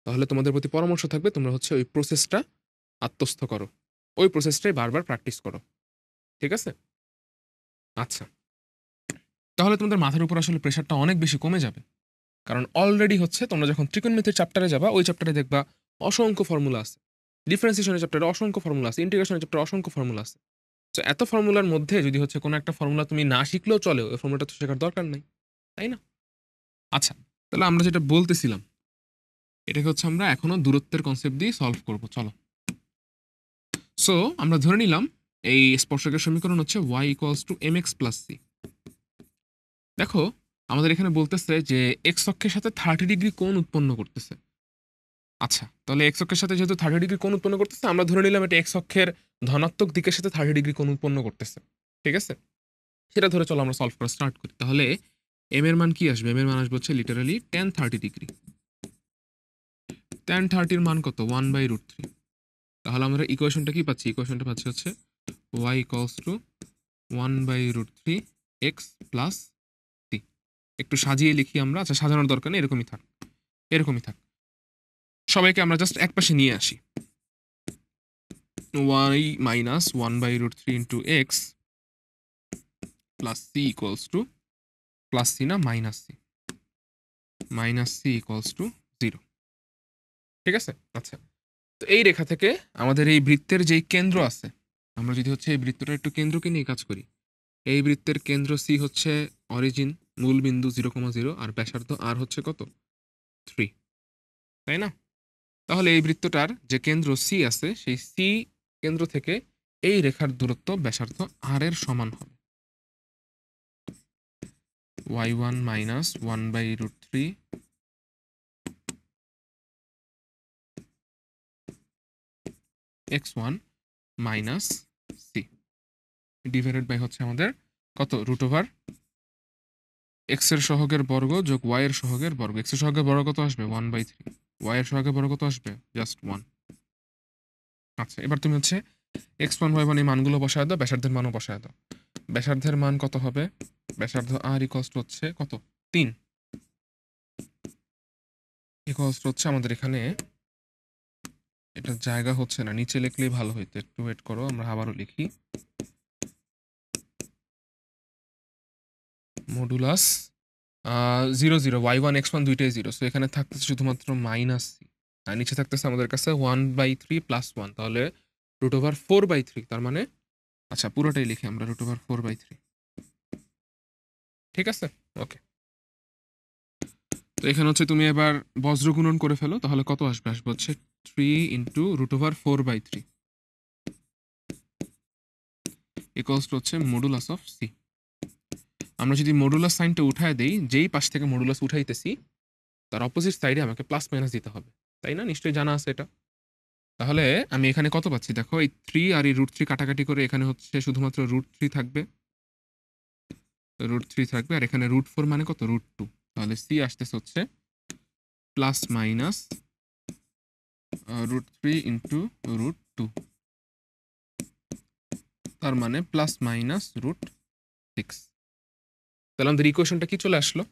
তাহলে তোমাদের প্রতি পরামর্শ থাকবে তোমরা হচ্ছে ওই প্রসেসটা আত্মস্থ করো, ওই প্রসেসটাই বারবার প্র্যাকটিস করো। ঠিক আছে? আচ্ছা, তাহলে তোমাদের মাথার উপর আসলে প্রেশারটা অনেক বেশি কমে যাবে। কারণ অলরেডি হচ্ছে তোমরা যখন ত্রিকোণমিতির চ্যাপ্টারে যাবা, ওই চ্যাপ্টারে দেখবা অসংখ্য ফর্মুলা আছে। ডিফারেন্সিয়েশনের চ্যাপ্টারে অসংখ্য ফর্মুলা আছে, ইন্টিগ্রেশনের চ্যাপ্টারে অসংখ্য ফর্মুলা আছে। তো এত ফর্মুলার মধ্যে যদি হচ্ছে কোনো একটা ফর্মুলা তুমি না শিখলেও চলে, ওই ফর্মুলাটা তো শেখার দরকার নাই, তাই না? আচ্ছা, তাহলে আমরা যেটা বলতেছিলাম এটাকে হচ্ছে আমরা এখনো দূরত্বের কনসেপ্ট দিয়ে সলভ করব। চলো, সো আমরা ধরে নিলাম এই স্পর্শকের সমীকরণ হচ্ছে y equals to mx plus c। দেখো আমাদের এখানে বলতেছে যে x অক্ষের সাথে 30 ডিগ্রি কোণ উৎপন্ন করতেছে। আচ্ছা, তাহলে x অক্ষের সাথে যেহেতু 30 ডিগ্রি কোণ উৎপন্ন করতেছে, আমরা ধরে নিলাম এটা x অক্ষের ধনাত্মক দিকের সাথে 30 ডিগ্রি কোণ উৎপন্ন করতেছে। ঠিক আছে? সেটা ধরে চলো আমরা সলভ করা স্টার্ট করি। তাহলে m এর মান কি আসবে? m এর মান আসবে হচ্ছে লিটারালি tan 30 ডিগ্রি। tan 30 এর মান কত? 1/√3। তাহলে আমরা ইকুয়েশনটা কি পাচ্ছি? ইকুয়েশনটা পাচ্ছি হচ্ছে y equals to 1/√3 x plus c। একটু সাজিয়ে লিখি আমরা। আচ্ছা, সাজানোর দরকার নেই, এরকমই থাক, এরকমই থাক। সবাইকে আমরা জাস্ট এক পাশে নিয়ে আসি। y minus 1/√3 into x plus c equals to, plus c না minus c, minus c equals to 0। ঠিক আছে? আচ্ছা, তো এই রেখা থেকে আমাদের এই বৃত্তের যেই কেন্দ্র আছে, আমরা যদি হচ্ছে এই বৃত্তটা একটু কেন্দ্রকে নিয়ে কাজ করি, এই বৃত্তের কেন্দ্র সি হচ্ছে অরিজিন মূল বিন্দু 0,0 আর ব্যাসার্ধ আর হচ্ছে কত? 3, তাই না? তাহলে এই বৃত্তটার যে কেন্দ্র সি আছে সেই সি কেন্দ্র থেকে এই রেখার দূরত্ব ব্যাসার্ধ আর এর সমান হবে y1 minus 1/√3 x1 minus c divided by হচ্ছে আমাদের কত √ওভার এক্স এর সহগের বর্গ যোগ ওয়াই এর সহগের বর্গ। এক্স এর সহগের বর্গ কত আসবে 1/3, ওয়াই এর সহগের বর্গ কত আসবে জাস্ট 1। আচ্ছা, এবার তুমি হচ্ছে x1 y1 এই মানগুলো বসায় দাও, ব্যাসার্ধের মানও বসায় দাও। ব্যাসার্ধের মান কত হবে? ব্যাসার্ধ আর ইকুয়ালস টু হচ্ছে কত 3 ইকুয়ালস টু হচ্ছে আমাদের এখানে এটা জায়গা হচ্ছে না, নিচে লিখলেই ভালো হইতো, একটু ওয়েট করো আমরা আবারও লিখি। মডুলাস 0 0 y1 x1 দুইটাই 0, সো এখানে থাকতেছে শুধুমাত্র মাইনাস সি, আর নিচে থাকতেছে আমাদের কাছে 1/3 প্লাস 1, তাহলে √4/3, তার মানে আচ্ছা পুরোটাই লিখি আমরা √4/3। ঠিক আছে, ওকে। তো এখানে হচ্ছে তুমি এবার বজ্র গুণন করে ফেলো, তাহলে কত আসবে? আসবে হচ্ছে 3 ইন্টু √4/3 ইকুয়ালস টু হচ্ছে মডুলাস অফ সি। আমরা যদি মডুলাস সাইনটা উঠায় দেই, যেই পাশ থেকে মডুলাস উঠাইতেছি তার অপোজিট সাইডে আমাকে প্লাস মাইনাস দিতে হবে, তাই না? নিশ্চয়ই জানা আছে এটা। তাহলে আমি এখানে কত পাচ্ছি দেখো, এই 3 আর এই √3 কাটাকাটি করে এখানে হচ্ছে শুধুমাত্র √3 থাকবে, √3 থাকবে, আর এখানে √4 মানে কত √2, তাহলে সি আসতেছে হচ্ছে প্লাস মাইনাস √3 ইন্টু √2, তার মানে প্লাস মাইনাস √6। তাহলে আমাদের ইকুয়েশনটা কি চলে আসলো?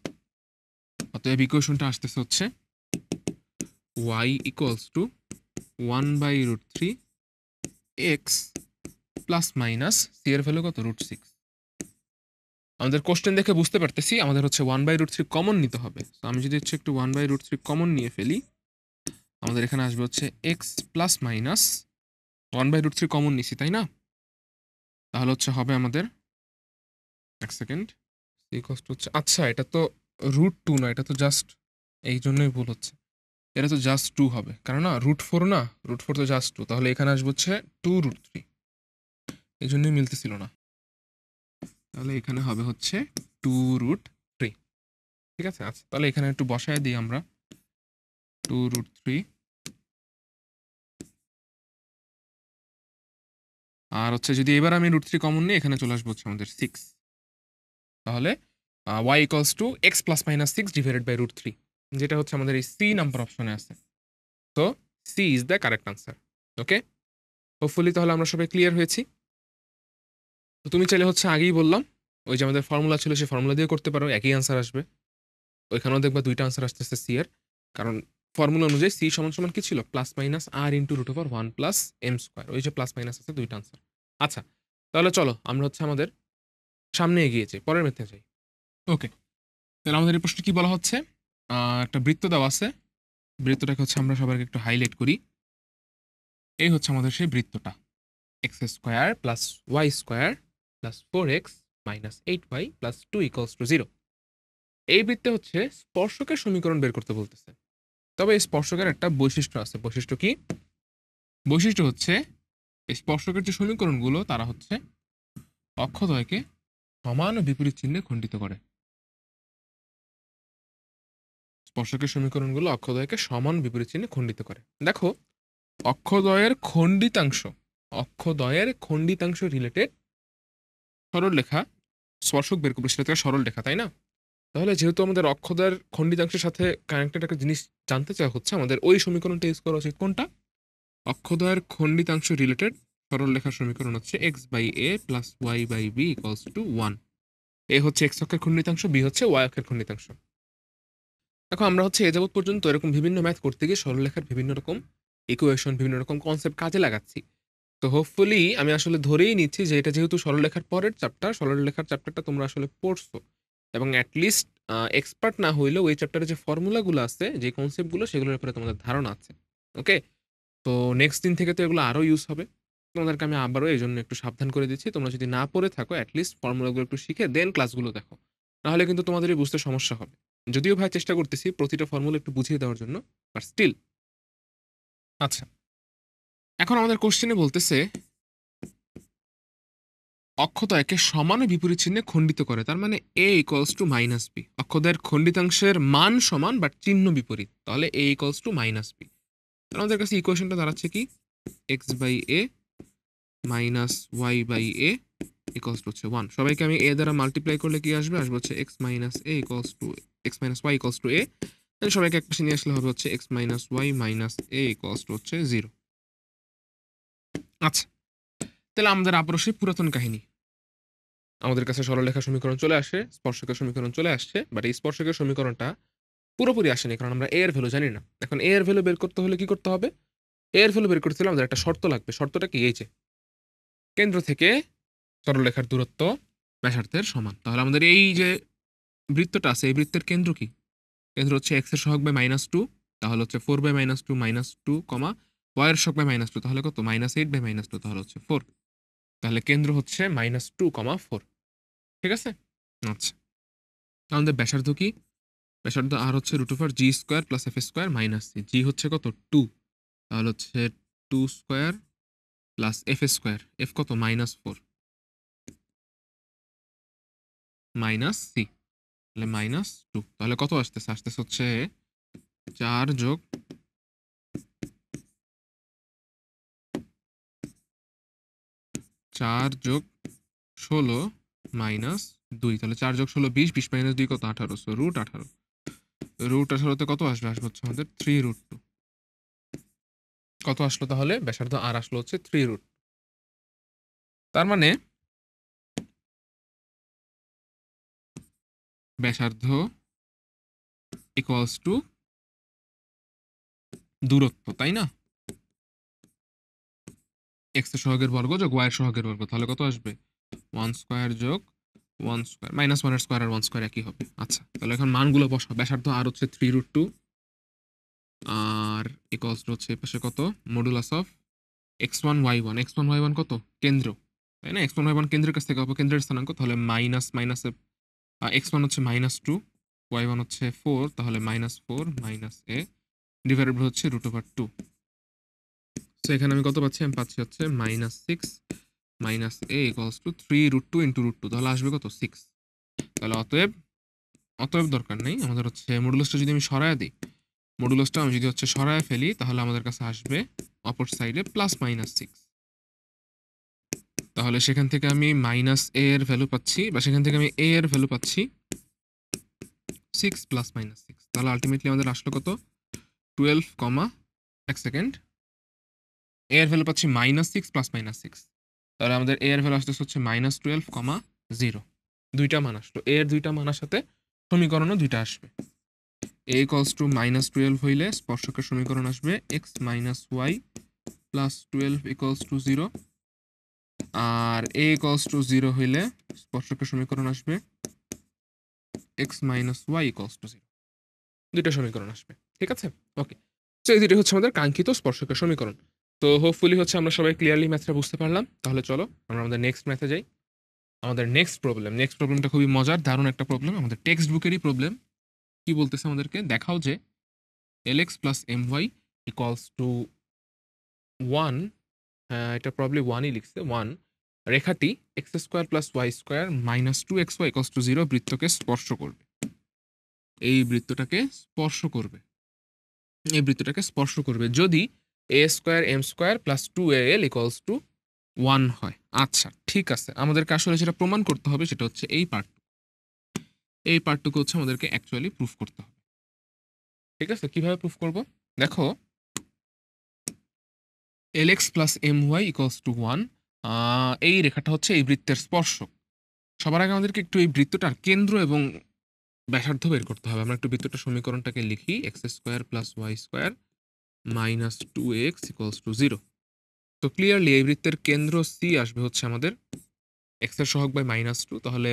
অতএব ইকুয়েশনটা আসতেছে হচ্ছে y equals to 1/√3 x plus minus c এর ভ্যালু কত √6। আমাদের কোশ্চেন দেখে বুঝতে পারতেছি আমাদের হচ্ছে 1/√3 কমন নিতে হবে। তো আমি যদি হচ্ছে একটু 1/√3 কমন নিয়ে ফেলি, আমাদের এখানে আসবে হচ্ছে x প্লাস মাইনাস 1/√3 কমন নিছি, তাই না? তাহলে হচ্ছে হবে আমাদের এক সেকেন্ড হচ্ছে, আচ্ছা এটা তো √2 না, এটা তো জাস্ট, এই জন্যই ভুল হচ্ছে, এটা তো জাস্ট 2 হবে, কারণ না √4 না, √4 তো জাস্ট 2, তাহলে এখানে আসবে হচ্ছে 2√3, এই জন্যই মিলতেছিল না। তাহলে এখানে হবে হচ্ছে 2√3। ঠিক আছে, আচ্ছা তাহলে এখানে একটু বসায় দিই আমরা 2√3, আর হচ্ছে যদি এবার আমি √3 কমন নিই, এখানে চলে আসবে হচ্ছে আমাদের 6, তাহলে y equals to x plus minus 6 divided by √3, যেটা হচ্ছে আমাদের এই সি নাম্বার অপশনে আছে। তো c is the correct answer. Okay, hopefully তাহলে আমরা সবাই ক্লিয়ার হয়েছি। তো তুমি চাইলে হচ্ছে আগেই বললাম ওই যে আমাদের ফর্মুলা ছিল, সেই ফর্মুলা দিয়ে করতে পারো, একই আনসার আসবে। ওইখানেও দেখবা দুইটা আনসার আসতেছে সি এর, কারণ ফর্মুলা অনুযায়ী সি সমান সমান কি ছিল? Plus minus r into √1 plus m square, ওই যে প্লাস মাইনাস আছে দুইটা আনসার। আচ্ছা তাহলে চলো আমরা হচ্ছে আমাদের সামনে এগিয়ে যাই, পরের মেথে যাই। ওকে, তাহলে আমাদের এই প্রশ্ন কি বলা হচ্ছে? একটা বৃত্ত দেওয়া আছে, বৃত্তটাকে হচ্ছে আমরা সবাইকে একটু হাইলাইট করি। এই হচ্ছে আমাদের সেই বৃত্তটা, x square plus y square plus 4x minus 8y plus 2 equals to 0। এই বৃত্তে হচ্ছে স্পর্শকের সমীকরণ বের করতে বলতেছে। তবে এই স্পর্শকের একটা বৈশিষ্ট্য আছে। বৈশিষ্ট্য কি? বৈশিষ্ট্য হচ্ছে এই স্পর্শকের যে সমীকরণগুলো তারা হচ্ছে অক্ষদ্বয়কে সমান ও বিপরীত চিহ্নে খণ্ডিত করে। স্পর্শকের সমীকরণগুলো অক্ষদ্বয়কে সমান বিপরীত চিহ্নে খণ্ডিত করে। দেখো, অক্ষদ্বয়ের খণ্ডিতাংশ, অক্ষদ্বয়ের খণ্ডিতাংশ রিলেটেড সরল রেখা, স্পর্শক বের করবে সেটা থেকে সরল রেখা, তাই না? তাহলে যেহেতু আমাদের অক্ষদ্বয়ের খণ্ডিতাংশের সাথে কানেক্টেড একটা জিনিস জানতে চাওয়া হচ্ছে, আমাদের ওই সমীকরণটা ইউজ করা উচিত। কোনটা? অক্ষদ্বয়ের খণ্ডিতাংশ রিলেটেড সরল রেখার সমীকরণ হচ্ছে x by a plus y by b equals to 1। A হচ্ছে এক্স অক্ষের খণ্ডিতাংশ, বি হচ্ছে ওয়াই অক্ষের খণ্ডিতাংশ। দেখো, আমরা হচ্ছে এ যাবৎ পর্যন্ত এরকম বিভিন্ন ম্যাথ করতে গিয়ে সরলরেখার বিভিন্ন রকম ইকুয়েশন, বিভিন্ন রকম কনসেপ্ট কাজে লাগাচ্ছি। তো হোপফুলি আমি আসলে ধরেই নিচ্ছি যে এটা যেহেতু সরলরেখার পরের চ্যাপ্টার, সরলরেখার চ্যাপ্টারটা তোমরা আসলে পড়ছো, এবং অ্যাটলিস্ট এক্সপার্ট না হইলেও ওই চ্যাপ্টারে যে ফর্মুলাগুলো আছে, যে কনসেপ্টগুলো, সেগুলোর ব্যাপারে তোমাদের ধারণা আছে। ওকে, তো নেক্সট দিন থেকে তো এগুলো আরও ইউজ হবে। তোমাদেরকে আমি আবারও এই জন্য একটু সাবধান করে দিচ্ছি, তোমরা যদি না পড়ে থাকো অ্যাটলিস্ট ফর্মুলাগুলো একটু শিখে দেন ক্লাসগুলো দেখো, নাহলে কিন্তু তোমাদেরই বুঝতে সমস্যা হবে। যদিও ভাই চেষ্টা করতেছি প্রতিটা ফর্মুলা একটু বুঝিয়ে দেওয়ার জন্য, বাট স্টিল আচ্ছা, এখন আমাদের কোশ্চেনে বলতেছে অক্ষদ্বয়কে সমান ও বিপরীত চিহ্নে খণ্ডিত করে, তার মানে a equals to minus b. অক্ষদ্বয়ের খণ্ডিতাংশের মান সমান বাট চিহ্ন বিপরীত, তাহলে a equals to minus b. আমাদের কাছে ইকুয়েশনটা দাঁড়াচ্ছে কি, x by a minus y by a equals to হচ্ছে 1। সবাইকে আমি এ দ্বারা মাল্টিপ্লাই করলে কি আসবে, আসবে হচ্ছে x minus a equals to x minus y equals to a. সবাইকে এক পাশে নিয়ে আসলে হবে হচ্ছে x minus y minus a equals to হচ্ছে 0। আচ্ছা, তাহলে আমাদের আবারও সেই পুরাতন কাহিনী, আমাদের কাছে সরলরেখা সমীকরণ চলে আসে, স্পর্শকের সমীকরণ চলে আসছে, বাট এই স্পর্শকের সমীকরণটা পুরোপুরি আসেনি, কারণ আমরা এ এর ভ্যালু জানি না। এখন এ এর ভ্যালু বের করতে হলে কি করতে হবে, এ এর ভ্যালু বের করতে হলে আমাদের একটা শর্ত লাগবে। শর্তটা কি, এই যে কেন্দ্র থেকে সরলরেখার দূরত্ব ব্যাসার্ধের সমান। তাহলে আমাদের এই যে বৃত্তটা আছে, এই বৃত্তের কেন্দ্র কি, কেন্দ্র হচ্ছে এক্স এর সহগ বাই মাইনাস টু, তাহলে হচ্ছে 4/-2 -2 কমা ওয়াই এর সহগ বাই -2, তাহলে কত, -8/-2, তাহলে হচ্ছে 4। তাহলে কেন্দ্র হচ্ছে -2, 4। ঠিক আছে। আচ্ছা, আমাদের ব্যাসার্ধ কি, ব্যাসার্ধ আর হচ্ছে √g² + f² - c। জি হচ্ছে কত, 2, তাহলে হচ্ছে 2² + f², f কত, -4 - c, তাহলে -2। তাহলে কত আসতেছে, আসতেছে হচ্ছে 4 যোগ 16 -2, তাহলে 4 যোগ 16 20, 20 - 2 কত, 18, সো √18। √18তে কত আসবে, আসবে হচ্ছে আমাদের 3√2। কত আসলো তাহলে, ব্যাসার্ধ আর আসলো হচ্ছে 3√2। তার মানে ব্যাসার্ধ ইকুয়ালস টু দূরত্ব, তাই না, এক্স এর সহগের বর্গ যোগ ওয়াই এর সহগের বর্গ, তাহলে কত আসবে 1² যোগ 1², -1 এর স্কয়ার আর 1² একই হবে। আচ্ছা, তাহলে এখন মানগুলো বসাও। ব্যাসার্ধ আর হচ্ছে 3√2 আর ইকুয়ালস টু হচ্ছে এই পাশে কত, modulus of x1 y1। x1 y1 কত, কেন্দ্র, তাই না, x1 y1 কেন্দ্রের কাছ থেকে অপকেন্দ্রের স্থানাঙ্ক, তাহলে মাইনাস মাইনাসে x1 হচ্ছে -2, y1 হচ্ছে 4, তাহলে -4 - a ডিভাইডেড বাই হচ্ছে √2। সো এখানে আমি কত পাচ্ছি, আমি পাচ্ছি হচ্ছে -6 - a ইকুয়ালস টু 3√2 × √2, তাহলে আসবে কত, 6। তাহলে অতএব, অতএব দরকার নেই আমাদের হচ্ছে মডুলাসটা যদি আমি সরায় দিই, মডুলাসটা আমি যদি হচ্ছে সরায় ফেলি, তাহলে আমাদের কাছে আসবে অপর সাইডে +-6। তাহলে সেখান থেকে আমি -a এর ভ্যালু পাচ্ছি, বা সেখান থেকে আমি a এর ভ্যালু পাচ্ছি 6 + -6। তাহলে আলটিমেটলি আমাদের আসলো কত, 12, এক সেকেন্ড, a এর ভ্যালু পাচ্ছি -6 + -6। তাহলে আমাদের a এর ভ্যালু আসতেছে হচ্ছে -12, 0। দুইটা মান আসলো, a এর দুইটা মান আসাতে সমীকরণও দুইটা আসবে। a ইকুয়ালস টু -12 হইলে স্পর্শকের সমীকরণ আসবে x - y + 12 ইকুয়ালস টু 0, আর a ইকুয়ালস টু 0 হইলে স্পর্শকের সমীকরণ আসবে x - y ইকুয়ালস টু 0। দুইটা সমীকরণ আসবে, ঠিক আছে। ওকে, তো এই দুটো হচ্ছে আমাদের কাঙ্ক্ষিত স্পর্শকের সমীকরণ। তো হোপফুলি হচ্ছে আমরা সবাই ক্লিয়ারলি ম্যাথটা বুঝতে পারলাম। তাহলে চলো আমরা আমাদের নেক্সট ম্যাথে যাই। আমাদের নেক্সট প্রবলেমটা খুবই মজার, দারুণ একটা প্রবলেম, আমাদের টেক্সট বুকেরই প্রবলেম। কি বলতেছে আমাদেরকে, দেখাও যে lx + my ইকুয়ালস টু 1, এটা প্রবলি 1ই লিখছে, 1, রেখাটি x² + y² - 2xy equals to 0 বৃত্তকে স্পর্শ করবে। এই বৃত্তটাকে স্পর্শ করবে, এই বৃত্তটাকে স্পর্শ করবে যদি a² m² + 2al equals to 1 হয়। আচ্ছা, ঠিক আছে, আমাদেরকে আসলে যেটা প্রমাণ করতে হবে সেটা হচ্ছে এই পার্ট, এই পার্টটুকু হচ্ছে আমাদেরকে অ্যাকচুয়ালি প্রুফ করতে হবে। ঠিক আছে, কিভাবে প্রুফ করব, দেখো lx + my ইকুয়ালস টু 1, এই রেখাটা হচ্ছে এই বৃত্তের স্পর্শক। সবার আগে আমাদেরকে একটু এই বৃত্তটার কেন্দ্র এবং ব্যাসার্ধ বের করতে হবে। আমরা একটু বৃত্তটার সমীকরণটাকে লিখি, x² + y² - 2x equals to 0। তো ক্লিয়ারলি এই বৃত্তের কেন্দ্র সি আসবে হচ্ছে আমাদের এক্স এর সহগ বাই -2, তাহলে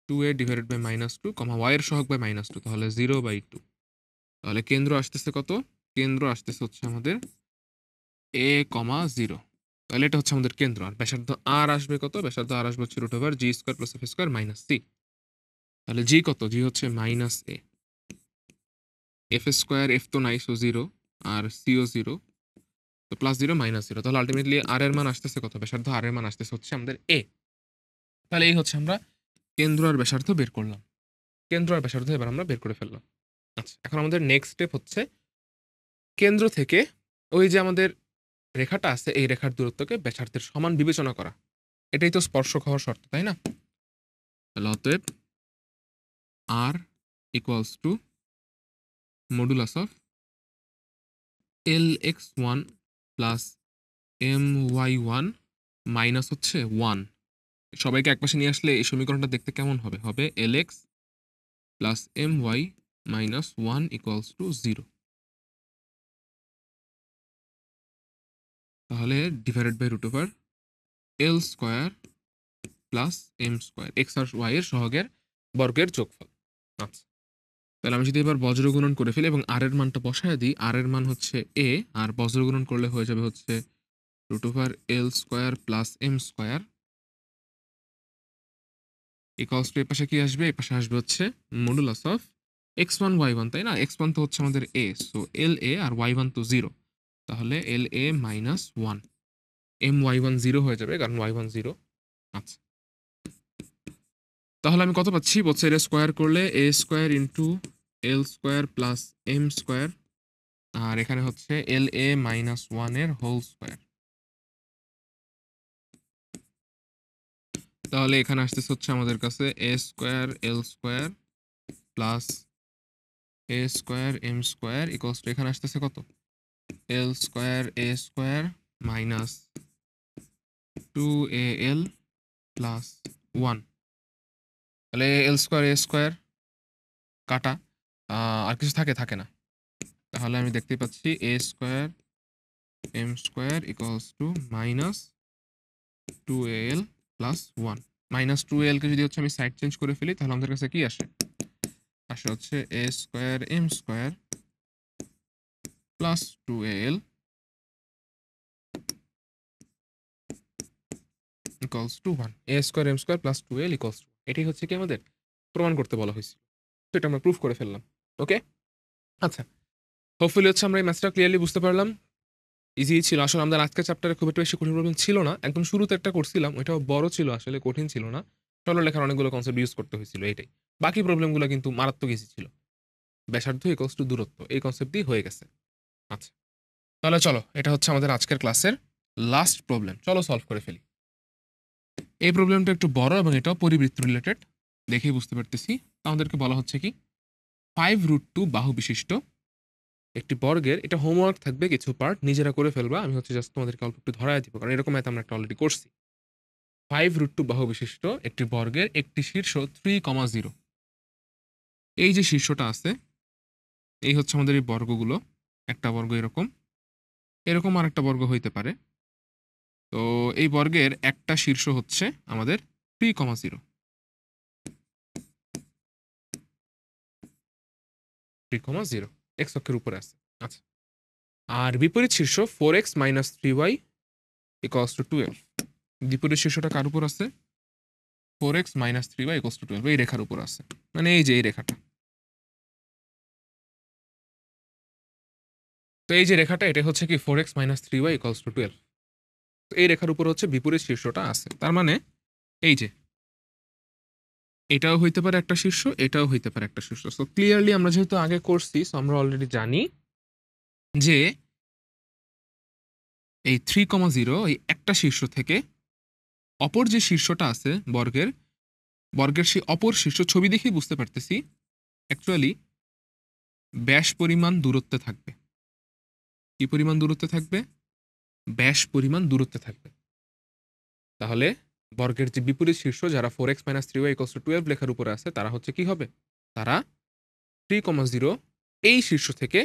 -2a ডিভাইডেড বাই -2, ওয়াই এর সহগ বাই -2, তাহলে 0/2। তাহলে কেন্দ্র আসতেছে কত, কেন্দ্র আসতেছে হচ্ছে আমাদের a, 0। তাহলে এটা হচ্ছে আমাদের কেন্দ্র। আর ব্যাসার্ধ আর আসবে কত, ব্যাসার্ধ আর আসবে হচ্ছে √g² + f² - c। তাহলে জি কত, জি হচ্ছে -a, এফ স্কোয়ার এফ তো নাই, সো 0, আর সিও 0, তো +0 -0, তাহলে আলটিমেটলি আর এর মান আসতেছে কত? ব্যাসার্ধ আর এর মান আসতেছে হচ্ছে আমাদের এ। তাহলে এই হচ্ছে আমরা কেন্দ্র আর ব্যাসার্ধ বের করলাম। কেন্দ্র আর ব্যাসার্ধ এবার আমরা বের করে ফেললাম। আচ্ছা, এখন আমাদের নেক্সট স্টেপ হচ্ছে কেন্দ্র থেকে ওই যে আমাদের রেখাটা আছে এই রেখার দূরত্বকে ব্যাসার্ধের সমান বিবেচনা করা। এটাই তো স্পর্শক হওয়ার শর্ত, তাই না? তাহলে অতএব r equals to modulus of LX1 plus MY1 minus হচ্ছে 1। সবাইকে একপাশে নিয়ে আসলে এই সমীকরণটা দেখতে কেমন হবে? হবে LX প্লাস MY মাইনাস 1 ইকুয়ালস টু 0। তাহলে divided by root over L square plus M square, x আর ওয়াই এর সহগের বর্গের যোগফল। আচ্ছা, তাহলে আমি যদি এবার বজ্রগুণন করে ফেলি এবং আর এর মানটা বসায় দিই, আর এর মান হচ্ছে এ, আর বজ্রগুণন করলে হয়ে যাবে হচ্ছে root over L square plus M square equals to, এ পাশে কি আসবে? এ পাশে আসবে হচ্ছে মডুলাস অফ x1 y1, তাই না? x1 তো হচ্ছে আমাদের a, so L A, R y1 তো 0, তাহলে এল এ মাইনাস 1, এম y1 0 হয়ে যাবে কারণ y1 0। আচ্ছা, তাহলে আমি কত পাচ্ছি? বলছে এটা স্কোয়ার করলে এ square into L square plus m square, আর এখানে হচ্ছে এল এ মাইনাস 1 এর হোল স্কোয়ার। তাহলে এখানে আসতেছে হচ্ছে আমাদের কাছে a square l square plus a square m square equals to, এখানে আসতেছে কত? L square a square minus 2al plus 1। তাহলে এল স্কোয়ার এ স্কোয়ার কাটা, আর কিছু থাকে না। তাহলে আমি দেখতে পাচ্ছি a square m square equals to minus 2al plus 1। Minus 2al কে যদি হচ্ছে আমি সাইড চেঞ্জ করে ফেলি তাহলে আমাদের কাছে কি আসে? আসে হচ্ছে a square m square plus 2al equals to 1। A square m square plus 2al equals to, এটাই হচ্ছে কি আমাদের প্রমাণ করতে বলা হয়েছিল। তো এটা আমরা প্রুফ করে ফেললাম। ওকে, আচ্ছা, হোপফুলি হচ্ছে আমরা এই ম্যাথটা ক্লিয়ারলি বুঝতে পারলাম। ইজি ছিল আসলে, আমাদের আজকের চ্যাপ্টারে খুব একটা বেশি কঠিন প্রবলেম ছিল না। একদম শুরুতে একটা করছিলাম, ওইটাও বড় ছিল, আসলে কঠিন ছিল না। সরলরেখার অনেকগুলো কনসেপ্ট ইউজ করতে হয়েছিল, এটাই। বাকি প্রবলেমগুলো কিন্তু মারাত্মক ইজি ছিল। ব্যাসার্ধ ইকুয়ালস টু দূরত্ব, এই কনসেপ্ট দিয়ে হয়ে গেছে। আচ্ছা, তাহলে চলো, এটা হচ্ছে আমাদের আজকের ক্লাসের লাস্ট প্রবলেম। চলো সলভ করে ফেলি। এই প্রবলেমটা একটু বড় এবং এটাও পরিবৃত্ত রিলেটেড, দেখেই বুঝতে পারতেছি। আমাদেরকে বলা হচ্ছে কি 5√2 বাহু বিশিষ্ট একটি বর্গের, এটা হোমওয়ার্ক থাকবে, কিছু পার্ট নিজেরা করে ফেলবা, আমি হচ্ছে জাস্ট তোমাদেরকে অল্প একটু ধরায় দিব, কারণ এরকম ম্যাথ আমরা একটা অলরেডি করছি। 5√2 বাহু বিশিষ্ট একটি বর্গের একটি শীর্ষ 3,0। এই যে শীর্ষটা আছে, এই হচ্ছে আমাদের এই বর্গগুলো। একটা বর্গ এরকম, এরকম আর একটা বর্গ হইতে পারে। তো এই বর্গের একটা শীর্ষ হচ্ছে আমাদের 3,0, 3,0 এক্স অক্ষের উপরে আছে। আচ্ছা, আর বিপরীত শীর্ষ 4x minus 3y equals to 12। বিপরীত শীর্ষটা কার উপর আছে? 4x minus 3y equals to 12, এই রেখার উপর আছে, মানে এই যে এই রেখাটা। তো এই যে রেখাটা, এটা হচ্ছে কি 4x minus 3y equals to 12। তো এই রেখার উপর হচ্ছে বিপরীত শীর্ষটা আছে, তার মানে এই যে এটাও হইতে পারে একটা শীর্ষ, এটাও হইতে পারে একটা শীর্ষ। সো ক্লিয়ারলি আমরা যেহেতু আগে করছি, সো আমরা অলরেডি জানি যে এই 3,0 এই একটা শীর্ষ থেকে অপর যে শীর্ষটা আছে বর্গের, বর্গের সেই অপর শীর্ষ, ছবি দেখেই বুঝতে পারতেছি অ্যাকচুয়ালি ব্যাস পরিমাণ দূরত্বে থাকবে। কি পরিমাণ দূরত্বে থাকবে? ব্যাস পরিমাণ দূরত্বে থাকবে। তাহলে বর্গের যে বিপরীত শীর্ষ, যারা 4x minus 3y equals to 12 লেখার উপরে আছে, তারা হচ্ছে কি হবে? তারা 3,0 এই শীর্ষ থেকে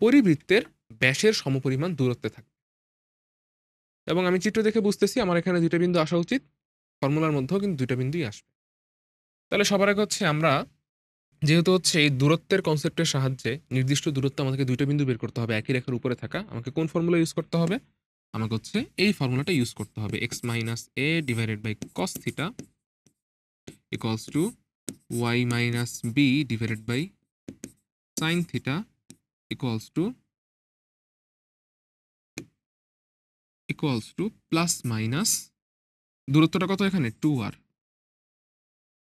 পরিবৃত্তের ব্যাসের সমপরিমাণ দূরত্বে থাকবে। এবং আমি চিত্র দেখে বুঝতেছি আমার এখানে দুইটা বিন্দু আসা উচিত, ফর্মুলার মধ্যেও কিন্তু দুইটা বিন্দুই আসবে। তাহলে সবার আগে হচ্ছে আমরা, যেহেতু হচ্ছে এই দূরত্বের কনসেপ্টের সাহায্যে নির্দিষ্ট দূরত্ব আমাদেরকে দুইটা বিন্দু বের করতে হবে একই রেখার উপরে থাকা, আমাকে কোন ফর্মুলা ইউজ করতে হবে? আমাকে হচ্ছে এই ফর্মুলাটা ইউজ করতে হবে, x minus a divided by cos theta equals to y minus b divided by sine theta equals to plus minus দূরত্বটা কত এখানে 2r।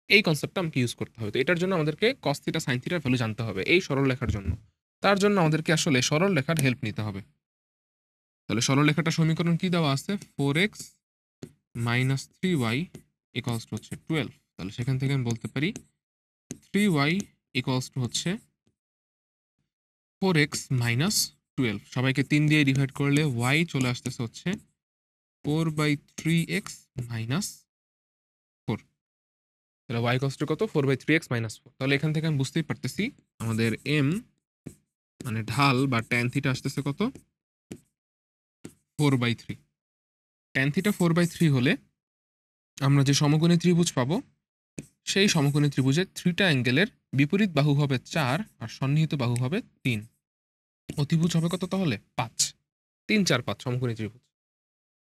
এই কনসেপ্টটা আমাকে ইউজ করতে হবে। তো এটার জন্য আমাদেরকে কস থিটা সাইন থিটার ভ্যালু জানতে হবে এই সরল লেখার জন্য। তার জন্য আমাদেরকে আসলে সরল লেখার হেল্প নিতে হবে। তাহলে সরল লেখাটা সমীকরণ কি দেওয়া আছে, 4x minus 3y equals to হচ্ছে 12। তাহলে সেখান থেকে আমি বলতে পারি 3y ইকুয়ালস টু হচ্ছে 4x মাইনাস 12। সবাইকে 3 দিয়ে ডিভাইড করলে y চলে আসতেছে হচ্ছে 4/3x মাইনাস 4। তাহলে y ইকুয়ালস টু কত, 4/3x মাইনাস 4। তাহলে এখান থেকে আমি বুঝতেই পারতেছি আমাদের m মানে ঢাল বা ট্যান থিটা আসতেছে কত, 4/3। ট্যান থিটা 4/3 হলে আমরা যে সমকোণী ত্রিভুজ পাবো সেই সমকোণী ত্রিভুজের থ্রিটা অ্যাঙ্গেলের বিপরীত বাহু হবে 4 আর সন্নিহিত বাহু হবে 3। অতিভুজ হবে কত তাহলে, 5। 3 4 5 সমকোণী ত্রিভুজ।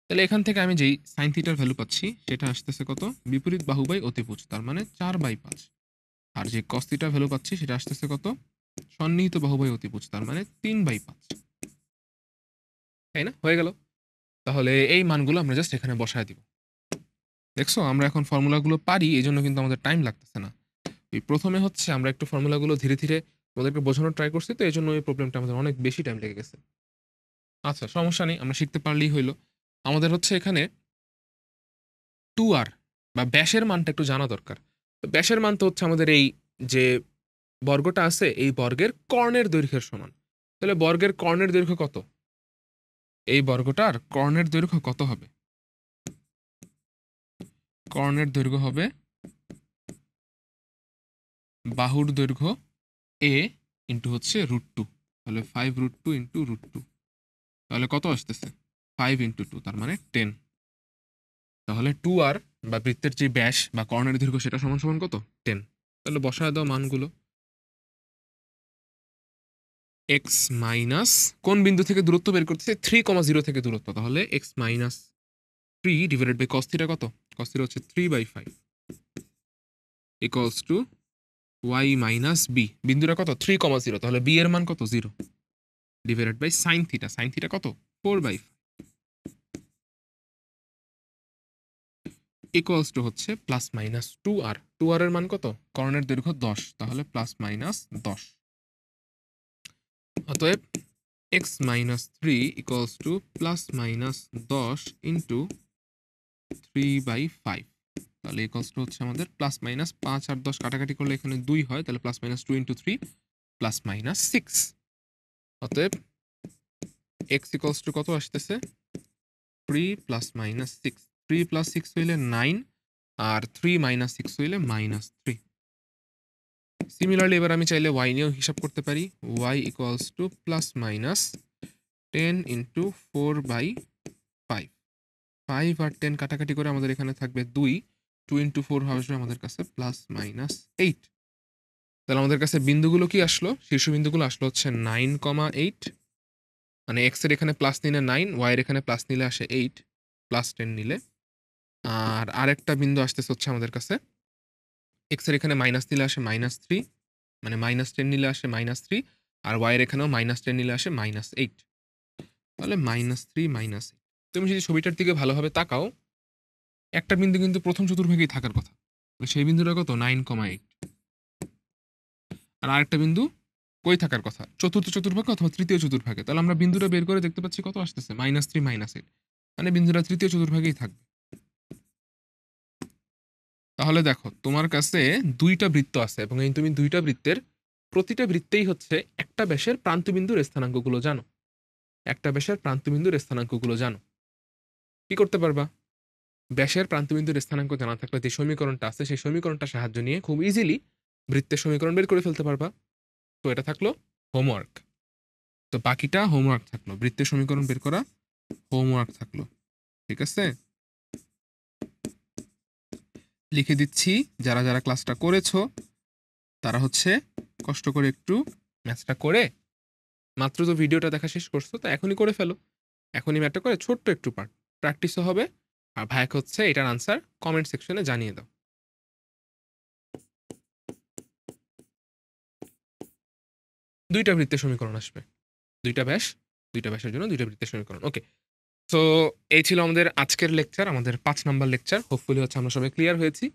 তাহলে এখান থেকে আমি যেই সাইন থিটার ভ্যালু পাচ্ছি সেটা আসতেছে কত, বিপরীত বাহু বাই অতিভুজ, তার মানে 4/5। আর যে কস থিটার ভ্যালু পাচ্ছি সেটা আসতেছে কত, সন্নিহিত বাহু বাই অতিভুজ, তার মানে 3/5। তাই না, হয়ে গেল। তাহলে এই মানগুলো আমরা জাস্ট এখানে বসায় দিব। দেখছো আমরা এখন ফর্মুলাগুলো পারি, এই জন্য কিন্তু আমাদের টাইম লাগতেছে না। এই প্রথমে হচ্ছে আমরা একটু ফর্মুলাগুলো ধীরে ধীরে তোমাদেরকে বোঝানোর ট্রাই করছি, তো এই জন্য এই প্রবলেমটা আমাদের অনেক বেশি টাইম লেগে গেছে। আচ্ছা সমস্যা নেই, আমরা শিখতে পারলেই হইলো। আমাদের হচ্ছে এখানে 2r বা ব্যাসের মানটা একটু জানা দরকার। তো ব্যাসের মান তো হচ্ছে আমাদের এই যে বর্গটা আছে এই বর্গের কর্ণের দৈর্ঘ্যের সমান। তাহলে বর্গের কর্ণের দৈর্ঘ্য কত, এই বর্গটার কর্ণের দৈর্ঘ্য কত হবে, কর্ণের দৈর্ঘ্য হবে বাহুর দৈর্ঘ্য a ইন্টু হচ্ছে √2। তাহলে 5√2 ইন্টু √2, তাহলে কত আসতেছে 5 ইন্টু 2, তার মানে 10। তাহলে 2r বা বৃত্তের যে ব্যাস বা কর্ণের দৈর্ঘ্য সেটা সমান সমান কত, 10। তাহলে বসায় দাও মানগুলো। x মাইনাস কোন বিন্দু থেকে দূরত্ব বের করতেছে, 3,0 থেকে দূরত্ব, তাহলে x minus 3 divided by cos theta কত, কস থিটা হচ্ছে 3/5 equals to y minus b, বিন্দুটা কত 3,0, তাহলে b এর মান কত 0 divided by sine theta, sine theta কত 4/5 ইকুয়ালস টু হচ্ছে প্লাস মাইনাস 2r। 2r এর মান কত, কর্ণের দৈর্ঘ্য 10, তাহলে প্লাস মাইনাস 10। অতএব x minus 3 equals to plus minus 10 into 3/5। তাহলে ইকুয়ালস টু হচ্ছে আমাদের প্লাস মাইনাস 5 আর 10 কাটাকাটি করলে এখানে 2 হয়, তাহলে plus minus 2 into 3 plus minus 6। অতএব x ইকুয়ালস টু কত আসতেছে, 3 প্লাস মাইনাস 6। 3 প্লাস 6 হইলে 9 আর 3 মাইনাস 6 হইলে মাইনাস 3। সিমিলারলি এবার আমি চাইলে y নিয়েও হিসাব করতে পারি। y equals to plus minus 10 into 4/5। 5 আর 10 কাটাকাটি করে আমাদের এখানে থাকবে 2। 2 ইন্টু 4 আসবে আমাদের কাছে প্লাস মাইনাস 8। তাহলে আমাদের কাছে বিন্দুগুলো কি আসলো, শীর্ষবিন্দুগুলো আসলো হচ্ছে 9,8, মানে x এর এখানে প্লাস নিলে 9, y এর এখানে প্লাস নিলে আসে 8, প্লাস 10 নিলে। আর আরেকটা বিন্দু আসতেছে হচ্ছে আমাদের কাছে x এর এখানে মাইনাস নিলে আসে -3, মানে -10 নিলে আসে -3, আর y এর এখানেও -10 নিলে আসে -8। তাহলে -3 -8। তুমি যদি ছবিটার দিকে ভালোভাবে তাকাও, একটা বিন্দু কিন্তু প্রথম চতুর্ভাগেই থাকার কথা, সেই বিন্দুটা কত 9,8। আর আরেকটা বিন্দু কই থাকার কথা, চতুর্থ চতুর্ভাগে অথবা তৃতীয় চতুর্ভাগে। তাহলে আমরা বিন্দুটা বের করে দেখতে পাচ্ছি কত আসতেছে -3 -8, মানে বিন্দুটা তৃতীয় চতুর্ভাগেই থাকবে। তাহলে দেখো তোমার কাছে দুইটা বৃত্ত আছে এবং এই তুমি দুইটা বৃত্তের প্রতিটা বৃত্তেই হচ্ছে একটা ব্যাসের প্রান্তবিন্দুর স্থানাঙ্কগুলো জানো, একটা ব্যাসের প্রান্তবিন্দুর স্থানাঙ্কগুলো জানো। কি করতে পারবা, ব্যাসের প্রান্তবিন্দুর স্থানাঙ্ক জানা থাকলে যে সমীকরণটা আছে সেই সমীকরণটা সাহায্য নিয়ে খুব ইজিলি বৃত্তের সমীকরণ বের করে ফেলতে পারবা। তো এটা থাকলো হোমওয়ার্ক। তো বাকিটা হোমওয়ার্ক থাকলো, বৃত্তের সমীকরণ বের করা হোমওয়ার্ক থাকলো। ঠিক আছে, লিখে দিচ্ছি, যারা যারা ক্লাসটা করেছো তারা হচ্ছে কষ্ট করে একটু ম্যাথটা করে, মাত্র তো ভিডিওটা দেখা শেষ করছো তো এখনই করে ফেলো। এখনই ম্যাথটা করে ছোট্ট একটু পার্ট প্র্যাকটিসও হবে, আর ভাইয়াকে হচ্ছে এটার আনসার কমেন্ট সেকশনে জানিয়ে দাও। 2টা বৃত্তের সমীকরণ আসবে। 2টা ব্যাস, 2টা ব্যাসের জন্য 2টা বৃত্তের সমীকরণ। ওকে। সো এই ছিল আমাদের আজকের লেকচার, আমাদের ৫ নাম্বার লেকচার। হোপফুলি হচ্ছে আমরা সবাই ক্লিয়ার হয়েছি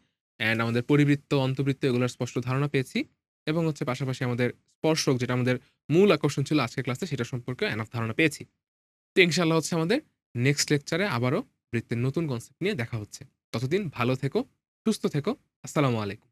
অ্যান্ড আমাদের পরিবৃত্ত, অন্তবৃত্ত এগুলোর স্পষ্ট ধারণা পেয়েছি এবং হচ্ছে পাশাপাশি আমাদের স্পর্শক যেটা আমাদের মূল আকর্ষণ ছিল আজকের ক্লাসে সেটা সম্পর্কে এনাফ ধারণা পেয়েছি। তো ইনশাআল্লাহ হচ্ছে আমাদের নেক্সট লেকচারে আবারও বৃত্তের নতুন কনসেপ্ট নিয়ে দেখা হচ্ছে। ততদিন ভালো থেকো, সুস্থ থেকো। আসসালামু আলাইকুম।